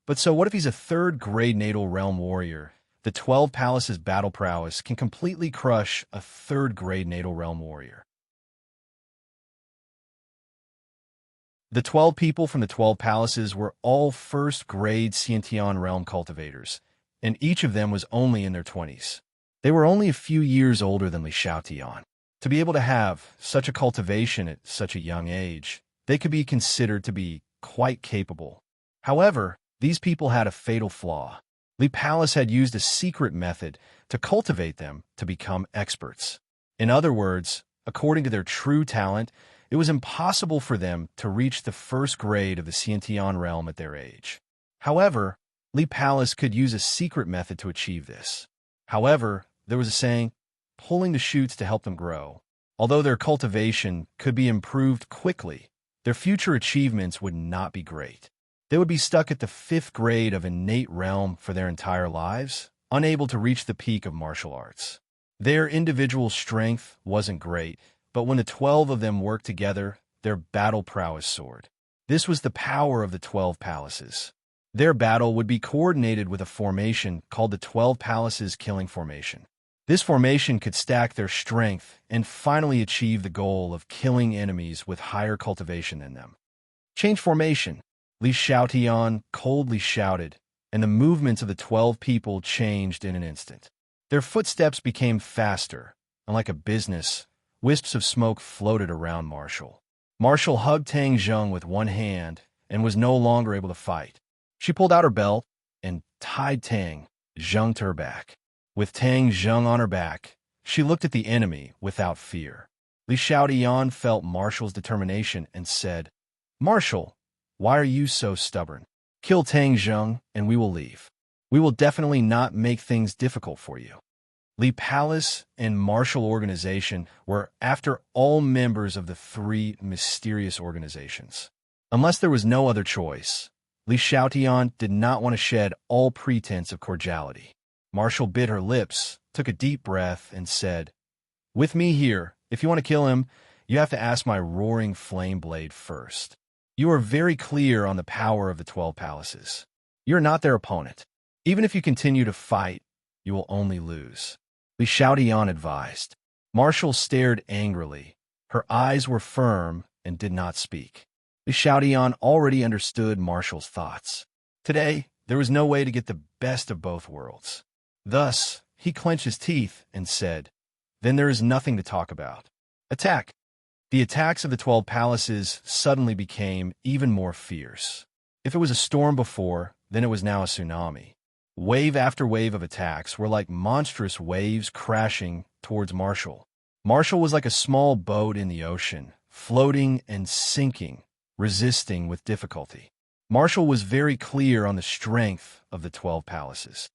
But so what if he's a 3rd grade natal realm warrior? The 12 palaces' battle prowess can completely crush a 3rd grade natal realm warrior. The 12 people from the 12 palaces were all 1st grade Xiantian realm cultivators, and each of them was only in their 20s. They were only a few years older than Li Xiaotian. To be able to have such a cultivation at such a young age, they could be considered to be quite capable. However, these people had a fatal flaw. Li Palace had used a secret method to cultivate them to become experts. In other words, according to their true talent, it was impossible for them to reach the 1st grade of the Xiantian realm at their age. However, Li Palace could use a secret method to achieve this. However, there was a saying, pulling the shoots to help them grow. Although their cultivation could be improved quickly, their future achievements would not be great. They would be stuck at the 5th grade of innate realm for their entire lives, unable to reach the peak of martial arts. Their individual strength wasn't great, but when the 12 of them worked together, their battle prowess soared. This was the power of the 12 palaces. Their battle would be coordinated with a formation called the 12 Palaces Killing Formation. This formation could stack their strength and finally achieve the goal of killing enemies with higher cultivation than them. Change formation, Li Xiaotian coldly shouted, and the movements of the 12 people changed in an instant. Their footsteps became faster, and like a business, wisps of smoke floated around Marshall. Marshall hugged Tang Zheng with one hand and was no longer able to fight. She pulled out her belt and tied Tang Zheng to her back. With Tang Zheng on her back, she looked at the enemy without fear. Li Xiaotian felt Marshall's determination and said, "Marshall, why are you so stubborn? Kill Tang Zheng and we will leave. We will definitely not make things difficult for you." Li Palace and martial organization were, after all, members of the three mysterious organizations. Unless there was no other choice, Li Xiaotian did not want to shed all pretense of cordiality. Marshall bit her lips, took a deep breath, and said, "With me here, if you want to kill him, you have to ask my roaring flame blade first. You are very clear on the power of the 12 palaces. You are not their opponent. Even if you continue to fight, you will only lose." Li Xiaotian advised. Marshall stared angrily. Her eyes were firm and did not speak. Li Xiaotian already understood Marshall's thoughts. Today, there was no way to get the best of both worlds. Thus, he clenched his teeth and said, "Then there is nothing to talk about. Attack." The attacks of the 12 palaces suddenly became even more fierce. If it was a storm before, then it was now a tsunami. Wave after wave of attacks were like monstrous waves crashing towards Marshall. Marshall was like a small boat in the ocean, floating and sinking, resisting with difficulty. Marshall was very clear on the strength of the 12 palaces.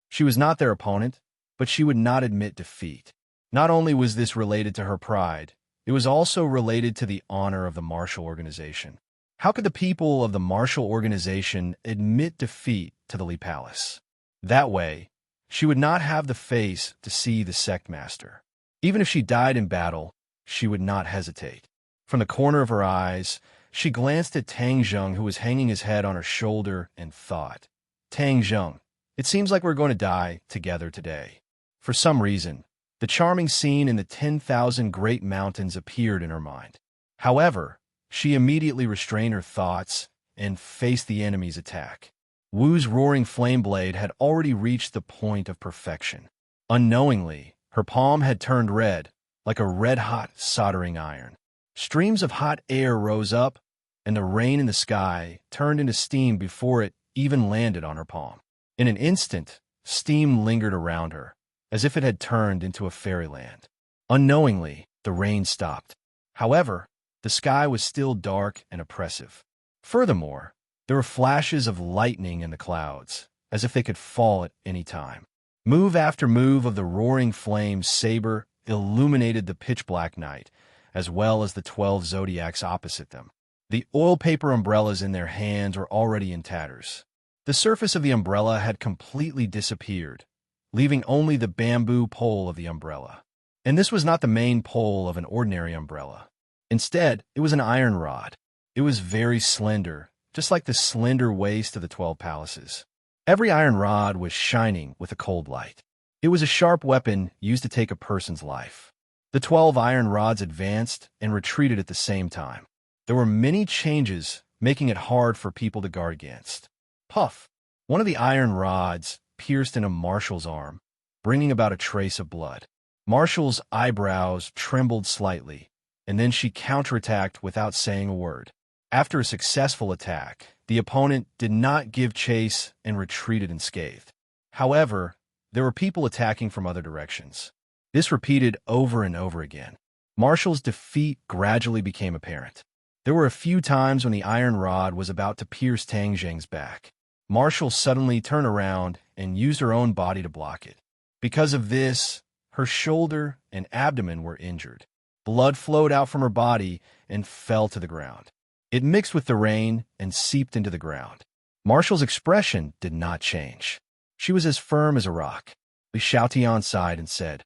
She was not their opponent, but she would not admit defeat. Not only was this related to her pride, it was also related to the honor of the martial organization. How could the people of the martial organization admit defeat to the Li Palace? That way, she would not have the face to see the sect master. Even if she died in battle, she would not hesitate. From the corner of her eyes, she glanced at Tang Zheng, who was hanging his head on her shoulder, and thought, "Tang Zheng, it seems like we're going to die together today." For some reason, the charming scene in the 10,000 Great Mountains appeared in her mind. However, she immediately restrained her thoughts and faced the enemy's attack. Wu's roaring flame blade had already reached the point of perfection. Unknowingly, her palm had turned red, like a red-hot soldering iron. Streams of hot air rose up, and the rain in the sky turned into steam before it even landed on her palm. In an instant, steam lingered around her, as if it had turned into a fairyland. Unknowingly, the rain stopped. However, the sky was still dark and oppressive. Furthermore, there were flashes of lightning in the clouds, as if they could fall at any time. Move after move of the roaring flame saber illuminated the pitch-black night, as well as the 12 zodiacs opposite them. The oil paper umbrellas in their hands were already in tatters. The surface of the umbrella had completely disappeared, leaving only the bamboo pole of the umbrella. And this was not the main pole of an ordinary umbrella. Instead, it was an iron rod. It was very slender, just like the slender waist of the 12 palaces. Every iron rod was shining with a cold light. It was a sharp weapon used to take a person's life. The 12 iron rods advanced and retreated at the same time. There were many changes, making it hard for people to guard against. Puff! One of the iron rods pierced into Marshall's arm, bringing about a trace of blood. Marshall's eyebrows trembled slightly, and then she counterattacked without saying a word. After a successful attack, the opponent did not give chase and retreated unscathed. However, there were people attacking from other directions. This repeated over and over again. Marshall's defeat gradually became apparent. There were a few times when the iron rod was about to pierce Tang Zheng's back. Marshall suddenly turned around and used her own body to block it. Because of this, her shoulder and abdomen were injured. Blood flowed out from her body and fell to the ground. It mixed with the rain and seeped into the ground. Marshall's expression did not change. She was as firm as a rock. Li Xiaotian sighed and said,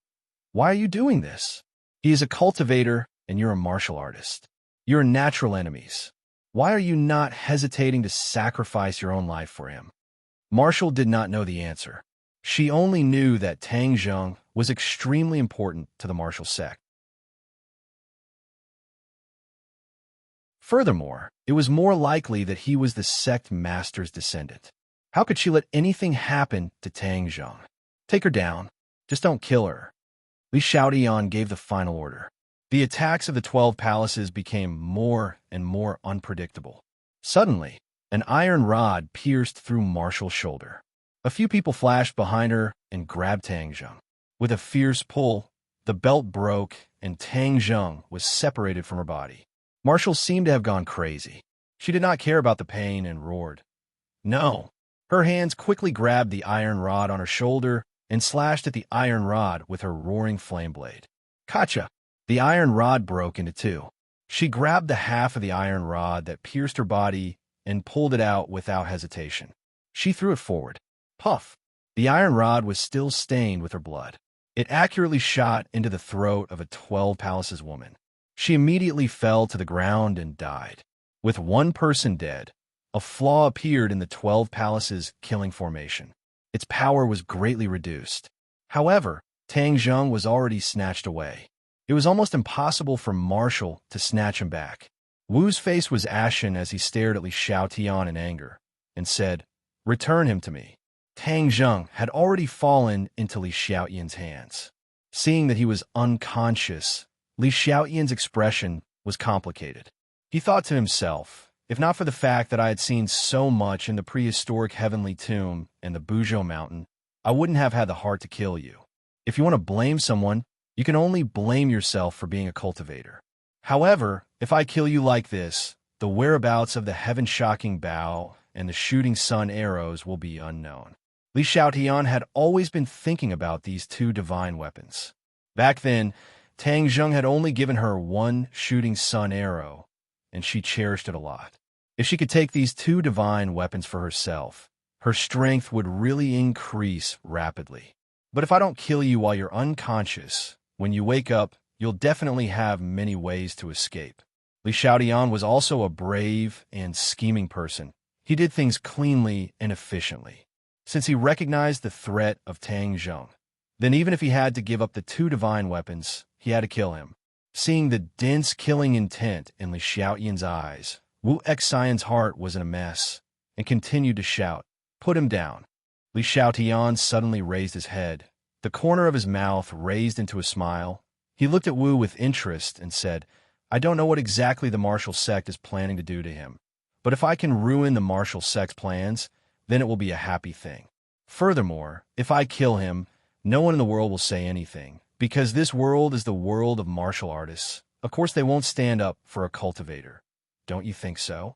"Why are you doing this? He is a cultivator and you're a martial artist. You're natural enemies. Why are you not hesitating to sacrifice your own life for him?" Marshall did not know the answer. She only knew that Tang Zheng was extremely important to the martial sect. Furthermore, it was more likely that he was the sect master's descendant. How could she let anything happen to Tang Zheng? "Take her down. Just don't kill her." Li Xiaotian gave the final order. The attacks of the 12 palaces became more and more unpredictable. Suddenly, an iron rod pierced through Marshall's shoulder. A few people flashed behind her and grabbed Tang Zheng. With a fierce pull, the belt broke and Tang Zheng was separated from her body. Marshall seemed to have gone crazy. She did not care about the pain and roared, "No, Her hands quickly grabbed the iron rod on her shoulder and slashed at the iron rod with her roaring flame blade. Gotcha! The iron rod broke into two. She grabbed the half of the iron rod that pierced her body and pulled it out without hesitation. She threw it forward. Puff! The iron rod was still stained with her blood. It accurately shot into the throat of a 12 Palaces woman. She immediately fell to the ground and died. With one person dead, a flaw appeared in the 12 Palaces killing formation. Its power was greatly reduced. However, Tang Zheng was already snatched away. It was almost impossible for Marshall to snatch him back. Wu's face was ashen as he stared at Li Xiaotian in anger, and said, "Return him to me." Tang Zheng had already fallen into Li Xiaotian's hands. Seeing that he was unconscious, Li Xiaotian's expression was complicated. He thought to himself, if not for the fact that I had seen so much in the prehistoric Heavenly Tomb and the Buzhou Mountain, I wouldn't have had the heart to kill you. If you want to blame someone, you can only blame yourself for being a cultivator. However, if I kill you like this, the whereabouts of the heaven-shocking bow and the shooting sun arrows will be unknown. Li Xiaotian had always been thinking about these two divine weapons. Back then, Tang Zheng had only given her one shooting sun arrow, and she cherished it a lot. If she could take these two divine weapons for herself, her strength would really increase rapidly. But if I don't kill you while you're unconscious, when you wake up, you'll definitely have many ways to escape. Li Xiaotian was also a brave and scheming person. He did things cleanly and efficiently. Since he recognized the threat of Tang Zheng, then even if he had to give up the two divine weapons, he had to kill him. Seeing the dense killing intent in Li Xiaotian's eyes, Wu Xian's heart was in a mess and continued to shout, "Put him down." Li Xiaotian suddenly raised his head. The corner of his mouth raised into a smile. He looked at Wu with interest and said, "I don't know what exactly the martial sect is planning to do to him, but if I can ruin the martial sect's plans, then it will be a happy thing. Furthermore, if I kill him, no one in the world will say anything, because this world is the world of martial artists. Of course, they won't stand up for a cultivator. Don't you think so?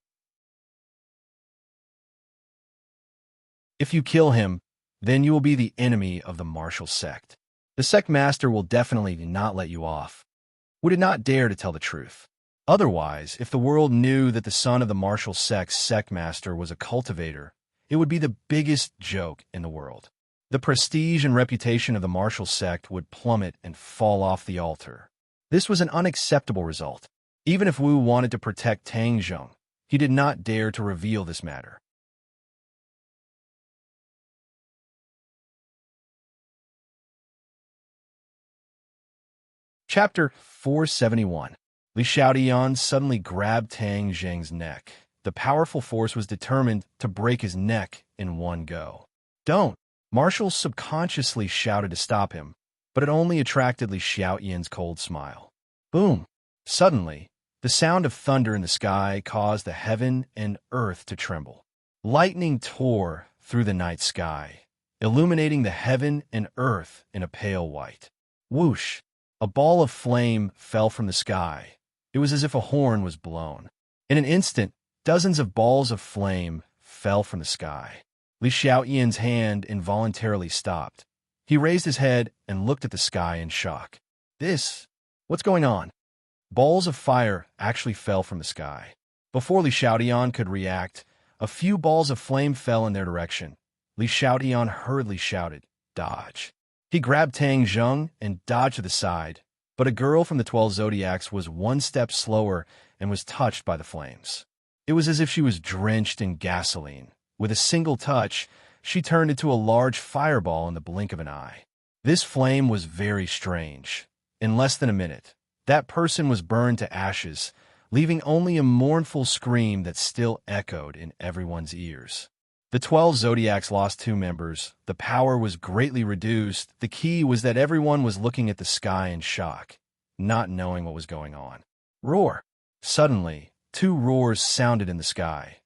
If you kill him, then you will be the enemy of the martial sect. The sect master will definitely not let you off." Wu did not dare to tell the truth. Otherwise, if the world knew that the son of the martial sect's sect master was a cultivator, it would be the biggest joke in the world. The prestige and reputation of the martial sect would plummet and fall off the altar. This was an unacceptable result. Even if Wu wanted to protect Tang Zheng, he did not dare to reveal this matter. Chapter 471. Li Xiaotian suddenly grabbed Tang Zheng's neck. The powerful force was determined to break his neck in one go. "Don't!" Marshall subconsciously shouted to stop him, but it only attracted Li Xiaotian's cold smile. Boom! Suddenly, the sound of thunder in the sky caused the heaven and earth to tremble. Lightning tore through the night sky, illuminating the heaven and earth in a pale white. Whoosh! A ball of flame fell from the sky. It was as if a horn was blown. In an instant, dozens of balls of flame fell from the sky. Li Xiaotian's hand involuntarily stopped. He raised his head and looked at the sky in shock. What's going on? Balls of fire actually fell from the sky. Before Li Xiaotian could react, a few balls of flame fell in their direction. Li Xiaotian hurriedly shouted, "Dodge!" He grabbed Tang Zheng and dodged to the side, but a girl from the 12 Zodiacs was one step slower and was touched by the flames. It was as if she was drenched in gasoline. With a single touch, she turned into a large fireball in the blink of an eye. This flame was very strange. In less than a minute, that person was burned to ashes, leaving only a mournful scream that still echoed in everyone's ears. The 12 Zodiacs lost 2 members. The power was greatly reduced. The key was that everyone was looking at the sky in shock, not knowing what was going on. Roar! Suddenly, 2 roars sounded in the sky,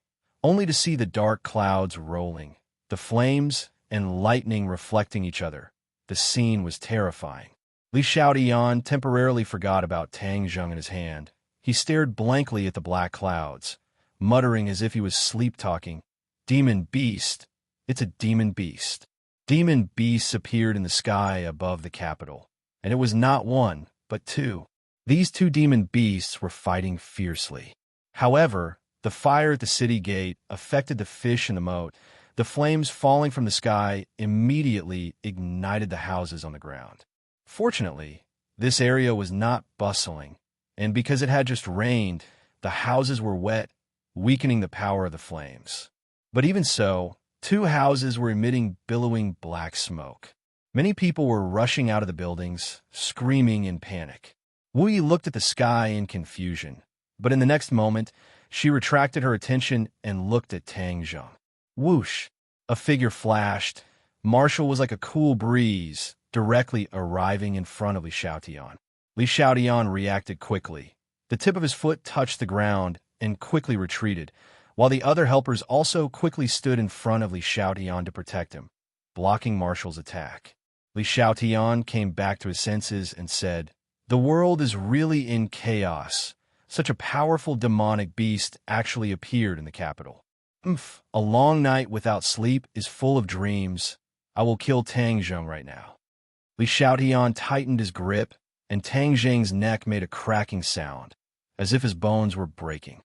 only to see the dark clouds rolling, the flames and lightning reflecting each other. The scene was terrifying. Li Xiaotian temporarily forgot about Tang Zheng in his hand. He stared blankly at the black clouds, muttering as if he was sleep-talking. "Demon beast, It's a demon beast. Demon beasts appeared in the sky above the capital, and it was not one, but two. These two demon beasts were fighting fiercely. However, the fire at the city gate affected the fish in the moat. The flames falling from the sky immediately ignited the houses on the ground. Fortunately, this area was not bustling, and because it had just rained, the houses were wet, weakening the power of the flames. But even so, two houses were emitting billowing black smoke. Many people were rushing out of the buildings, screaming in panic. Wu Yi looked at the sky in confusion, but in the next moment, she retracted her attention and looked at Tang Zheng. Whoosh! A figure flashed. Marshall was like a cool breeze, directly arriving in front of Li Xiaotian. Li Xiaotian reacted quickly. The tip of his foot touched the ground and quickly retreated, while the other helpers also quickly stood in front of Li Xiaotian to protect him, blocking Marshall's attack. Li Xiaotian came back to his senses and said, "The world is really in chaos. Such a powerful demonic beast actually appeared in the capital. A long night without sleep is full of dreams. I will kill Tang Zheng right now." Li Xiaotian tightened his grip, and Tang Zheng's neck made a cracking sound, as if his bones were breaking.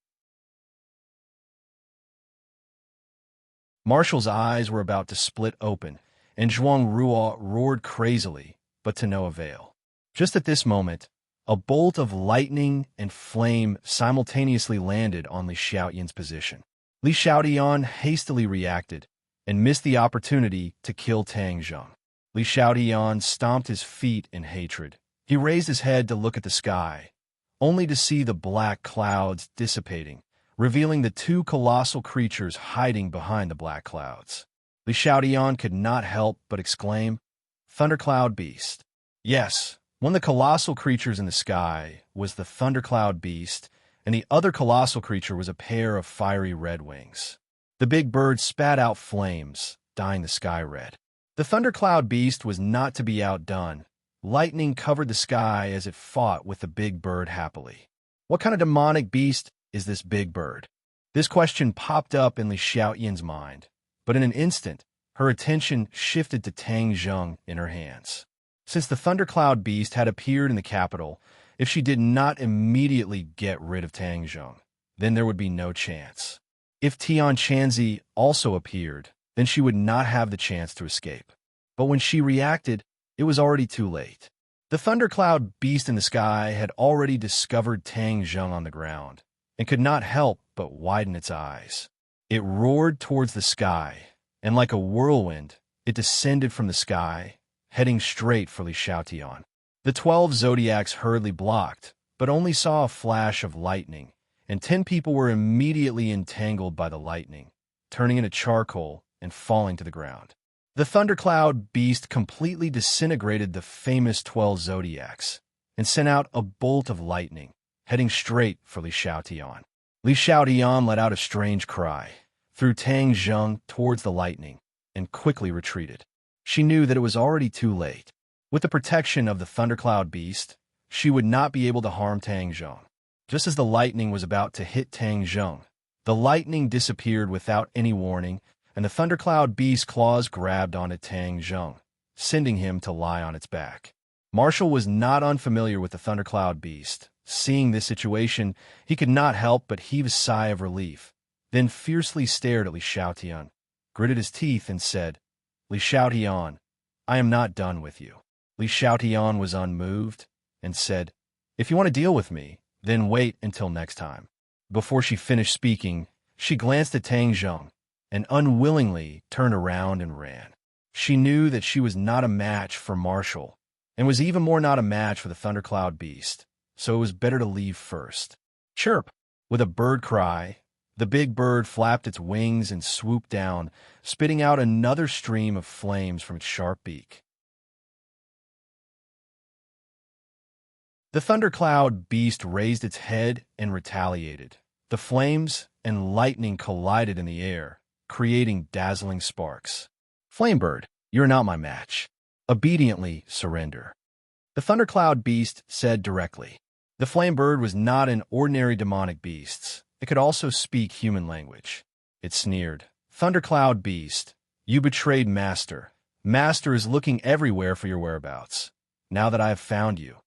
Marshall's eyes were about to split open, and Zhuang Ruo roared crazily, but to no avail. Just at this moment, a bolt of lightning and flame simultaneously landed on Li Xiaotian's position. Li Xiaotian hastily reacted and missed the opportunity to kill Tang Zheng. Li Xiaotian stomped his feet in hatred. He raised his head to look at the sky, only to see the black clouds dissipating, revealing the two colossal creatures hiding behind the black clouds. Li Xiaotian could not help but exclaim, "Thundercloud Beast." Yes, one of the colossal creatures in the sky was the Thundercloud Beast, and the other colossal creature was a pair of fiery red wings. The big bird spat out flames, dyeing the sky red. The Thundercloud Beast was not to be outdone. Lightning covered the sky as it fought with the big bird happily. What kind of demonic beast is this big bird? This question popped up in Li Xiaotian's mind, but in an instant, her attention shifted to Tang Zheng in her hands. Since the Thundercloud Beast had appeared in the capital, if she did not immediately get rid of Tang Zheng, then there would be no chance. If Tian Chanzi also appeared, then she would not have the chance to escape. But when she reacted, it was already too late. The Thundercloud Beast in the sky had already discovered Tang Zheng on the ground, and could not help but widen its eyes. It roared towards the sky, and like a whirlwind, it descended from the sky, heading straight for Li Xiaotian. The 12 zodiacs hurriedly blocked, but only saw a flash of lightning, and 10 people were immediately entangled by the lightning, turning into charcoal and falling to the ground. The Thundercloud Beast completely disintegrated the famous 12 zodiacs, and sent out a bolt of lightning, heading straight for Li Xiaotian. Li Xiaotian let out a strange cry, threw Tang Zheng towards the lightning, and quickly retreated. She knew that it was already too late. With the protection of the Thundercloud Beast, she would not be able to harm Tang Zheng. Just as the lightning was about to hit Tang Zheng, the lightning disappeared without any warning, and the Thundercloud Beast's claws grabbed onto Tang Zheng, sending him to lie on its back. Marshall was not unfamiliar with the Thundercloud Beast. Seeing this situation, he could not help but heave a sigh of relief, then fiercely stared at Li Xiaotian, gritted his teeth, and said, "Li Xiaotian, I am not done with you." Li Xiaotian was unmoved and said, "If you want to deal with me, then wait until next time." Before she finished speaking, she glanced at Tang Zheng and unwillingly turned around and ran. She knew that she was not a match for Marshall, and was even more not a match for the Thundercloud Beast, so it was better to leave first. Chirp! With a bird cry, the big bird flapped its wings and swooped down, spitting out another stream of flames from its sharp beak. The Thundercloud Beast raised its head and retaliated. The flames and lightning collided in the air, creating dazzling sparks. "Flamebird, you're not my match. Obediently surrender," the Thundercloud Beast said directly. The Flamebird was not an ordinary demonic beast. It could also speak human language. It sneered, "Thundercloud Beast, You betrayed Master. Master is looking everywhere for your whereabouts. Now that I have found you,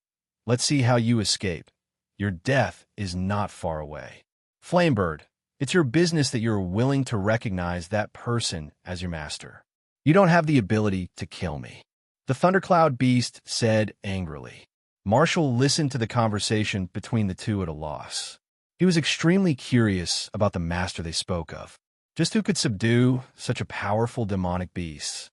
let's see how you escape. Your death is not far away. Flamebird, it's your business that you're willing to recognize that person as your master. You don't have the ability to kill me. The Thundercloud Beast said angrily. Marshall listened to the conversation between the two at a loss. He was extremely curious about the master they spoke of. Just who could subdue such a powerful demonic beast?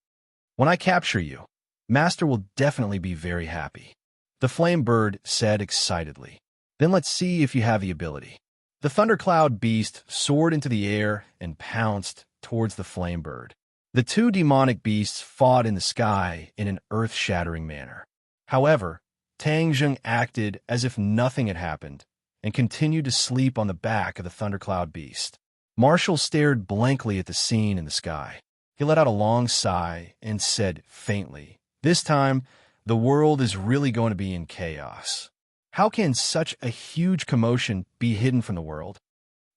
When I capture you, Master will definitely be very happy. The Flame Bird said excitedly. Then let's see if you have the ability. The Thundercloud Beast soared into the air and pounced towards the Flame Bird. The two demonic beasts fought in the sky in an earth-shattering manner. However, Tang Zheng acted as if nothing had happened and continued to sleep on the back of the Thundercloud Beast. Marshall stared blankly at the scene in the sky. He let out a long sigh and said faintly, "This time, the world is really going to be in chaos. How can such a huge commotion be hidden from the world?"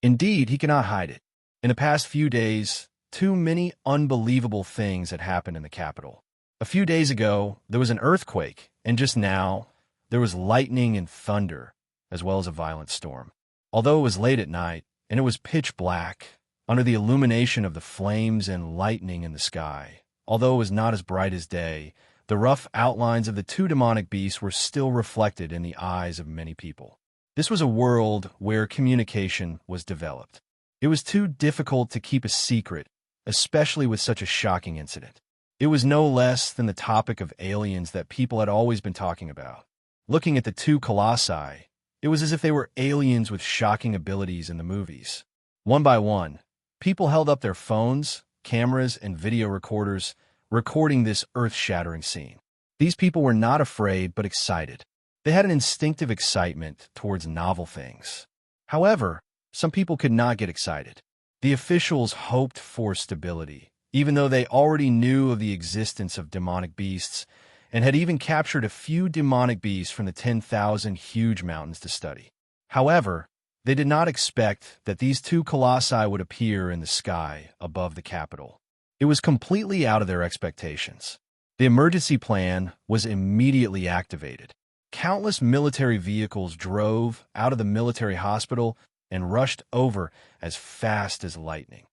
Indeed, he cannot hide it. In the past few days, too many unbelievable things had happened in the capital. A few days ago, there was an earthquake, and just now, there was lightning and thunder, as well as a violent storm. Although it was late at night, and it was pitch black, under the illumination of the flames and lightning in the sky, although it was not as bright as day, the rough outlines of the two demonic beasts were still reflected in the eyes of many people. This was a world where communication was developed. It was too difficult to keep a secret, especially with such a shocking incident. It was no less than the topic of aliens that people had always been talking about. Looking at the two colossi, it was as if they were aliens with shocking abilities in the movies. One by one, people held up their phones, cameras, and video recorders, recording this earth-shattering scene. These people were not afraid but excited. They had an instinctive excitement towards novel things. However, some people could not get excited. The officials hoped for stability, even though they already knew of the existence of demonic beasts and had even captured a few demonic beasts from the 10,000 huge mountains to study. However, they did not expect that these two colossi would appear in the sky above the capital. It was completely out of their expectations. The emergency plan was immediately activated. Countless military vehicles drove out of the military hospital and rushed over as fast as lightning.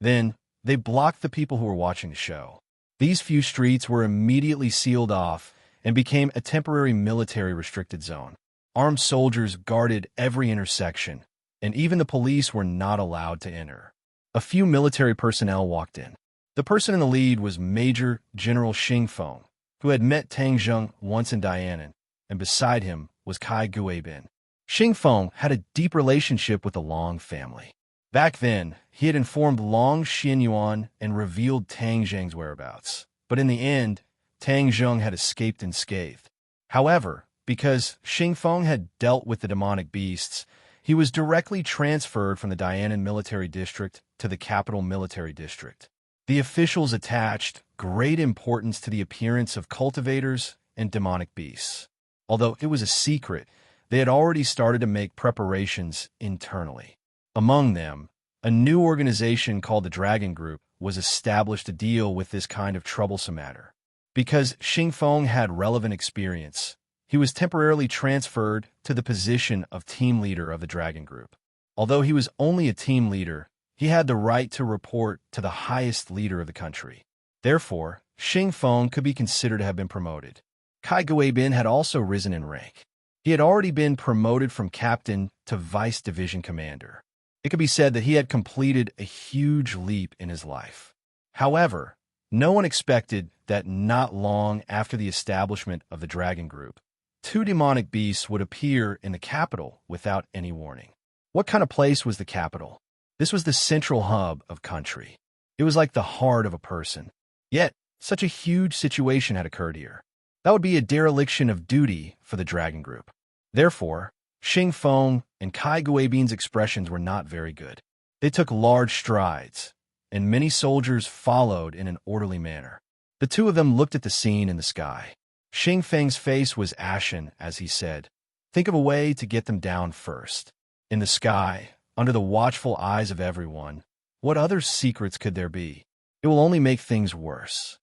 Then, they blocked the people who were watching the show. These few streets were immediately sealed off and became a temporary military restricted zone. Armed soldiers guarded every intersection, and even the police were not allowed to enter. A few military personnel walked in. The person in the lead was Major General Xing Feng, who had met Tang Zheng once in Dianan, and beside him was Kai Guibin. Xing Feng had a deep relationship with the Long family. Back then, he had informed Long Xianyuan and revealed Tang Zheng's whereabouts. But in the end, Tang Zheng had escaped unscathed. However, because Xing Feng had dealt with the demonic beasts, he was directly transferred from the Dianan military district to the capital military district. The officials attached great importance to the appearance of cultivators and demonic beasts. Although it was a secret, they had already started to make preparations internally. Among them, a new organization called the Dragon Group was established to deal with this kind of troublesome matter. Because Xing Feng had relevant experience, he was temporarily transferred to the position of team leader of the Dragon Group. Although he was only a team leader, he had the right to report to the highest leader of the country. Therefore, Xing Feng could be considered to have been promoted. Kai Guibin had also risen in rank. He had already been promoted from captain to vice division commander. It could be said that he had completed a huge leap in his life. However, no one expected that not long after the establishment of the Dragon Group, two demonic beasts would appear in the capital without any warning. What kind of place was the capital? This was the central hub of country. It was like the heart of a person. Yet, such a huge situation had occurred here. That would be a dereliction of duty for the Dragon Group. Therefore, Xing Feng and Kai Guibin's expressions were not very good. They took large strides, and many soldiers followed in an orderly manner. The two of them looked at the scene in the sky. Xing Feng's face was ashen as he said, "Think of a way to get them down first." In the sky, under the watchful eyes of everyone. What other secrets could there be? It will only make things worse.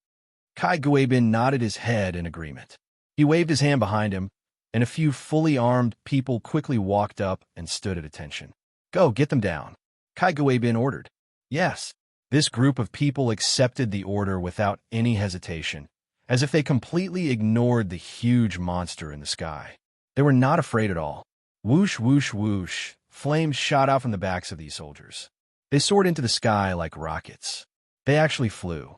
Kai Guibin nodded his head in agreement. He waved his hand behind him, and a few fully armed people quickly walked up and stood at attention. Go, get them down, Kai Guibin ordered. Yes. This group of people accepted the order without any hesitation, as if they completely ignored the huge monster in the sky. They were not afraid at all. Whoosh, whoosh, whoosh, flames shot out from the backs of these soldiers. They soared into the sky like rockets. They actually flew.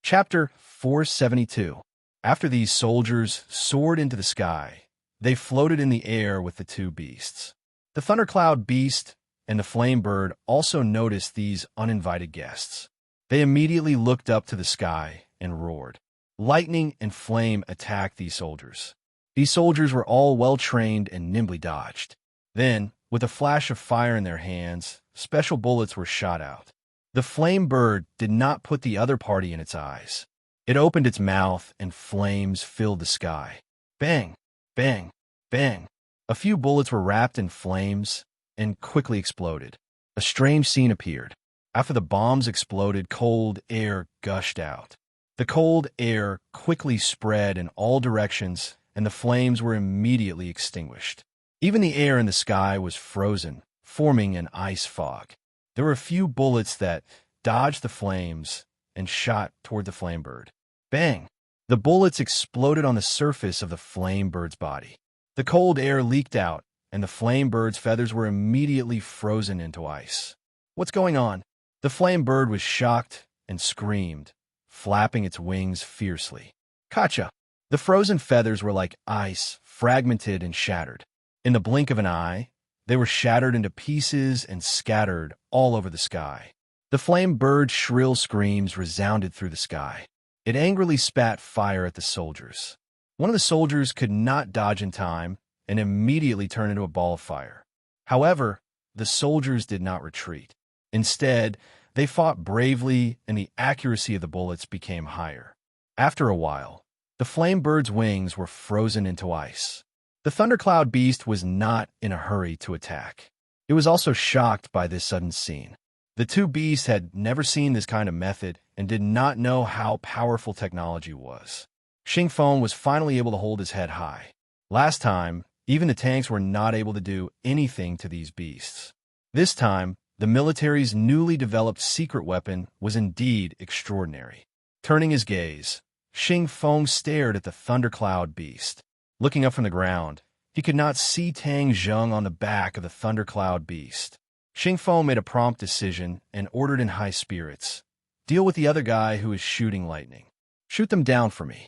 Chapter 472. After these soldiers soared into the sky, they floated in the air with the two beasts. The thundercloud beast and the flame bird also noticed these uninvited guests. They immediately looked up to the sky and roared. Lightning and flame attacked these soldiers. These soldiers were all well-trained and nimbly dodged. Then, with a flash of fire in their hands, special bullets were shot out. The flame bird did not put the other party in its eyes. It opened its mouth and flames filled the sky. Bang! Bang! Bang! A few bullets were wrapped in flames and quickly exploded. A strange scene appeared. After the bombs exploded, cold air gushed out. The cold air quickly spread in all directions, and the flames were immediately extinguished. Even the air in the sky was frozen, forming an ice fog. There were a few bullets that dodged the flames and shot toward the flame bird. Bang! The bullets exploded on the surface of the flame bird's body. The cold air leaked out, and the flame bird's feathers were immediately frozen into ice. What's going on? The flame bird was shocked and screamed, flapping its wings fiercely. Gotcha! The frozen feathers were like ice, fragmented and shattered. In the blink of an eye, they were shattered into pieces and scattered all over the sky. The flame bird's shrill screams resounded through the sky. It angrily spat fire at the soldiers. One of the soldiers could not dodge in time and immediately turned into a ball of fire. However, the soldiers did not retreat. Instead, they fought bravely and the accuracy of the bullets became higher. After a while, the flame bird's wings were frozen into ice. The thundercloud beast was not in a hurry to attack. It was also shocked by this sudden scene. The two beasts had never seen this kind of method and did not know how powerful technology was. Xingfeng was finally able to hold his head high. Last time, even the tanks were not able to do anything to these beasts. This time, the military's newly developed secret weapon was indeed extraordinary. Turning his gaze, Xingfeng stared at the thundercloud beast. Looking up from the ground, he could not see Tang Zheng on the back of the thundercloud beast. Xingfeng made a prompt decision and ordered in high spirits, "Deal with the other guy who is shooting lightning. Shoot them down for me."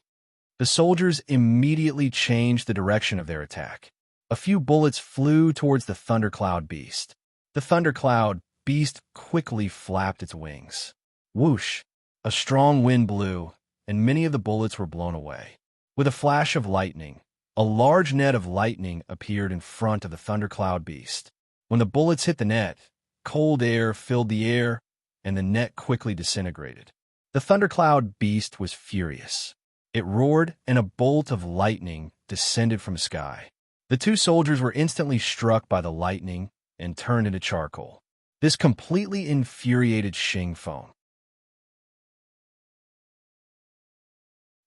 The soldiers immediately changed the direction of their attack. A few bullets flew towards the thundercloud beast. The thundercloud beast quickly flapped its wings. Whoosh! A strong wind blew, and many of the bullets were blown away. With a flash of lightning, a large net of lightning appeared in front of the thundercloud beast. When the bullets hit the net, cold air filled the air, and the net quickly disintegrated. The thundercloud beast was furious. It roared, and a bolt of lightning descended from the sky. The two soldiers were instantly struck by the lightning and turned into charcoal. This completely infuriated Xingfeng.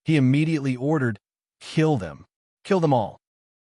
He immediately ordered, "Kill them. Kill them all."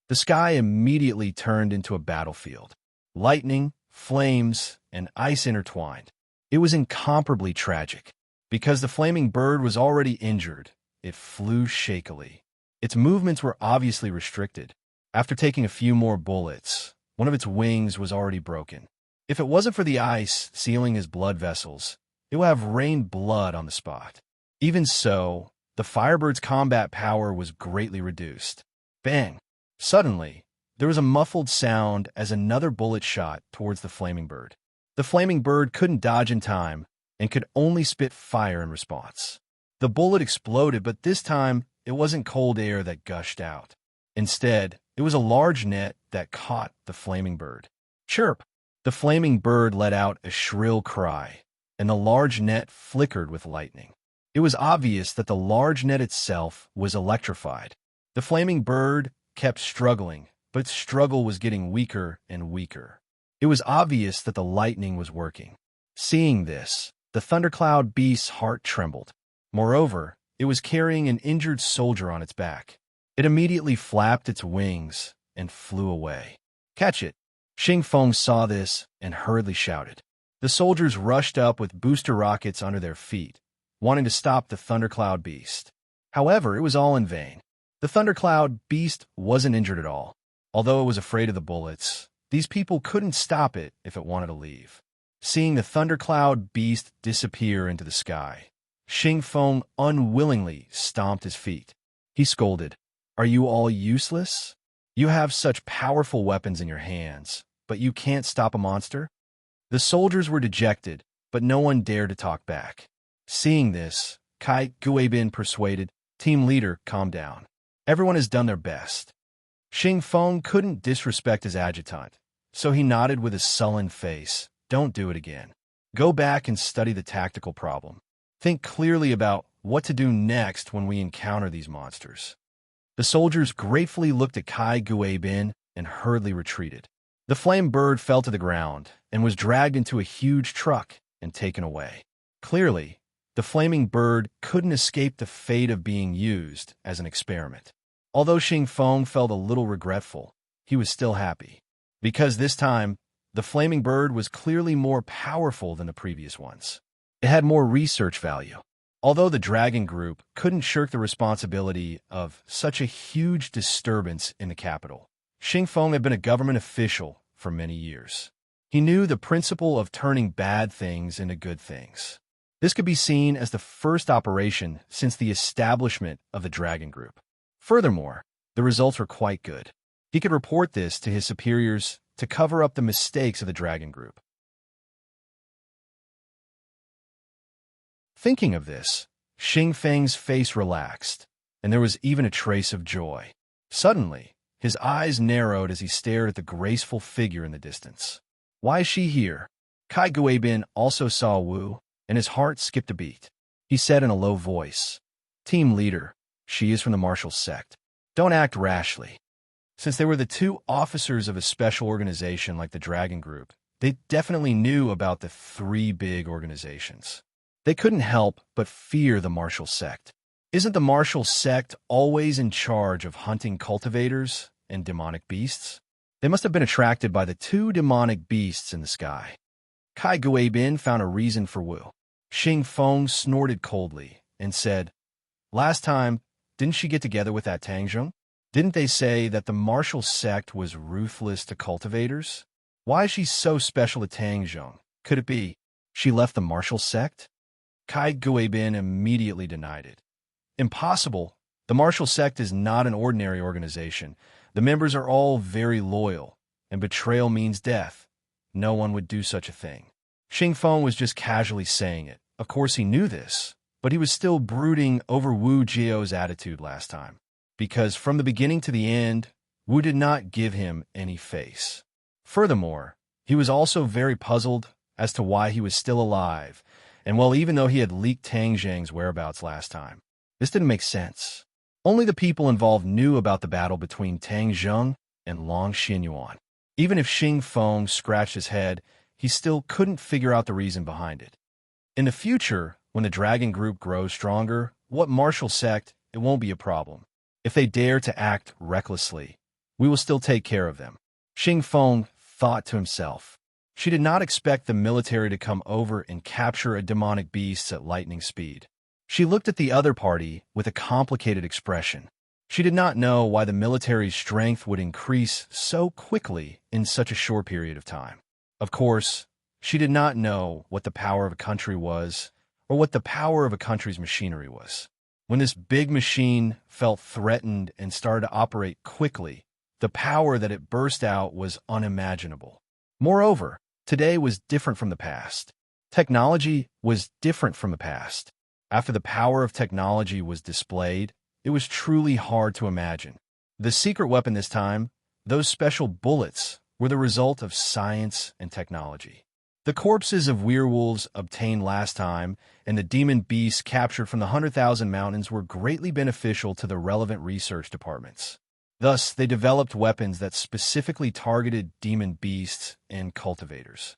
The sky immediately turned into a battlefield. Lightning, flames, and ice intertwined. It was incomparably tragic. Because the flaming bird was already injured, it flew shakily. Its movements were obviously restricted. After taking a few more bullets, one of its wings was already broken. If it wasn't for the ice sealing his blood vessels, it would have rained blood on the spot. Even so, the Firebird's combat power was greatly reduced. Bang! Suddenly, there was a muffled sound as another bullet shot towards the flaming bird. The flaming bird couldn't dodge in time and could only spit fire in response. The bullet exploded, but this time it wasn't cold air that gushed out. Instead, it was a large net that caught the flaming bird. Chirp! The flaming bird let out a shrill cry, and the large net flickered with lightning. It was obvious that the large net itself was electrified. The flaming bird kept struggling, but its struggle was getting weaker and weaker. It was obvious that the lightning was working. Seeing this, the thundercloud beast's heart trembled. Moreover, it was carrying an injured soldier on its back. It immediately flapped its wings and flew away. "Catch it!" Xing Feng saw this and hurriedly shouted. The soldiers rushed up with booster rockets under their feet, wanting to stop the thundercloud beast. However, it was all in vain. The thundercloud beast wasn't injured at all. Although it was afraid of the bullets, these people couldn't stop it if it wanted to leave. Seeing the thundercloud beast disappear into the sky, Xing Feng unwillingly stomped his feet. He scolded, "Are you all useless? You have such powerful weapons in your hands, but you can't stop a monster?" The soldiers were dejected, but no one dared to talk back. Seeing this, Kai Guibin persuaded, "Team leader, calm down. Everyone has done their best." Xing Feng couldn't disrespect his adjutant, so he nodded with a sullen face. "Don't do it again. Go back and study the tactical problem. Think clearly about what to do next when we encounter these monsters." The soldiers gratefully looked at Kai Guibin and hurriedly retreated. The flame bird fell to the ground and was dragged into a huge truck and taken away. Clearly, the flaming bird couldn't escape the fate of being used as an experiment. Although Xing Feng felt a little regretful, he was still happy. Because this time, the flaming bird was clearly more powerful than the previous ones. It had more research value. Although the Dragon Group couldn't shirk the responsibility of such a huge disturbance in the capital, Xing Feng had been a government official for many years. He knew the principle of turning bad things into good things. This could be seen as the first operation since the establishment of the Dragon Group. Furthermore, the results were quite good. He could report this to his superiors to cover up the mistakes of the Dragon Group. Thinking of this, Xing Feng's face relaxed, and there was even a trace of joy. Suddenly, his eyes narrowed as he stared at the graceful figure in the distance. "Why is she here?" Kai Guibin also saw Wu, and his heart skipped a beat. He said in a low voice, "Team leader, she is from the martial sect. Don't act rashly." Since they were the two officers of a special organization like the Dragon Group, they definitely knew about the three big organizations. They couldn't help but fear the martial sect. Isn't the martial sect always in charge of hunting cultivators and demonic beasts? They must have been attracted by the two demonic beasts in the sky. Kai Guibin found a reason for Wu. Xing Feng snorted coldly and said, "Last time, didn't she get together with that Tang Zheng? Didn't they say that the martial sect was ruthless to cultivators? Why is she so special to Tang Zheng? Could it be she left the martial sect?" Kai Guibin immediately denied it. "Impossible. The martial sect is not an ordinary organization. The members are all very loyal, and betrayal means death. No one would do such a thing." Xing Feng was just casually saying it. Of course he knew this, but he was still brooding over Wu Jiao's attitude last time. Because from the beginning to the end, Wu did not give him any face. Furthermore, he was also very puzzled as to why he was still alive, and well, even though he had leaked Tang Zheng's whereabouts last time, this didn't make sense. Only the people involved knew about the battle between Tang Zheng and Long Xinyuan. Even if Xing Feng scratched his head, he still couldn't figure out the reason behind it. In the future, when the Dragon Group grows stronger, what martial sect, it won't be a problem. If they dare to act recklessly, we will still take care of them. Xing Feng thought to himself. She did not expect the military to come over and capture a demonic beast at lightning speed. She looked at the other party with a complicated expression. She did not know why the military's strength would increase so quickly in such a short period of time. Of course, she did not know what the power of a country was or what the power of a country's machinery was. When this big machine felt threatened and started to operate quickly, the power that it burst out was unimaginable. Moreover, today was different from the past. Technology was different from the past. After the power of technology was displayed, it was truly hard to imagine. The secret weapon this time, those special bullets, were the result of science and technology. The corpses of werewolves obtained last time and the demon beasts captured from the 100,000 Mountains were greatly beneficial to the relevant research departments. Thus, they developed weapons that specifically targeted demon beasts and cultivators.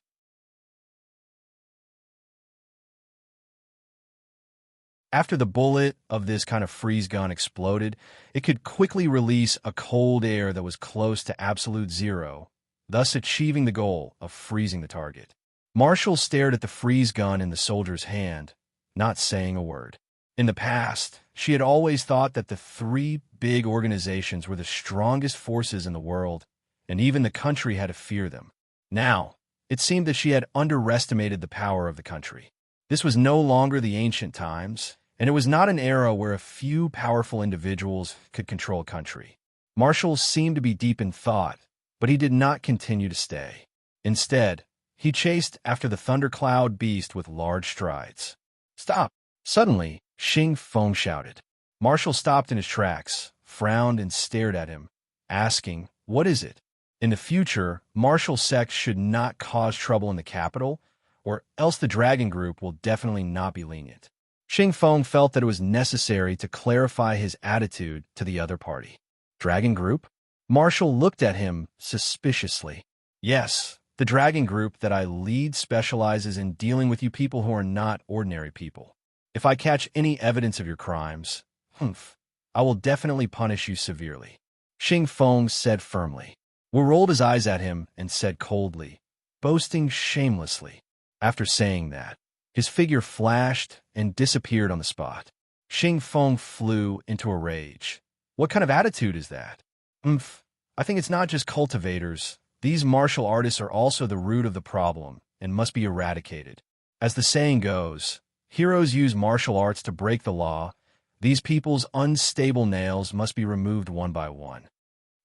After the bullet of this kind of freeze gun exploded, it could quickly release a cold air that was close to absolute zero, thus achieving the goal of freezing the target. Marshall stared at the freeze gun in the soldier's hand, not saying a word. In the past, she had always thought that the three big organizations were the strongest forces in the world, and even the country had to fear them. Now, it seemed that she had underestimated the power of the country. This was no longer the ancient times, and it was not an era where a few powerful individuals could control a country. Marshall seemed to be deep in thought, but he did not continue to stay. Instead, he chased after the thundercloud beast with large strides. "Stop!" Suddenly, Xing Feng shouted. Marshall stopped in his tracks, frowned, and stared at him, asking, "What is it?" In the future, Marshall's sect should not cause trouble in the capital, or else the Dragon Group will definitely not be lenient. Xing Feng felt that it was necessary to clarify his attitude to the other party. Dragon Group? Marshall looked at him suspiciously. "Yes, the Dragon Group that I lead specializes in dealing with you people who are not ordinary people. If I catch any evidence of your crimes, I will definitely punish you severely," Xing Feng said firmly. Wu rolled his eyes at him and said coldly, boasting shamelessly. After saying that, his figure flashed and disappeared on the spot. Xing Feng flew into a rage. "What kind of attitude is that? I think it's not just cultivators. These martial artists are also the root of the problem and must be eradicated. As the saying goes, heroes use martial arts to break the law. These people's unstable nails must be removed one by one."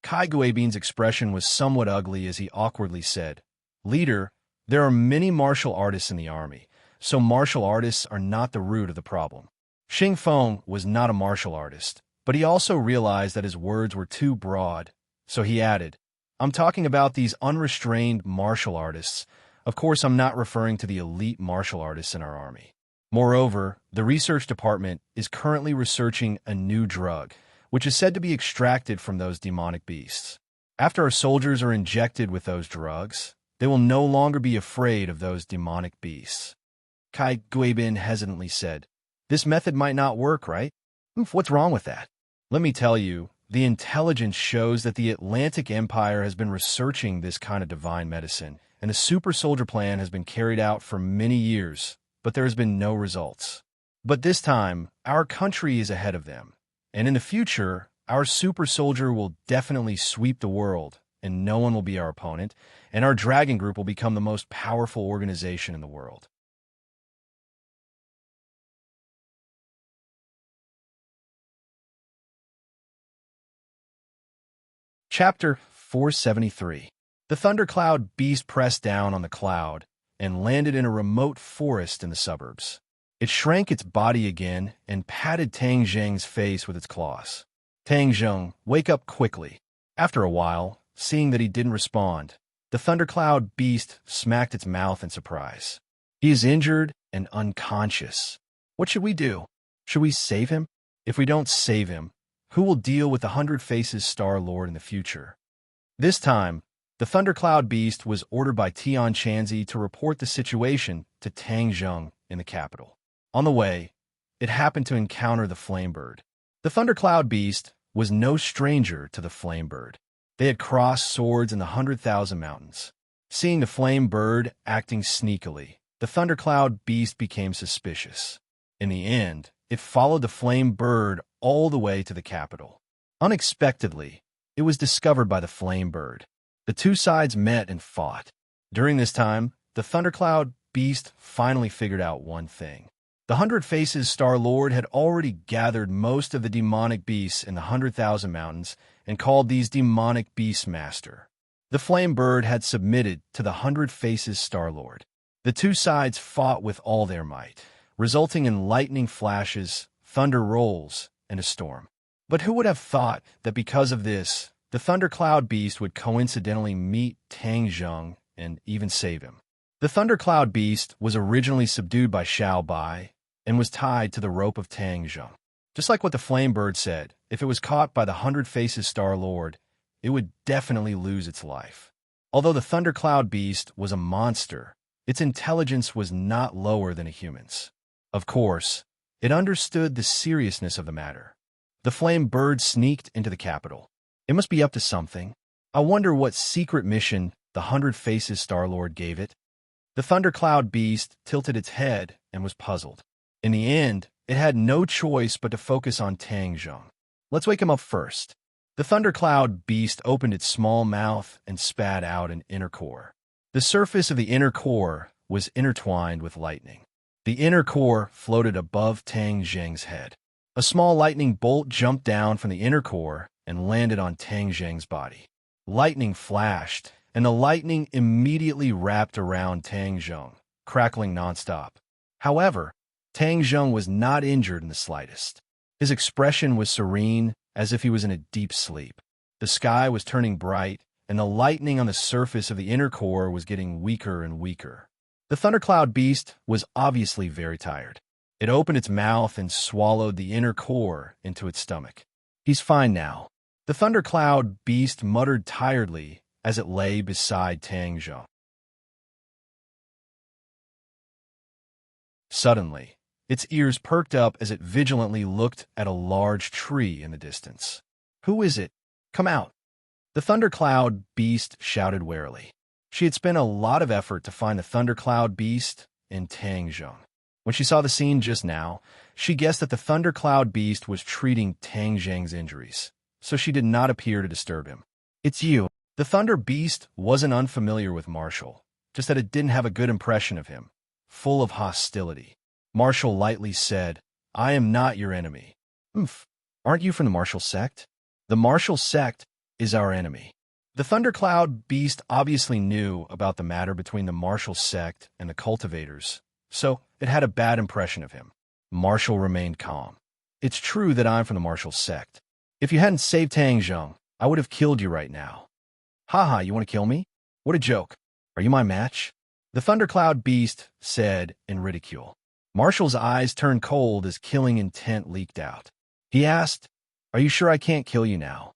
Kai Guibin's expression was somewhat ugly as he awkwardly said, "Leader, there are many martial artists in the army, so martial artists are not the root of the problem." Xing Feng was not a martial artist, but he also realized that his words were too broad, so he added, "I'm talking about these unrestrained martial artists. Of course, I'm not referring to the elite martial artists in our army. Moreover, the research department is currently researching a new drug, which is said to be extracted from those demonic beasts. After our soldiers are injected with those drugs, they will no longer be afraid of those demonic beasts." Kai Guibin hesitantly said, "This method might not work, right? What's wrong with that?" "Let me tell you, the intelligence shows that the Atlantic Empire has been researching this kind of divine medicine, and a super soldier plan has been carried out for many years, but there has been no results. But this time, our country is ahead of them, and in the future, our super soldier will definitely sweep the world, and no one will be our opponent, and our Dragon Group will become the most powerful organization in the world." Chapter 473. The thundercloud beast pressed down on the cloud and landed in a remote forest in the suburbs. It shrank its body again and patted Tang Zheng's face with its claws. "Tang Zheng, wake up quickly." After a while, seeing that he didn't respond, the thundercloud beast smacked its mouth in surprise. "He is injured and unconscious. What should we do? Should we save him? If we don't save him, who will deal with the 100 Faces Star-Lord in the future?" This time, the thundercloud beast was ordered by Tian Chanzi to report the situation to Tang Zheng in the capital. On the way, it happened to encounter the flame bird. The thundercloud beast was no stranger to the flame bird. They had crossed swords in the 100,000 Mountains. Seeing the flame bird acting sneakily, the thundercloud beast became suspicious. In the end, it followed the flame bird all the way to the capital. Unexpectedly, it was discovered by the flame bird. The two sides met and fought. During this time, the thundercloud beast finally figured out one thing. The 100 Faces Star-Lord had already gathered most of the demonic beasts in the 100,000 Mountains and called these demonic Beastmaster. The flame bird had submitted to the 100 Faces Star-Lord. The two sides fought with all their might, resulting in lightning flashes, thunder rolls, and a storm. But who would have thought that because of this, the thundercloud beast would coincidentally meet Tang Zheng and even save him? The thundercloud beast was originally subdued by Xiao Bai and was tied to the rope of Tang Zheng. Just like what the flame bird said, if it was caught by the 100 Faces Star Lord, it would definitely lose its life. Although the thundercloud beast was a monster, its intelligence was not lower than a human's. Of course, it understood the seriousness of the matter. The flame bird sneaked into the capital. It must be up to something. I wonder what secret mission the 100 Faces Star Lord gave it. The thundercloud beast tilted its head and was puzzled. In the end, it had no choice but to focus on Tang Zheng. Let's wake him up first. The thundercloud beast opened its small mouth and spat out an inner core. The surface of the inner core was intertwined with lightning. The inner core floated above Tang Zheng's head. A small lightning bolt jumped down from the inner core and landed on Tang Zheng's body. Lightning flashed, and the lightning immediately wrapped around Tang Zheng, crackling nonstop. However, Tang Zheng was not injured in the slightest. His expression was serene, as if he was in a deep sleep. The sky was turning bright, and the lightning on the surface of the inner core was getting weaker and weaker. The thundercloud beast was obviously very tired. It opened its mouth and swallowed the inner core into its stomach. He's fine now. The thundercloud beast muttered tiredly as it lay beside Tang Zheng. Suddenly, its ears perked up as it vigilantly looked at a large tree in the distance. "Who is it? Come out!" The thundercloud beast shouted warily. She had spent a lot of effort to find the thundercloud beast in Tang Zheng. When she saw the scene just now, she guessed that the thundercloud beast was treating Tang Zheng's injuries, so she did not appear to disturb him. "It's you." The thunder beast wasn't unfamiliar with Marshall, just that it didn't have a good impression of him, full of hostility. Marshall lightly said, "I am not your enemy." "Umph, aren't you from the Marshall sect?" "The Marshall sect is our enemy." The thundercloud beast obviously knew about the matter between the Marshall sect and the cultivators, so it had a bad impression of him. Marshall remained calm. "It's true that I'm from the Marshall sect. If you hadn't saved Tang Zheng, I would have killed you right now." "Haha, you want to kill me? What a joke. Are you my match?" The thundercloud beast said in ridicule. Marshall's eyes turned cold as killing intent leaked out. He asked, "Are you sure I can't kill you now?"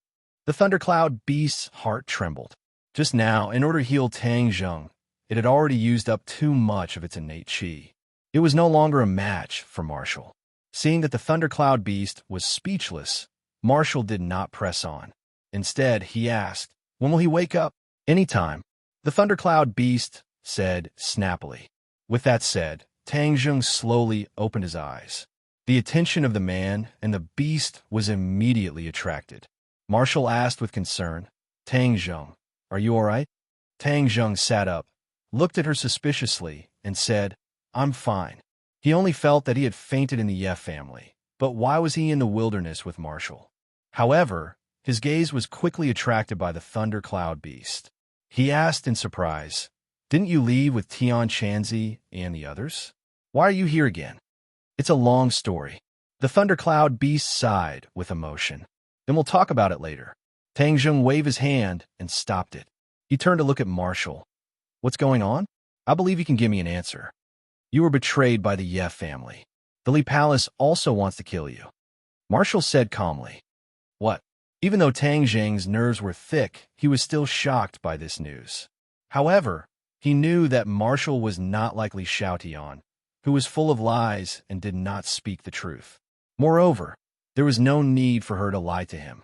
The thundercloud beast's heart trembled. Just now, in order to heal Tang Zheng, it had already used up too much of its innate qi. It was no longer a match for Marshall. Seeing that the thundercloud beast was speechless, Marshall did not press on. Instead, he asked, "When will he wake up?" "Anytime," the thundercloud beast said snappily. With that said, Tang Zheng slowly opened his eyes. The attention of the man and the beast was immediately attracted. Marshall asked with concern, "Tang Zheng, are you all right?" Tang Zheng sat up, looked at her suspiciously, and said, "I'm fine." He only felt that he had fainted in the Yeh family, but why was he in the wilderness with Marshall? However, his gaze was quickly attracted by the thundercloud beast. He asked in surprise, "Didn't you leave with Tian Chanzi and the others? Why are you here again?" "It's a long story." The thundercloud beast sighed with emotion. "Then we'll talk about it later." Tang Zheng waved his hand and stopped it. He turned to look at Marshall. "What's going on?" "I believe you can give me an answer. You were betrayed by the Yeh family. The Li Palace also wants to kill you." Marshall said calmly. "What?" Even though Tang Zheng's nerves were thick, he was still shocked by this news. However, he knew that Marshall was not like Li Xiaotian, who was full of lies and did not speak the truth. Moreover, there was no need for her to lie to him.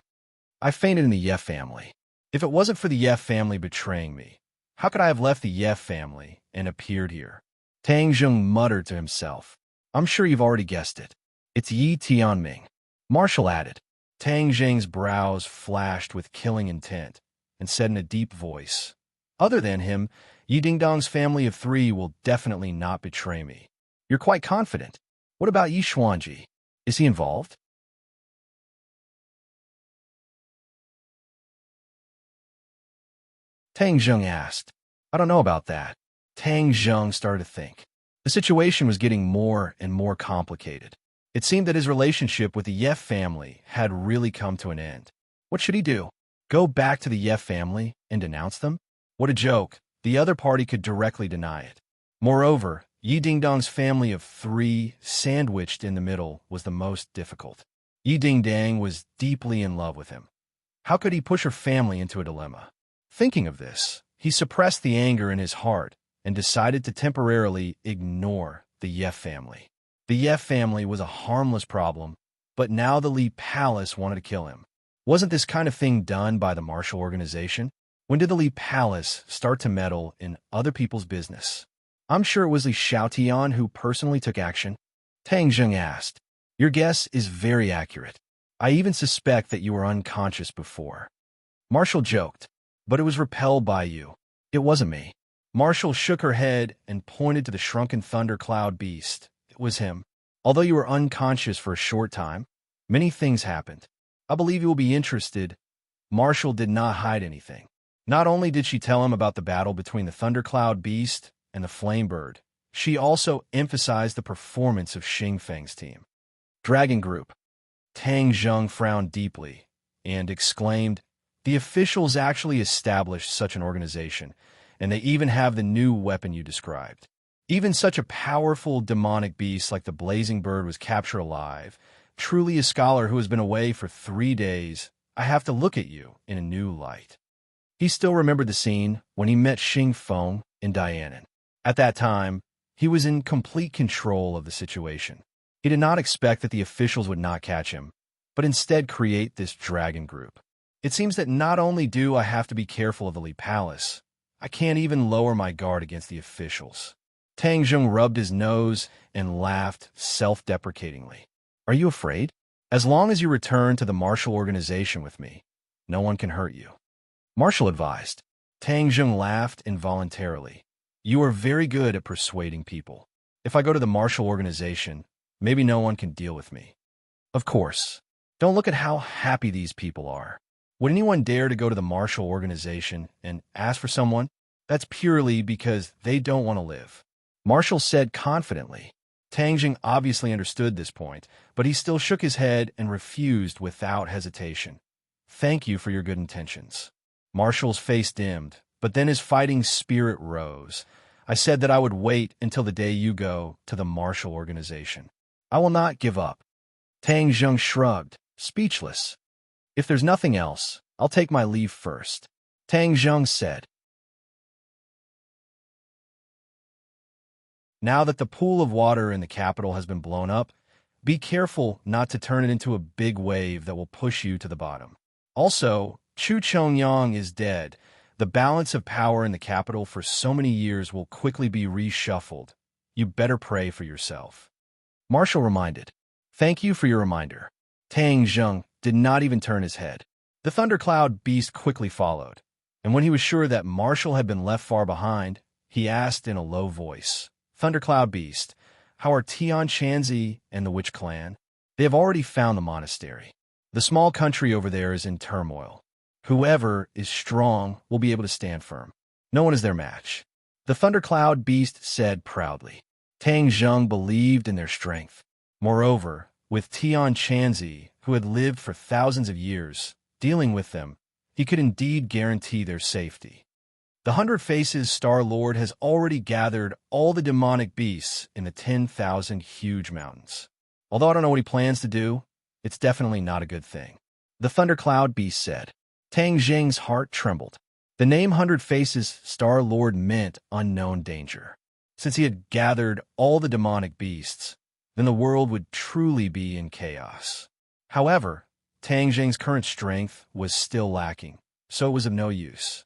"I fainted in the Yeh family. If it wasn't for the Yeh family betraying me, how could I have left the Yeh family and appeared here?" Tang Zheng muttered to himself. "I'm sure you've already guessed it. It's Yi Tianming." Marshall added. Tang Zheng's brows flashed with killing intent and said in a deep voice, "Other than him, Yi Dingdong's family of 3 will definitely not betray me." "You're quite confident. What about Yi Xuanji? Is he involved?" Tang Zheng asked. "I don't know about that." Tang Zheng started to think. The situation was getting more and more complicated. It seemed that his relationship with the Yeh family had really come to an end. What should he do? Go back to the Yeh family and denounce them? What a joke. The other party could directly deny it. Moreover, Yi Dingdong's family of three, sandwiched in the middle, was the most difficult. Yi Dingdang was deeply in love with him. How could he push her family into a dilemma? Thinking of this, he suppressed the anger in his heart and decided to temporarily ignore the Yef family. The Yef family was a harmless problem, but now the Li Palace wanted to kill him. Wasn't this kind of thing done by the Marshall Organization? When did the Li Palace start to meddle in other people's business? I'm sure it was Li Xiaotian who personally took action. Tang Zheng asked. Your guess is very accurate. I even suspect that you were unconscious before. Marshall joked, but it was repelled by you. It wasn't me. Marshall shook her head and pointed to the shrunken thundercloud beast. It was him. Although you were unconscious for a short time, many things happened. I believe you will be interested. Marshall did not hide anything. Not only did she tell him about the battle between the thundercloud beast and the flame bird, she also emphasized the performance of Xing Feng's team. Dragon Group. Tang Zheng frowned deeply and exclaimed, the officials actually established such an organization, and they even have the new weapon you described. Even such a powerful demonic beast like the blazing bird was captured alive. Truly a scholar who has been away for 3 days. I have to look at you in a new light. He still remembered the scene when he met Xing Feng and Dianan. At that time, he was in complete control of the situation. He did not expect that the officials would not catch him, but instead create this dragon group. It seems that not only do I have to be careful of the Li Palace, I can't even lower my guard against the officials. Tang Zheng rubbed his nose and laughed self-deprecatingly. Are you afraid? As long as you return to the Marshall Organization with me, no one can hurt you. Marshall advised. Tang Zheng laughed involuntarily. You are very good at persuading people. If I go to the Marshall Organization, maybe no one can deal with me. Of course. Don't look at how happy these people are. Would anyone dare to go to the Marshall Organization and ask for someone? That's purely because they don't want to live. Marshall said confidently. Tang Zheng obviously understood this point, but he still shook his head and refused without hesitation. Thank you for your good intentions. Marshall's face dimmed, but then his fighting spirit rose. I said that I would wait until the day you go to the Marshall Organization. I will not give up. Tang Zheng shrugged, speechless. If there's nothing else, I'll take my leave first. Tang Zheng said. Now that the pool of water in the capital has been blown up, be careful not to turn it into a big wave that will push you to the bottom. Also, Chu Chongyang is dead. The balance of power in the capital for so many years will quickly be reshuffled. You better pray for yourself. Marshall reminded. Thank you for your reminder. Tang Zheng did not even turn his head. The thundercloud beast quickly followed, and when he was sure that Marshall had been left far behind, he asked in a low voice, Thundercloud Beast, how are Tian Chanzi and the Witch Clan? They have already found the monastery. The small country over there is in turmoil. Whoever is strong will be able to stand firm. No one is their match. The Thundercloud Beast said proudly. Tang Zheng believed in their strength. Moreover, with Tian Chanzi, who had lived for thousands of years, dealing with them, he could indeed guarantee their safety. The 100 Faces Star-Lord has already gathered all the demonic beasts in the 10,000 huge mountains. Although I don't know what he plans to do, it's definitely not a good thing. The Thundercloud Beast said. Tang Zheng's heart trembled. The name 100 Faces Star-Lord meant unknown danger. Since he had gathered all the demonic beasts, then the world would truly be in chaos. However, Tang Zheng's current strength was still lacking, so it was of no use.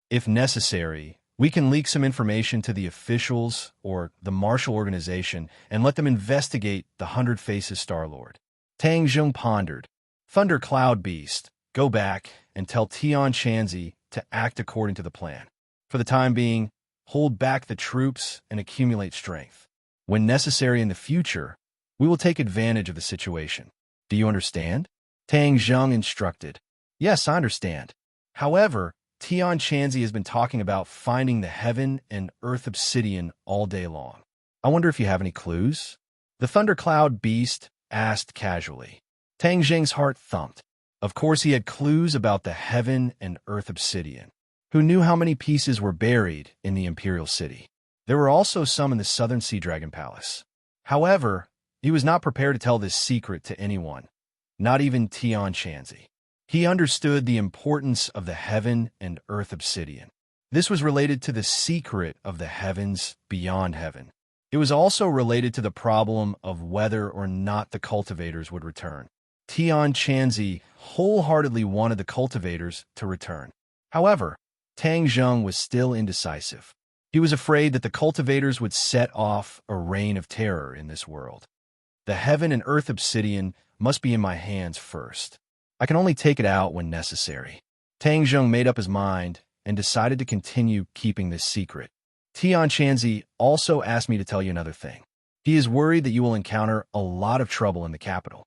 If necessary, we can leak some information to the officials or the Marshall Organization and let them investigate the 100 Faces Star-Lord. Tang Zheng pondered. Thundercloud Beast, go back and tell Tian Chanzi to act according to the plan. For the time being, hold back the troops and accumulate strength. When necessary in the future, we will take advantage of the situation. Do you understand? Tang Zheng instructed. Yes, I understand. However, Tian Chanzi has been talking about finding the heaven and earth obsidian all day long. I wonder if you have any clues? The Thundercloud Beast asked casually. Tang Zheng's heart thumped. Of course he had clues about the heaven and earth obsidian. Who knew how many pieces were buried in the Imperial City? There were also some in the southern Sea Dragon Palace. However, he was not prepared to tell this secret to anyone, not even Tian Chanzi. He understood the importance of the heaven and earth obsidian. This was related to the secret of the heavens beyond heaven. It was also related to the problem of whether or not the cultivators would return. Tian Chanzi wholeheartedly wanted the cultivators to return. However, Tang Zheng was still indecisive. He was afraid that the cultivators would set off a reign of terror in this world. The heaven and earth obsidian must be in my hands first. I can only take it out when necessary. Tang Zheng made up his mind and decided to continue keeping this secret. Tian Chanzi also asked me to tell you another thing. He is worried that you will encounter a lot of trouble in the capital.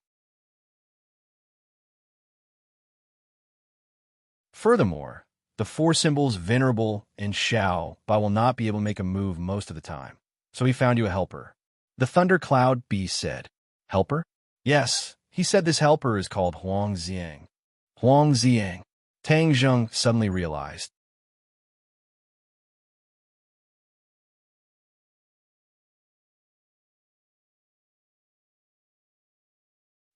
Furthermore, the four symbols Venerable and Xiao Bai will not be able to make a move most of the time, so he found you a helper. The Thundercloud Beast said. Helper? Yes, he said this helper is called Huang Xiang. Huang Xiang. Tang Zheng suddenly realized.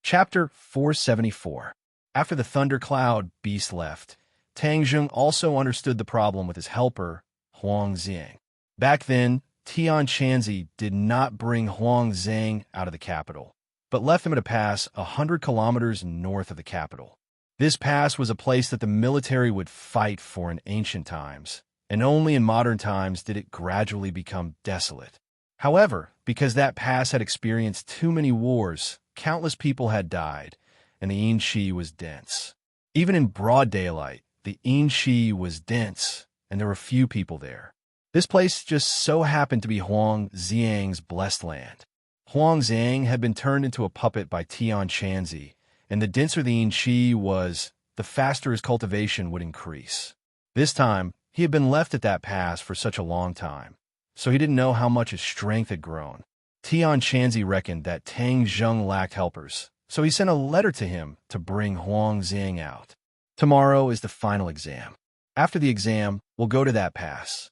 Chapter 474. After the Thundercloud Beast left, Tang Zheng also understood the problem with his helper, Huang Xiang. Back then, Tian Chanzi did not bring Huang Xiang out of the capital, but left him at a pass 100 kilometers north of the capital. This pass was a place that the military would fight for in ancient times, and only in modern times did it gradually become desolate. However, because that pass had experienced too many wars, countless people had died, and the Yinshi was dense. Even in broad daylight, the Yinshi was dense, and there were few people there. This place just so happened to be Huang Xiang's blessed land. Huang Xiang had been turned into a puppet by Tian Chanzi, and the denser the Yinshi was, the faster his cultivation would increase. This time, he had been left at that pass for such a long time, so he didn't know how much his strength had grown. Tian Chanzi reckoned that Tang Zheng lacked helpers, so he sent a letter to him to bring Huang Xiang out. Tomorrow is the final exam. After the exam, we'll go to that pass.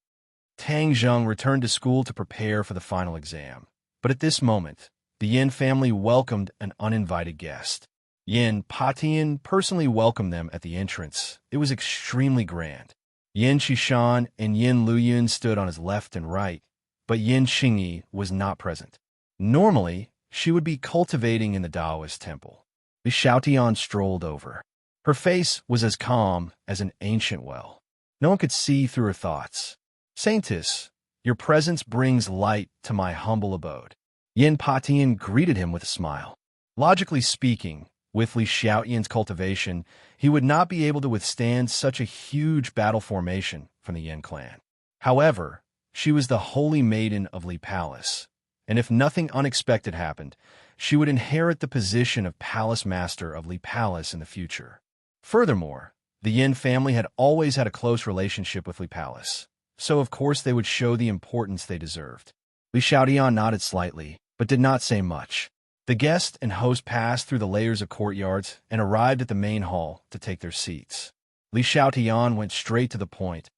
Tang Zheng returned to school to prepare for the final exam. But at this moment, the Yin family welcomed an uninvited guest. Yin Patian personally welcomed them at the entrance. It was extremely grand. Yin Qishan and Yin Luyun stood on his left and right, but Yin Xingyi was not present. Normally, she would be cultivating in the Taoist temple. Li Xiaotian strolled over. Her face was as calm as an ancient well. No one could see through her thoughts. Saintess, your presence brings light to my humble abode. Yin Patian greeted him with a smile. Logically speaking, with Li Xiaotian's cultivation, he would not be able to withstand such a huge battle formation from the Yin clan. However, she was the holy maiden of Li Palace, and if nothing unexpected happened, she would inherit the position of palace master of Li Palace in the future. Furthermore, the Yin family had always had a close relationship with Li Palace, so of course they would show the importance they deserved. Li Xiaotian nodded slightly, but did not say much. The guest and host passed through the layers of courtyards and arrived at the main hall to take their seats. Li Xiaotian went straight to the point.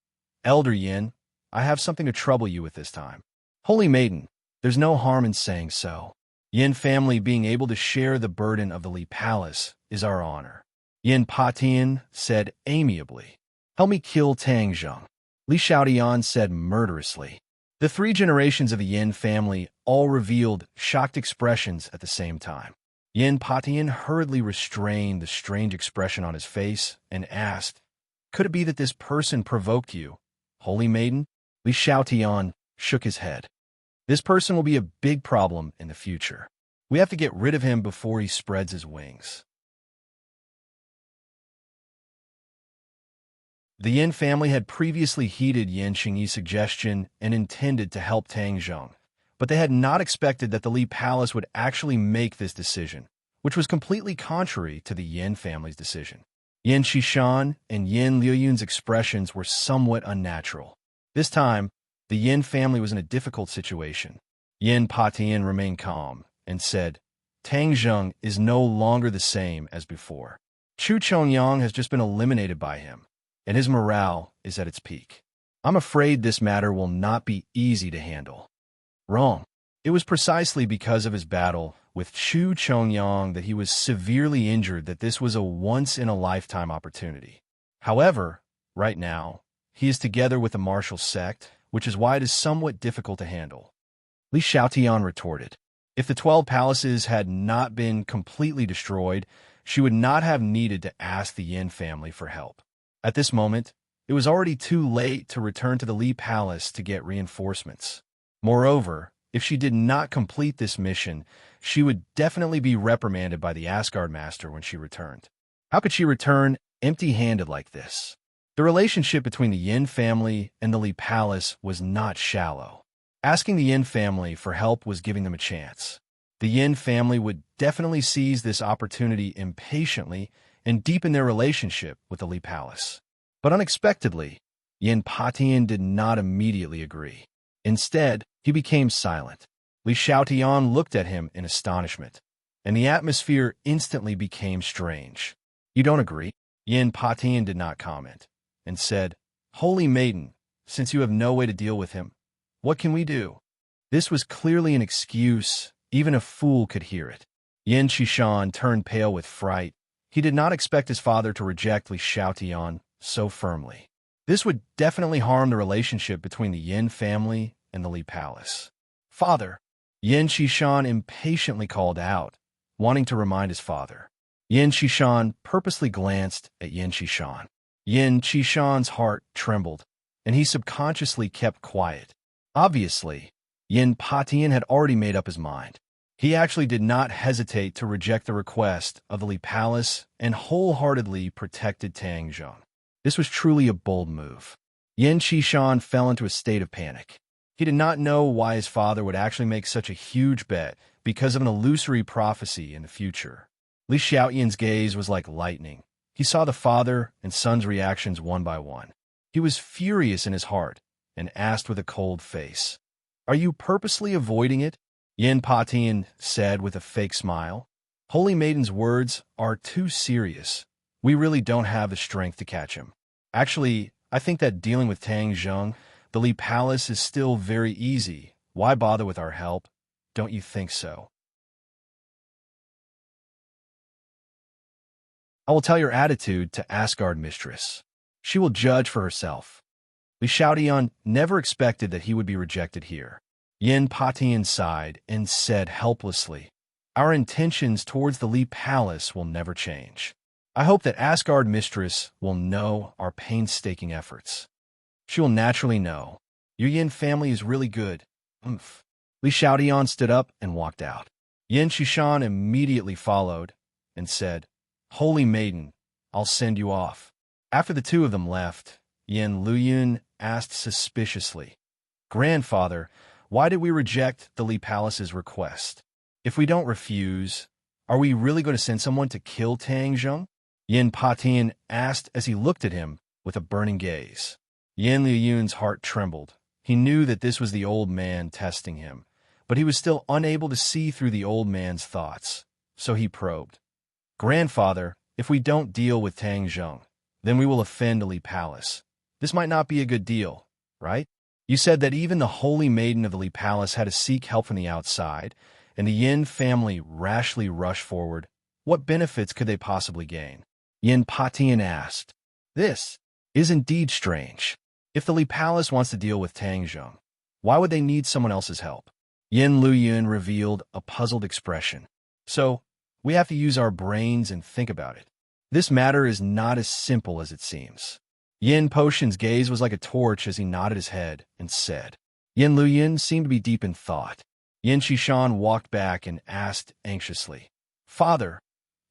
Elder Yin, I have something to trouble you with this time. Holy Maiden, there's no harm in saying so. Yin family being able to share the burden of the Li Palace is our honor. Yin Patian said amiably. Help me kill Tang Zheng. Li Xiaotian said murderously. The three generations of the Yin family all revealed shocked expressions at the same time. Yin Patian hurriedly restrained the strange expression on his face and asked, could it be that this person provoked you, Holy Maiden? Li Xiaotian shook his head. This person will be a big problem in the future. We have to get rid of him before he spreads his wings. The Yin family had previously heeded Yin Xingyi's suggestion and intended to help Tang Zheng, but they had not expected that the Li Palace would actually make this decision, which was completely contrary to the Yin family's decision. Yin Qishan and Yin Liuyun's expressions were somewhat unnatural. This time, the Yin family was in a difficult situation. Yin Patian remained calm and said, Tang Zheng is no longer the same as before. Chu Chongyang has just been eliminated by him, and his morale is at its peak. I'm afraid this matter will not be easy to handle. Wrong. It was precisely because of his battle with Chu Chongyang that he was severely injured that this was a once-in-a-lifetime opportunity. However, right now, he is together with the martial sect, which is why it is somewhat difficult to handle. Li Xiaotian retorted. If the 12 palaces had not been completely destroyed, she would not have needed to ask the Yin family for help. At this moment, it was already too late to return to the Li Palace to get reinforcements. Moreover, if she did not complete this mission, she would definitely be reprimanded by the Asgard Master when she returned. How could she return empty-handed like this? The relationship between the Yin family and the Li Palace was not shallow. Asking the Yin family for help was giving them a chance. The Yin family would definitely seize this opportunity impatiently and deepen their relationship with the Li Palace. But unexpectedly, Yin Patian did not immediately agree. Instead, he became silent. Li Xiaotian looked at him in astonishment, and the atmosphere instantly became strange. You don't agree? Yin Patian did not comment, and said, Holy Maiden, since you have no way to deal with him, what can we do? This was clearly an excuse. Even a fool could hear it. Yin Qishan turned pale with fright. He did not expect his father to reject Li Xiaotian so firmly. This would definitely harm the relationship between the Yin family and the Li Palace. Father, Yin Qishan impatiently called out, wanting to remind his father. Yin Qishan purposely glanced at Yin Qishan. Yin Qishan's heart trembled, and he subconsciously kept quiet. Obviously, Yin Patian had already made up his mind. He actually did not hesitate to reject the request of the Li Palace and wholeheartedly protected Tang Zheng. This was truly a bold move. Yin Qishan fell into a state of panic. He did not know why his father would actually make such a huge bet because of an illusory prophecy in the future. Li Xiaotian's gaze was like lightning. He saw the father and son's reactions one by one. He was furious in his heart and asked with a cold face, Are you purposely avoiding it? Yin Patian said with a fake smile. Holy Maiden's words are too serious. We really don't have the strength to catch him. Actually, I think that dealing with Tang Zheng, the Li Palace, is still very easy. Why bother with our help? Don't you think so? I will tell your attitude to Asgard Mistress. She will judge for herself. Li Xiaotian never expected that he would be rejected here. Yin Patian sighed and said helplessly, Our intentions towards the Li Palace will never change. I hope that Asgard Mistress will know our painstaking efforts. She will naturally know. Your Yin family is really good. Oomph. Li Xiaotian stood up and walked out. Yin Qishan immediately followed and said, Holy Maiden, I'll send you off. After the two of them left, Yin Luyun asked suspiciously, Grandfather, why did we reject the Li Palace's request? If we don't refuse, are we really going to send someone to kill Tang Zheng? Yin Patian asked as he looked at him with a burning gaze. Yin Luyun's heart trembled. He knew that this was the old man testing him, but he was still unable to see through the old man's thoughts. So he probed. Grandfather, if we don't deal with Tang Zheng, then we will offend the Li Palace. This might not be a good deal, right? You said that even the holy maiden of the Li Palace had to seek help from the outside, and the Yin family rashly rushed forward. What benefits could they possibly gain? Yin Patian asked. This is indeed strange. If the Li Palace wants to deal with Tang Zheng, why would they need someone else's help? Yin Luyun revealed a puzzled expression. So, we have to use our brains and think about it. This matter is not as simple as it seems. Yin Potion's gaze was like a torch as he nodded his head and said. Yin Luyun seemed to be deep in thought. Yin Qishan walked back and asked anxiously, Father,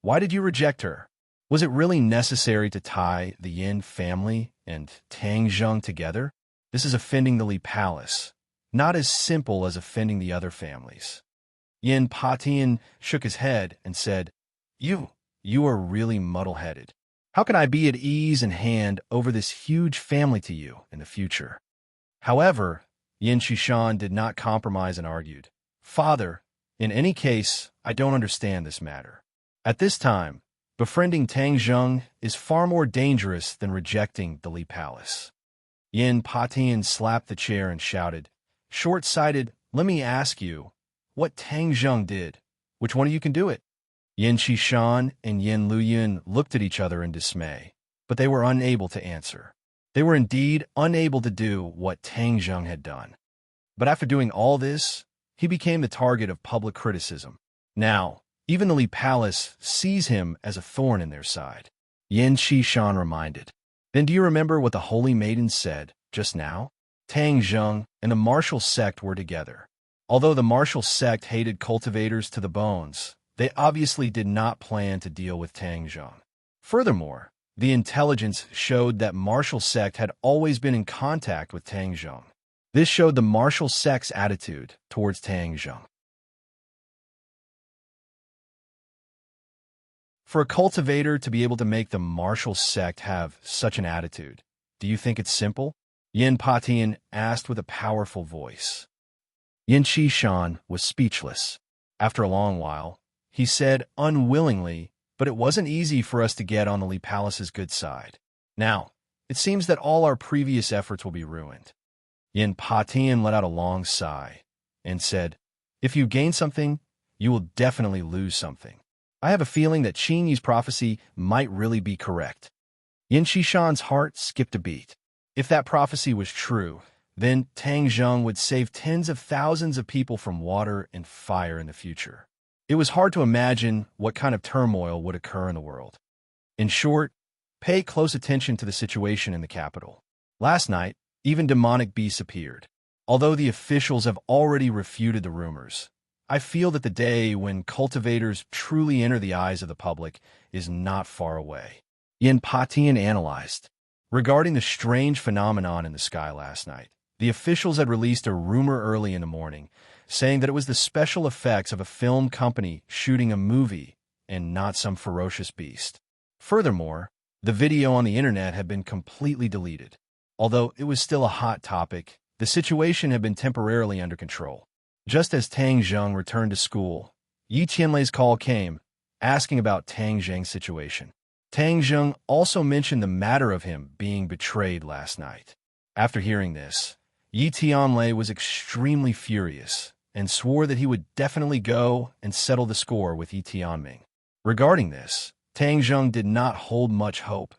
why did you reject her? Was it really necessary to tie the Yin family and Tang Zheng together? This is offending the Li Palace, not as simple as offending the other families. Yin Patian shook his head and said, You are really muddle-headed. How can I be at ease and hand over this huge family to you in the future? However, Yin Qishan did not compromise and argued, Father, in any case, I don't understand this matter. At this time, befriending Tang Zheng is far more dangerous than rejecting the Li Palace. Yin Patian slapped the chair and shouted, "Short-sighted, let me ask you, what Tang Zheng did? Which one of you can do it?" Yin Qishan and Yin Luyin looked at each other in dismay, but they were unable to answer. They were indeed unable to do what Tang Zheng had done. But after doing all this, he became the target of public criticism. Now, even the Li Palace sees him as a thorn in their side. Yin Qishan reminded, "Then do you remember what the holy maiden said just now? Tang Zheng and the martial sect were together. Although the martial sect hated cultivators to the bones, they obviously did not plan to deal with Tang Zheng. Furthermore, the intelligence showed that martial sect had always been in contact with Tang Zheng. This showed the martial sect's attitude towards Tang Zheng. For a cultivator to be able to make the martial sect have such an attitude, do you think it's simple?" Yin Patian asked with a powerful voice. Yin Qishan was speechless. After a long while, he said unwillingly, "But it wasn't easy for us to get on the Li Palace's good side. Now, it seems that all our previous efforts will be ruined." Yin Patian let out a long sigh and said, "If you gain something, you will definitely lose something. I have a feeling that Qin Yi's prophecy might really be correct." Yin Qishan's heart skipped a beat. If that prophecy was true, then Tang Zheng would save tens of thousands of people from water and fire in the future. It was hard to imagine what kind of turmoil would occur in the world. In short, pay close attention to the situation in the capital. Last night, even demonic beasts appeared. Although the officials have already refuted the rumors, I feel that the day when cultivators truly enter the eyes of the public is not far away. Yin Patian analyzed. Regarding the strange phenomenon in the sky last night, the officials had released a rumor early in the morning, saying that it was the special effects of a film company shooting a movie and not some ferocious beast. Furthermore, the video on the internet had been completely deleted. Although it was still a hot topic, the situation had been temporarily under control. Just as Tang Zheng returned to school, Yi Tianlei's call came, asking about Tang Zheng's situation. Tang Zheng also mentioned the matter of him being betrayed last night. After hearing this, Yi Tianlei was extremely furious and swore that he would definitely go and settle the score with Yi Tianming. Regarding this, Tang Zheng did not hold much hope,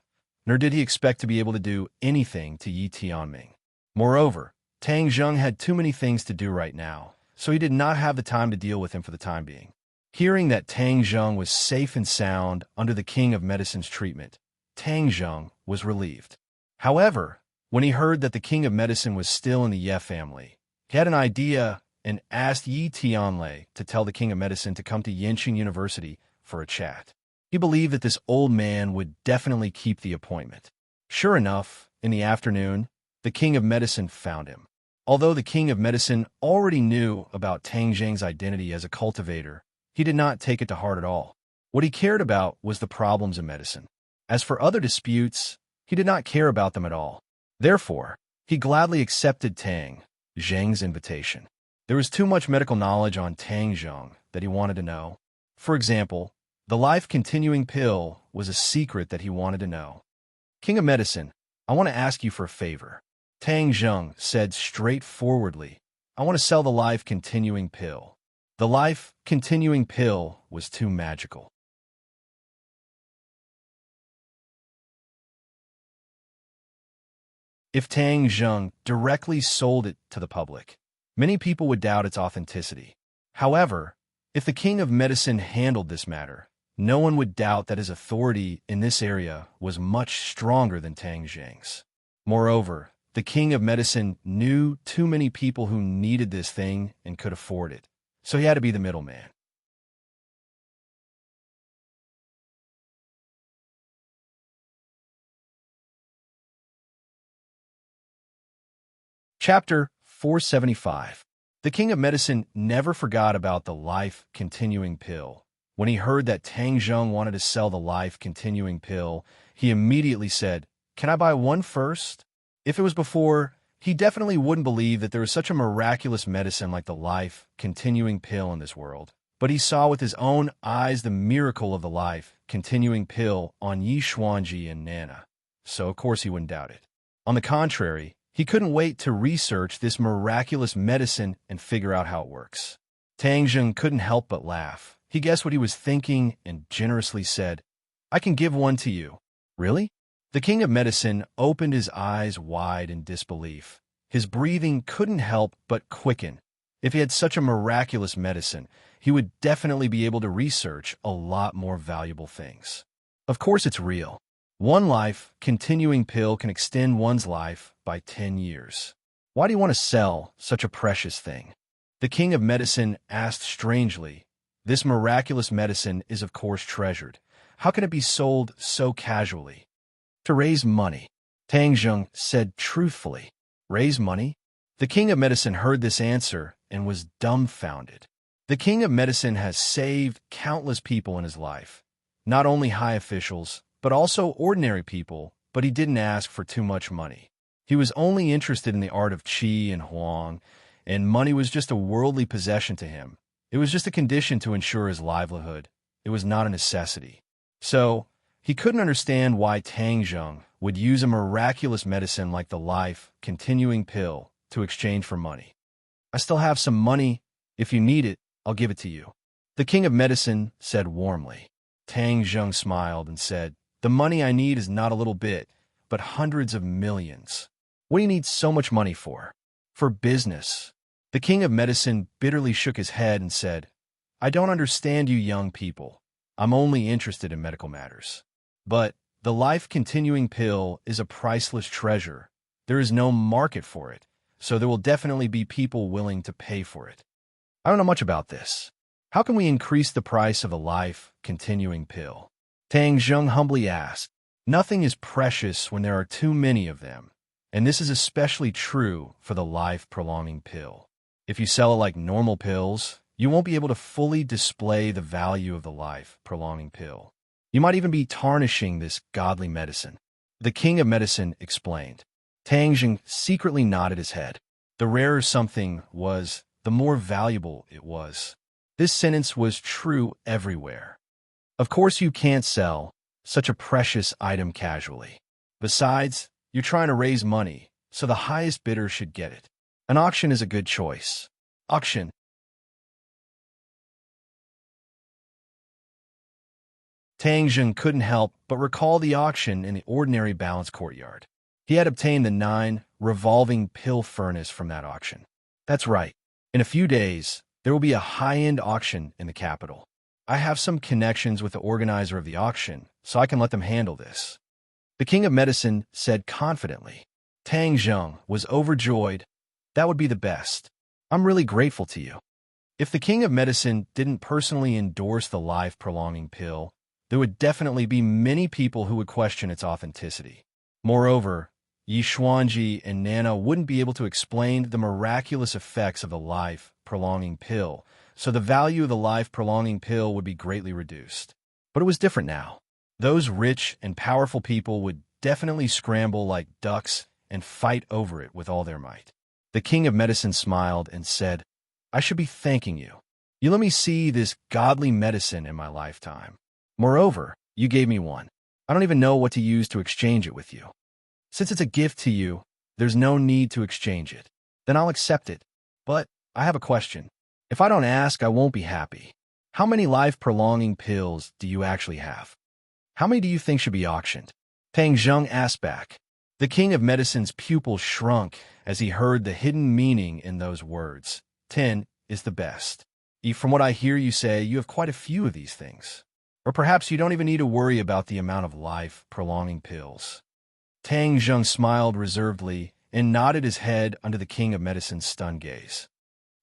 nor did he expect to be able to do anything to Yi Tianming. Moreover, Tang Zheng had too many things to do right now, so he did not have the time to deal with him for the time being. Hearing that Tang Zheng was safe and sound under the King of Medicine's treatment, Tang Zheng was relieved. However, when he heard that the King of Medicine was still in the Ye family, he had an idea and asked Yi Tianlei to tell the King of Medicine to come to Yanqing University for a chat. He believed that this old man would definitely keep the appointment. Sure enough, in the afternoon, the King of Medicine found him. Although the King of Medicine already knew about Tang Zheng's identity as a cultivator, he did not take it to heart at all. What he cared about was the problems in medicine. As for other disputes, he did not care about them at all. Therefore, he gladly accepted Tang Zheng's invitation. There was too much medical knowledge on Tang Zheng that he wanted to know. For example, the life-continuing pill was a secret that he wanted to know. "King of Medicine, I want to ask you for a favor." Tang Zheng said straightforwardly, "I want to sell the life-continuing pill." The life-continuing pill was too magical. If Tang Zheng directly sold it to the public, many people would doubt its authenticity. However, if the King of Medicine handled this matter, no one would doubt that his authority in this area was much stronger than Tang Zheng's. Moreover, the King of Medicine knew too many people who needed this thing and could afford it, so he had to be the middleman. Chapter 475. The King of Medicine never forgot about the life-continuing pill. When he heard that Tang Zheng wanted to sell the life-continuing pill, he immediately said, "Can I buy one first?" If it was before, he definitely wouldn't believe that there was such a miraculous medicine like the life-continuing pill in this world. But he saw with his own eyes the miracle of the life-continuing pill on Yi Xuanji and Nana, so of course he wouldn't doubt it. On the contrary, He couldn't wait to research this miraculous medicine and figure out how it works. Tang Zheng couldn't help but laugh. He guessed what he was thinking and generously said, "I can give one to you." "Really?" The king of medicine opened his eyes wide in disbelief. His breathing couldn't help but quicken. If he had such a miraculous medicine, he would definitely be able to research a lot more valuable things. Of course it's real. One life continuing pill can extend one's life by 10 years. Why do you want to sell such a precious thing? The king of medicine asked strangely. This miraculous medicine is of course treasured. How can it be sold so casually? To raise money, Tang Zheng said truthfully. Raise money? The king of medicine heard this answer and was dumbfounded. The king of medicine has saved countless people in his life, not only high officials, but also ordinary people, but he didn't ask for too much money. He was only interested in the art of qi and huang, and money was just a worldly possession to him. It was just a condition to ensure his livelihood. It was not a necessity. So, he couldn't understand why Tang Zheng would use a miraculous medicine like the life-continuing pill to exchange for money. "I still have some money. If you need it, I'll give it to you," the king of medicine said warmly. Tang Zheng smiled and said, "The money I need is not a little bit, but hundreds of millions." "What do you need so much money for?" "For business." The king of medicine bitterly shook his head and said, "I don't understand you young people. I'm only interested in medical matters. But the life-continuing pill is a priceless treasure. There is no market for it, so there will definitely be people willing to pay for it." "I don't know much about this. How can we increase the price of a life-continuing pill?" Tang Zheng humbly asked. "Nothing is precious when there are too many of them, and this is especially true for the life-prolonging pill. If you sell it like normal pills, you won't be able to fully display the value of the life-prolonging pill. You might even be tarnishing this godly medicine," the king of medicine explained. Tang Zheng secretly nodded his head. The rarer something was, the more valuable it was. This sentence was true everywhere. Of course you can't sell such a precious item casually. Besides, you're trying to raise money, so the highest bidder should get it. An auction is a good choice. Auction. Tang Zheng couldn't help but recall the auction in the ordinary balanced courtyard. He had obtained the 9 revolving pill furnace from that auction. That's right. In a few days, there will be a high-end auction in the capital. I have some connections with the organizer of the auction, so I can let them handle this," the king of medicine said confidently. Tang Zheng was overjoyed. "That would be the best. I'm really grateful to you." If the king of medicine didn't personally endorse the life-prolonging pill, there would definitely be many people who would question its authenticity. Moreover, Yi Xuanji and Nana wouldn't be able to explain the miraculous effects of the life-prolonging pill, so the value of the life-prolonging pill would be greatly reduced. But it was different now. Those rich and powerful people would definitely scramble like ducks and fight over it with all their might. The king of medicine smiled and said, "I should be thanking you. You let me see this godly medicine in my lifetime. Moreover, you gave me one. I don't even know what to use to exchange it with you. Since it's a gift to you, there's no need to exchange it. Then I'll accept it. But I have a question. If I don't ask, I won't be happy. How many life-prolonging pills do you actually have? How many do you think should be auctioned?" Tang Zheng asked back. The king of medicine's pupil shrunk as he heard the hidden meaning in those words. 10 is the best. From what I hear you say, you have quite a few of these things. Or perhaps you don't even need to worry about the amount of life-prolonging pills. Tang Zheng smiled reservedly and nodded his head under the king of medicine's stunned gaze.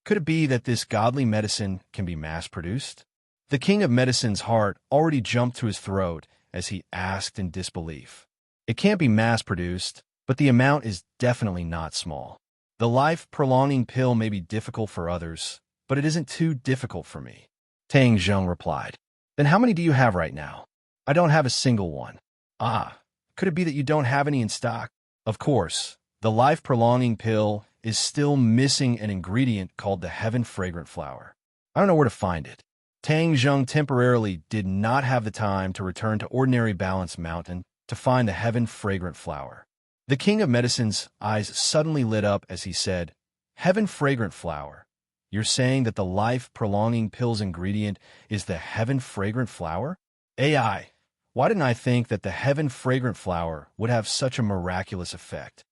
Could it be that this godly medicine can be mass-produced? The king of medicine's heart already jumped to his throat as he asked in disbelief. It can't be mass-produced, but the amount is definitely not small. The life-prolonging pill may be difficult for others, but it isn't too difficult for me, Tang Zheng replied. Then how many do you have right now? I don't have a single one. Ah, could it be that you don't have any in stock? Of course, the life-prolonging pill is still missing an ingredient called the heaven-fragrant flower. I don't know where to find it. Tang Zheng temporarily did not have the time to return to ordinary Balance Mountain to find the heaven-fragrant flower. The king of medicine's eyes suddenly lit up as he said, "Heaven-fragrant flower. You're saying that the life-prolonging pill's ingredient is the heaven-fragrant flower? AI, why didn't I think that the heaven-fragrant flower would have such a miraculous effect?"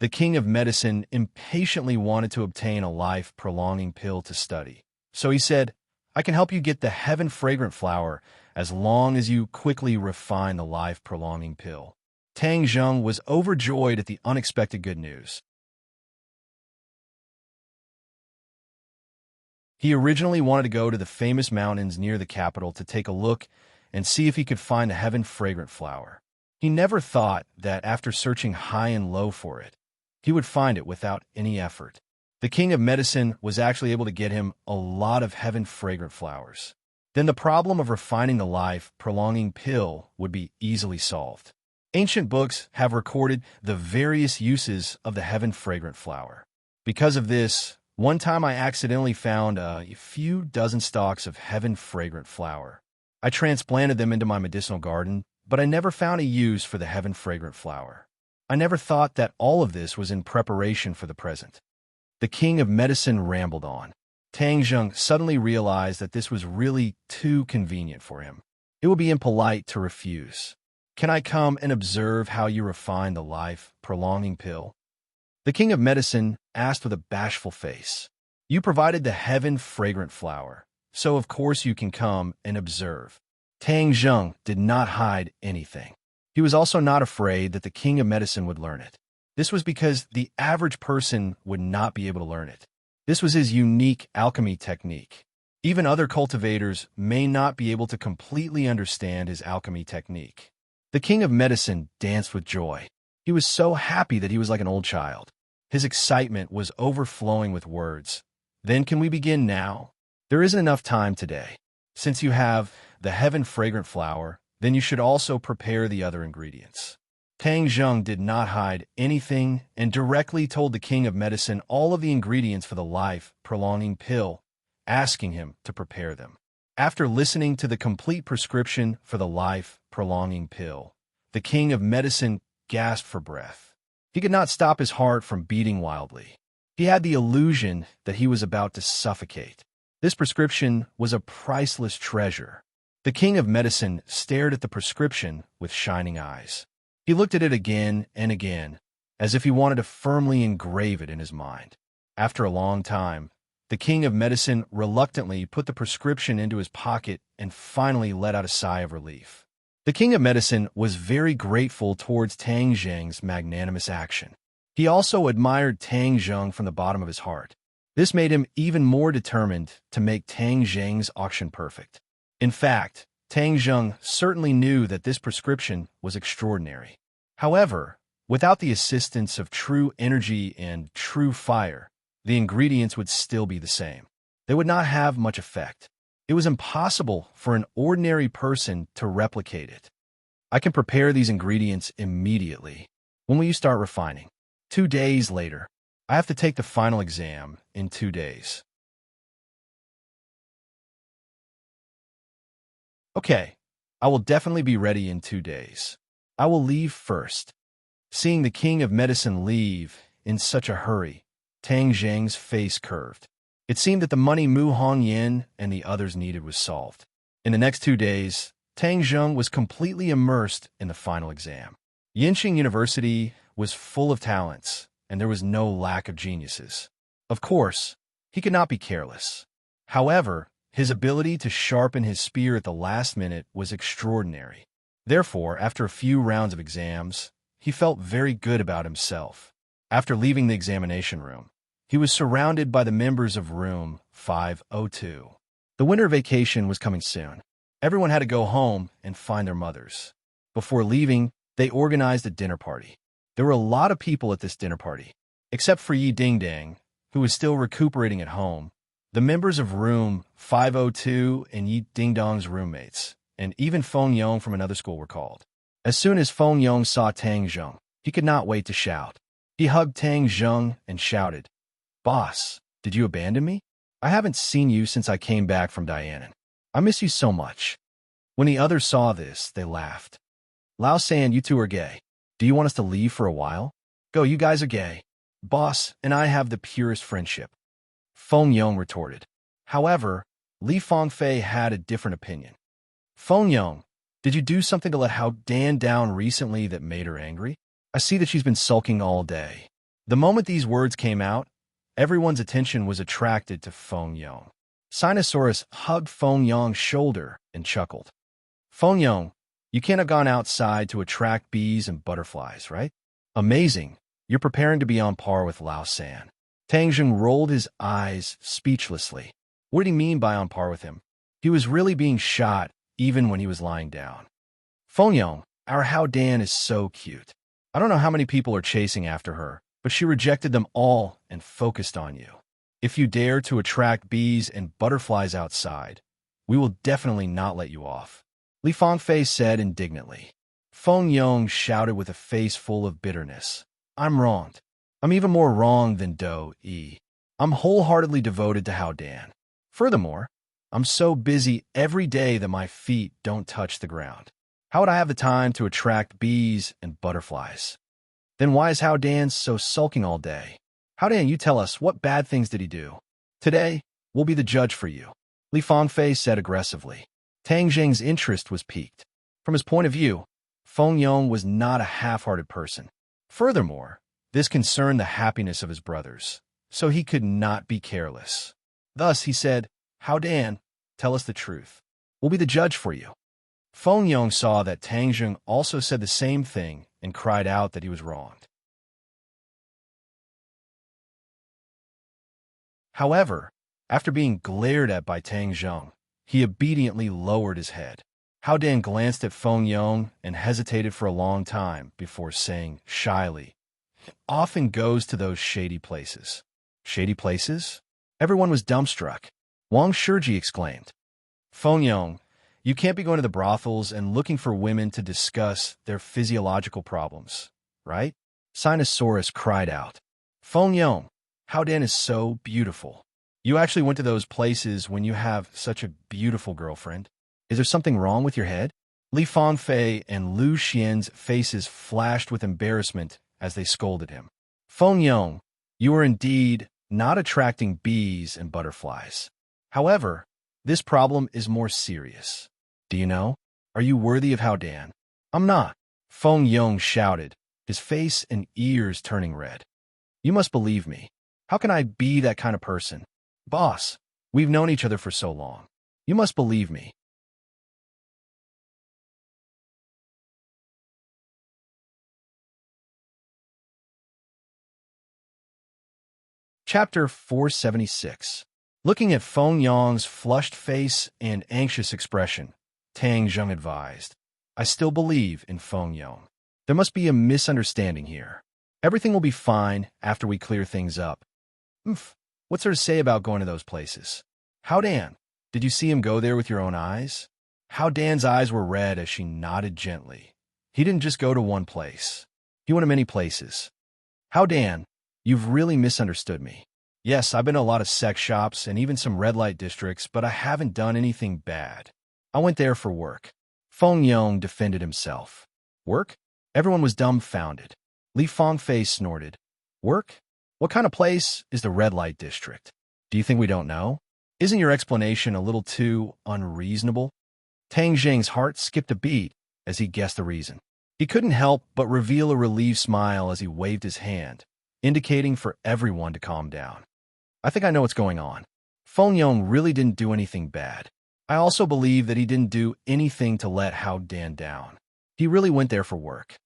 The king of medicine impatiently wanted to obtain a life-prolonging pill to study. So he said, "I can help you get the heaven-fragrant flower as long as you quickly refine the life-prolonging pill." Tang Zheng was overjoyed at the unexpected good news. He originally wanted to go to the famous mountains near the capital to take a look and see if he could find the heaven-fragrant flower. He never thought that after searching high and low for it, he would find it without any effort. The king of medicine was actually able to get him a lot of heaven-fragrant flowers. Then the problem of refining the life-prolonging pill would be easily solved. Ancient books have recorded the various uses of the heaven-fragrant flower. Because of this, one time I accidentally found a few dozen stalks of heaven-fragrant flower. I transplanted them into my medicinal garden, but I never found a use for the heaven-fragrant flower. I never thought that all of this was in preparation for the present. The king of medicine rambled on. Tang Zheng suddenly realized that this was really too convenient for him. It would be impolite to refuse. "Can I come and observe how you refine the life-prolonging pill?" The king of medicine asked with a bashful face. "You provided the heaven-fragrant flower, so of course you can come and observe." Tang Zheng did not hide anything. He was also not afraid that the king of medicine would learn it. This was because the average person would not be able to learn it. This was his unique alchemy technique. Even other cultivators may not be able to completely understand his alchemy technique. The king of medicine danced with joy. He was so happy that he was like an old child. His excitement was overflowing with words. "Then can we begin now? There isn't enough time today. Since you have the heaven-fragrant flower, then you should also prepare the other ingredients." Tang Zheng did not hide anything and directly told the king of medicine all of the ingredients for the life-prolonging pill, asking him to prepare them. After listening to the complete prescription for the life-prolonging pill, the king of medicine gasped for breath. He could not stop his heart from beating wildly. He had the illusion that he was about to suffocate. This prescription was a priceless treasure. The king of medicine stared at the prescription with shining eyes. He looked at it again and again, as if he wanted to firmly engrave it in his mind. After a long time, the king of medicine reluctantly put the prescription into his pocket and finally let out a sigh of relief. The king of medicine was very grateful towards Tang Zheng's magnanimous action. He also admired Tang Zheng from the bottom of his heart. This made him even more determined to make Tang Zheng's auction perfect. In fact, Tang Zheng certainly knew that this prescription was extraordinary. However, without the assistance of true energy and true fire, the ingredients would still be the same. They would not have much effect. It was impossible for an ordinary person to replicate it. "I can prepare these ingredients immediately. When will you start refining?" 2 days later. "I have to take the final exam in 2 days." "Okay, I will definitely be ready in 2 days. I will leave first." Seeing the king of medicine leave in such a hurry, Tang Zheng's face curved. It seemed that the money Mu Hongyan and the others needed was solved. In the next 2 days, Tang Zheng was completely immersed in the final exam. Yinqing University was full of talents, and there was no lack of geniuses. Of course, he could not be careless. However, his ability to sharpen his spear at the last minute was extraordinary. Therefore, after a few rounds of exams, he felt very good about himself. After leaving the examination room, he was surrounded by the members of room 502. The winter vacation was coming soon. Everyone had to go home and find their mothers. Before leaving, they organized a dinner party. There were a lot of people at this dinner party. Except for Yi Dingdang, who was still recuperating at home, the members of room 502 and Yi Dingdang's roommates, and even Feng Yong from another school were called. As soon as Feng Yong saw Tang Zheng, he could not wait to shout. He hugged Tang Zheng and shouted, "Boss, did you abandon me? I haven't seen you since I came back from Dianan. I miss you so much." When the others saw this, they laughed. "Lao San, you two are gay. Do you want us to leave for a while?" Go, you guys are gay. Boss and I have the purest friendship. Feng Yong retorted. However, Li Fangfei had a different opinion. Feng Yong, did you do something to let Hao Dan down recently that made her angry? I see that she's been sulking all day. The moment these words came out, everyone's attention was attracted to Feng Yong. Sinosaurus hugged Feng Yong's shoulder and chuckled. Feng Yong, you can't have gone outside to attract bees and butterflies, right? Amazing. You're preparing to be on par with Lao San. Tang Zheng rolled his eyes speechlessly. What did he mean by on par with him? He was really being shot even when he was lying down. Feng Yong, our Hao Dan is so cute. I don't know how many people are chasing after her, but she rejected them all and focused on you. If you dare to attract bees and butterflies outside, we will definitely not let you off. Li Fangfei said indignantly. Feng Yong shouted with a face full of bitterness. I'm wronged. I'm even more wrong than Do Yi. I'm wholeheartedly devoted to Hao Dan. Furthermore, I'm so busy every day that my feet don't touch the ground. How would I have the time to attract bees and butterflies? Then why is Hao Dan so sulking all day? Hao Dan, you tell us, what bad things did he do? Today, we'll be the judge for you, Li Fangfei said aggressively. Tang Zheng's interest was piqued. From his point of view, Feng Yong was not a half-hearted person. Furthermore, this concerned the happiness of his brothers, so he could not be careless. Thus, he said, Hao Dan, tell us the truth. We'll be the judge for you. Feng Yong saw that Tang Zheng also said the same thing and cried out that he was wronged. However, after being glared at by Tang Zheng, he obediently lowered his head. Hao Dan glanced at Feng Yong and hesitated for a long time before saying shyly, "It often goes to those shady places." Shady places? Everyone was dumbstruck. Wang Shiji exclaimed. Feng Yong, you can't be going to the brothels and looking for women to discuss their physiological problems, right? Sinosaurus cried out. Feng Yong, Hao Dan is so beautiful. You actually went to those places when you have such a beautiful girlfriend. Is there something wrong with your head? Li Fangfei and Lu Xian's faces flashed with embarrassment as they scolded him. Feng Yong, you are indeed not attracting bees and butterflies. However, this problem is more serious. Do you know? Are you worthy of Hao Dan? I'm not. Feng Yong shouted, his face and ears turning red. You must believe me. How can I be that kind of person? Boss, we've known each other for so long. You must believe me. Chapter 476. Looking at Feng Yong's flushed face and anxious expression, Tang Zheng advised, I still believe in Feng Yong. There must be a misunderstanding here. Everything will be fine after we clear things up. What's there to say about going to those places? Hao Dan, did you see him go there with your own eyes? Hao Dan's eyes were red as she nodded gently. He didn't just go to one place. He went to many places. Hao Dan, you've really misunderstood me. Yes, I've been to a lot of sex shops and even some red light districts, but I haven't done anything bad. I went there for work. Feng Yong defended himself. Work? Everyone was dumbfounded. Li Fangfei snorted. Work? What kind of place is the red light district? Do you think we don't know? Isn't your explanation a little too unreasonable? Tang Zheng's heart skipped a beat as he guessed the reason. He couldn't help but reveal a relieved smile as he waved his hand, indicating for everyone to calm down. I think I know what's going on. Feng Yong really didn't do anything bad. I also believe that he didn't do anything to let Hao Dan down. He really went there for work.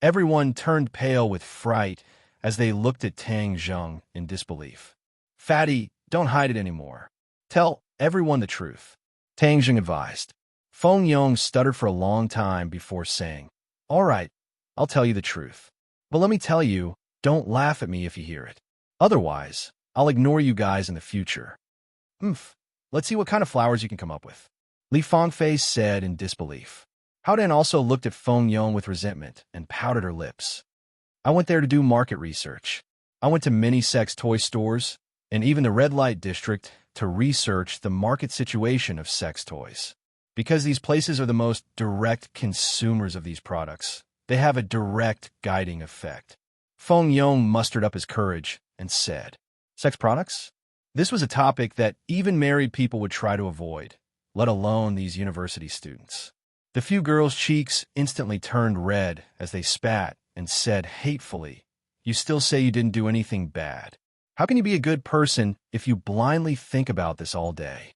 Everyone turned pale with fright as they looked at Tang Zheng in disbelief. Fatty, don't hide it anymore. Tell everyone the truth, Tang Zheng advised. Feng Yong stuttered for a long time before saying, All right, I'll tell you the truth. But let me tell you, don't laugh at me if you hear it. Otherwise, I'll ignore you guys in the future. Let's see what kind of flowers you can come up with, Li Fangfei said in disbelief. Hao Dan also looked at Feng Yong with resentment and pouted her lips. I went there to do market research. I went to many sex toy stores and even the red light district to research the market situation of sex toys. Because these places are the most direct consumers of these products, they have a direct guiding effect. Feng Yong mustered up his courage and said, "Sex products?" This was a topic that even married people would try to avoid, let alone these university students. The few girls' cheeks instantly turned red as they spat and said hatefully, "You still say you didn't do anything bad. How can you be a good person if you blindly think about this all day?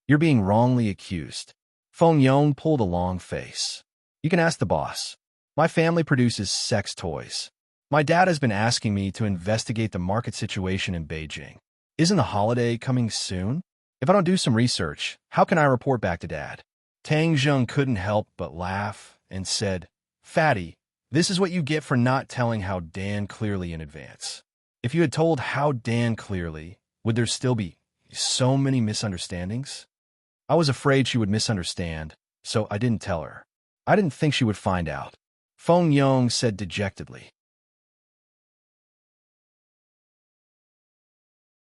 You're being wrongly accused." Feng Yong pulled a long face. "You can ask the boss. My family produces sex toys. My dad has been asking me to investigate the market situation in Beijing. Isn't the holiday coming soon? If I don't do some research, how can I report back to Dad?" Tang Zheng couldn't help but laugh and said, "Fatty, this is what you get for not telling how Dan clearly in advance. If you had told how Dan clearly, would there still be so many misunderstandings?" "I was afraid she would misunderstand, so I didn't tell her. I didn't think she would find out," Feng Yong said dejectedly.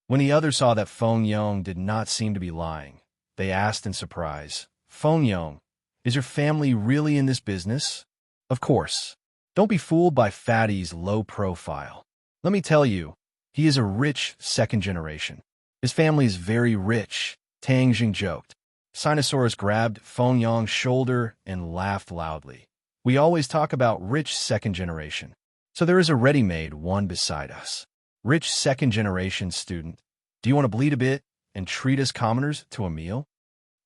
When the others saw that Feng Yong did not seem to be lying, they asked in surprise, "Feng Yong, is your family really in this business?" "Of course. Don't be fooled by Fatty's low profile. Let me tell you, he is a rich second generation. His family is very rich," Tang Jing joked. Sinosaurus grabbed Feng Yong's shoulder and laughed loudly. "We always talk about rich second generation. So there is a ready-made one beside us. Rich second-generation student, do you want to bleed a bit and treat us commoners to a meal?"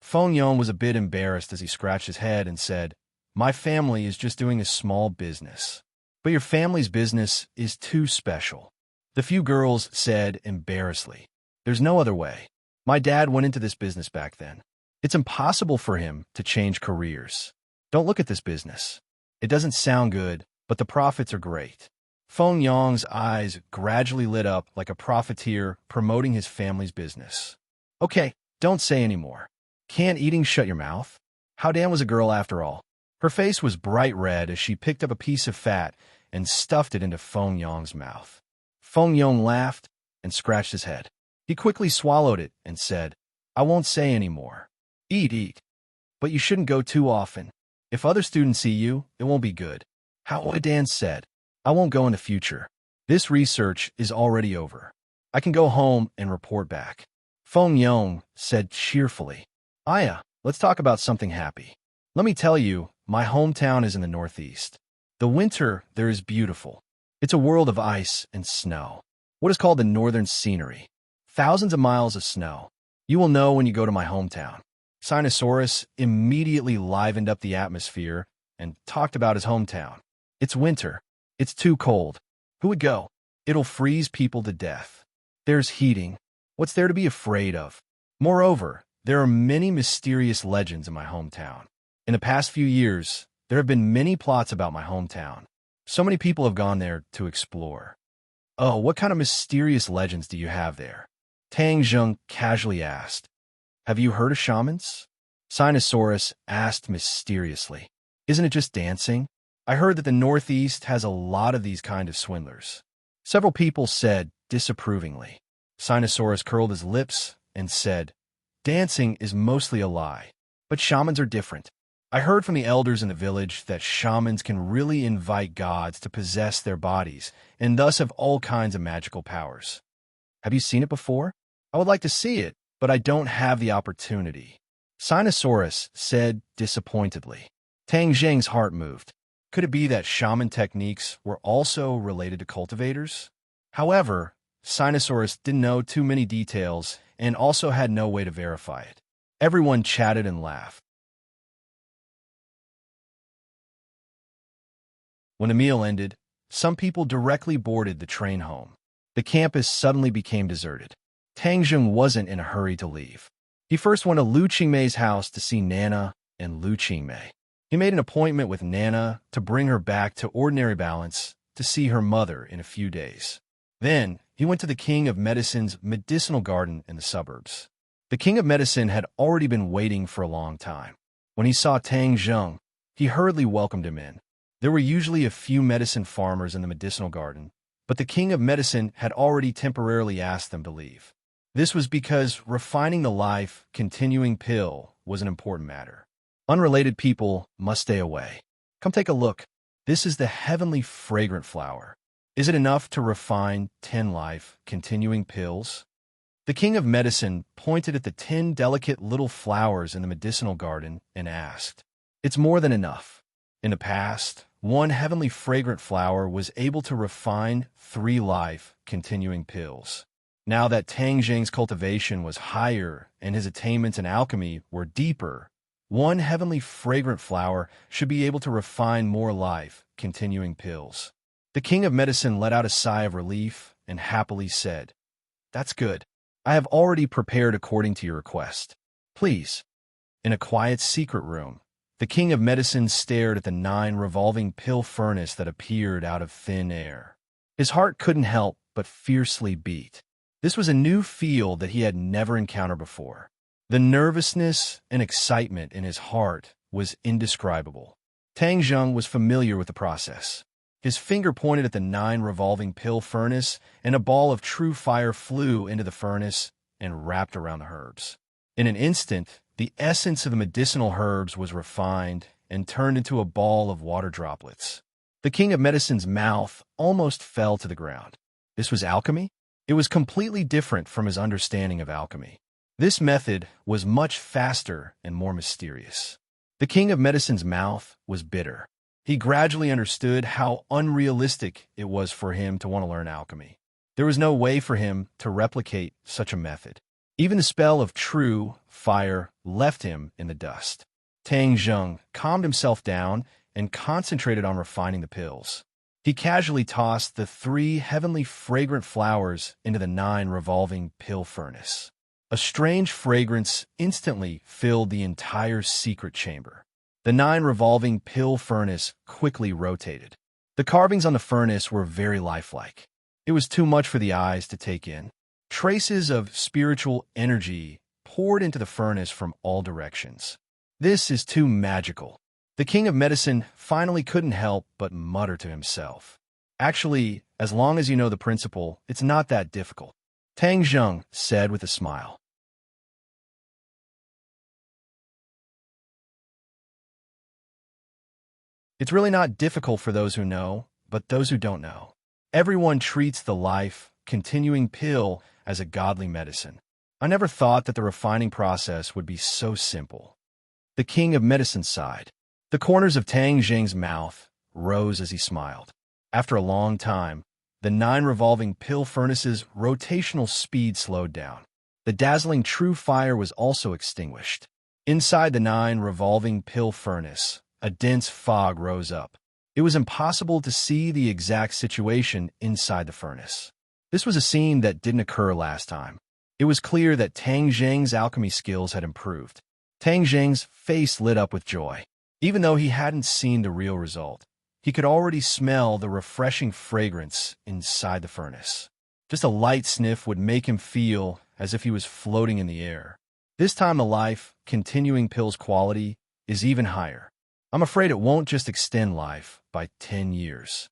Feng Yong was a bit embarrassed as he scratched his head and said, "My family is just doing a small business." "But your family's business is too special," the few girls said embarrassedly. "There's no other way. My dad went into this business back then. It's impossible for him to change careers. Don't look at this business. It doesn't sound good, but the profits are great." Feng Yong's eyes gradually lit up like a profiteer promoting his family's business. "Okay, don't say any more. Can't eating shut your mouth? How Dan was a girl after all." Her face was bright red as she picked up a piece of fat and stuffed it into Feng Yong's mouth. Feng Yong laughed and scratched his head. He quickly swallowed it and said, "I won't say any more. Eat. But you shouldn't go too often. If other students see you, it won't be good." "How?" Dan said. "I won't go in the future. This research is already over. I can go home and report back." Feng Yong said cheerfully, "Aya, let's talk about something happy. Let me tell you, my hometown is in the northeast. The winter there is beautiful. It's a world of ice and snow. What is called the northern scenery. Thousands of miles of snow. You will know when you go to my hometown." Sinosaurus immediately livened up the atmosphere and talked about his hometown. "It's winter. It's too cold. Who would go? It'll freeze people to death. There's heating. What's there to be afraid of? Moreover, there are many mysterious legends in my hometown. In the past few years, there have been many plots about my hometown. So many people have gone there to explore." "Oh, what kind of mysterious legends do you have there?" Tang Zheng casually asked. "Have you heard of shamans?" Sinosaurus asked mysteriously. "Isn't it just dancing? I heard that the Northeast has a lot of these kind of swindlers." Several people said disapprovingly. Sinosaurus curled his lips and said, "Dancing is mostly a lie, but shamans are different. I heard from the elders in the village that shamans can really invite gods to possess their bodies and thus have all kinds of magical powers." "Have you seen it before?" "I would like to see it, but I don't have the opportunity," Sinosaurus said disappointedly. Tang Zheng's heart moved. Could it be that shaman techniques were also related to cultivators? However, Sinosaurus didn't know too many details and also had no way to verify it. Everyone chatted and laughed. When the meal ended, some people directly boarded the train home. The campus suddenly became deserted. Tang Zheng wasn't in a hurry to leave. He first went to Lu Qingmei's house to see Nana and Lu Qingmei. He made an appointment with Nana to bring her back to ordinary balance to see her mother in a few days. Then, he went to the King of Medicine's medicinal garden in the suburbs. The King of Medicine had already been waiting for a long time. When he saw Tang Zheng, he hurriedly welcomed him in. There were usually a few medicine farmers in the medicinal garden, but the King of Medicine had already temporarily asked them to leave. This was because refining the life-continuing pill was an important matter. Unrelated people must stay away. Come take a look. This is the heavenly fragrant flower. Is it enough to refine 10 life-continuing pills? The king of medicine pointed at the 10 delicate little flowers in the medicinal garden and asked, "It's more than enough." In the past, one heavenly fragrant flower was able to refine 3 life-continuing pills. Now that Tang Jing's cultivation was higher and his attainments in alchemy were deeper, one heavenly fragrant flower should be able to refine more life-continuing pills. The king of medicine let out a sigh of relief and happily said, "That's good. I have already prepared according to your request. Please." In a quiet secret room, the king of medicine stared at the 9 revolving pill furnace that appeared out of thin air. His heart couldn't help but fiercely beat. This was a new field that he had never encountered before. The nervousness and excitement in his heart was indescribable. Tang Zheng was familiar with the process. His finger pointed at the 9 revolving pill furnace, and a ball of true fire flew into the furnace and wrapped around the herbs. In an instant, the essence of the medicinal herbs was refined and turned into a ball of water droplets. The king of medicine's mouth almost fell to the ground. This was alchemy? It was completely different from his understanding of alchemy. This method was much faster and more mysterious. The king of medicine's mouth was bitter. He gradually understood how unrealistic it was for him to want to learn alchemy. There was no way for him to replicate such a method. Even the spell of true fire left him in the dust. Tang Zheng calmed himself down and concentrated on refining the pills. He casually tossed the 3 heavenly fragrant flowers into the 9 revolving pill furnace. A strange fragrance instantly filled the entire secret chamber. The 9 revolving pill furnace quickly rotated. The carvings on the furnace were very lifelike. It was too much for the eyes to take in. Traces of spiritual energy poured into the furnace from all directions. "This is too magical." The king of medicine finally couldn't help but mutter to himself. "Actually, as long as you know the principle, it's not that difficult," Tang Zheng said with a smile. It's really not difficult for those who know, but those who don't know. Everyone treats the life-continuing pill as a godly medicine. I never thought that the refining process would be so simple. The king of medicine sighed. The corners of Tang Jing's mouth rose as he smiled. After a long time, the 9 revolving pill furnaces' rotational speed slowed down. The dazzling true fire was also extinguished. Inside the 9 revolving pill furnace, a dense fog rose up. It was impossible to see the exact situation inside the furnace. This was a scene that didn't occur last time. It was clear that Tang Zheng's alchemy skills had improved. Tang Zheng's face lit up with joy. Even though he hadn't seen the real result, he could already smell the refreshing fragrance inside the furnace. Just a light sniff would make him feel as if he was floating in the air. This time the life-continuing pill's quality is even higher. I'm afraid it won't just extend life by 10 years.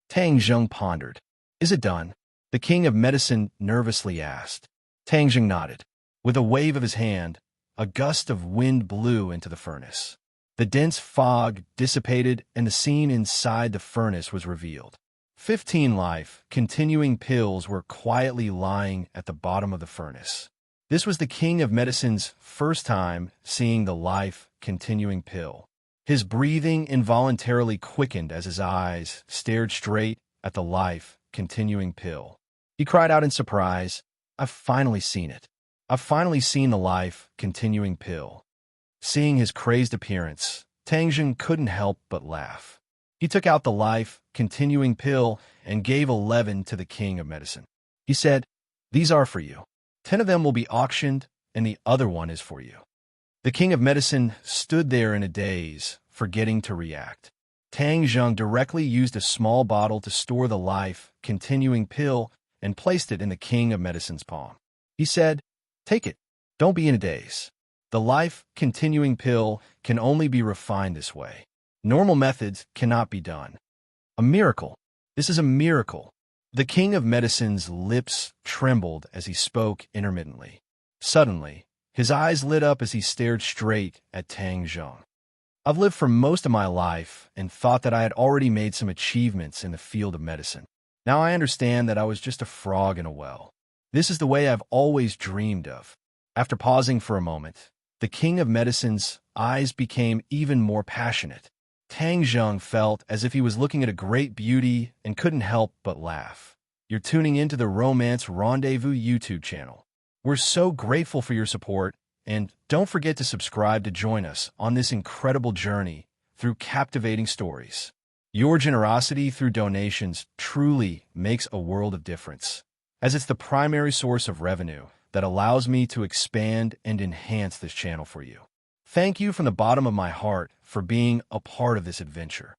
Tang Zheng pondered. "Is it done?" The king of medicine nervously asked. Tang Zheng nodded. With a wave of his hand, a gust of wind blew into the furnace. The dense fog dissipated and the scene inside the furnace was revealed. 15 life-continuing pills were quietly lying at the bottom of the furnace. This was the king of medicine's first time seeing the life-continuing pill. His breathing involuntarily quickened as his eyes stared straight at the life-continuing pill. He cried out in surprise, "I've finally seen it. I've finally seen the life-continuing pill." Seeing his crazed appearance, Tang Zheng couldn't help but laugh. He took out the life-continuing pill and gave 11 to the king of medicine. He said, "These are for you. 10 of them will be auctioned, and the other one is for you." The king of medicine stood there in a daze, forgetting to react. Tang Zheng directly used a small bottle to store the life-continuing pill and placed it in the king of medicine's palm. He said, "Take it. Don't be in a daze. The life-continuing pill can only be refined this way. Normal methods cannot be done." A miracle. This is a miracle. The king of medicine's lips trembled as he spoke intermittently. Suddenly, his eyes lit up as he stared straight at Tang Zheng. "I've lived for most of my life and thought that I had already made some achievements in the field of medicine. Now I understand that I was just a frog in a well. This is the way I've always dreamed of. After pausing for a moment, the king of medicine's eyes became even more passionate. Tang Zheng felt as if he was looking at a great beauty and couldn't help but laugh. You're tuning into the Romance Rendezvous YouTube channel. We're so grateful for your support, and don't forget to subscribe to join us on this incredible journey through captivating stories. Your generosity through donations truly makes a world of difference, as it's the primary source of revenue that allows me to expand and enhance this channel for you. Thank you from the bottom of my heart for being a part of this adventure.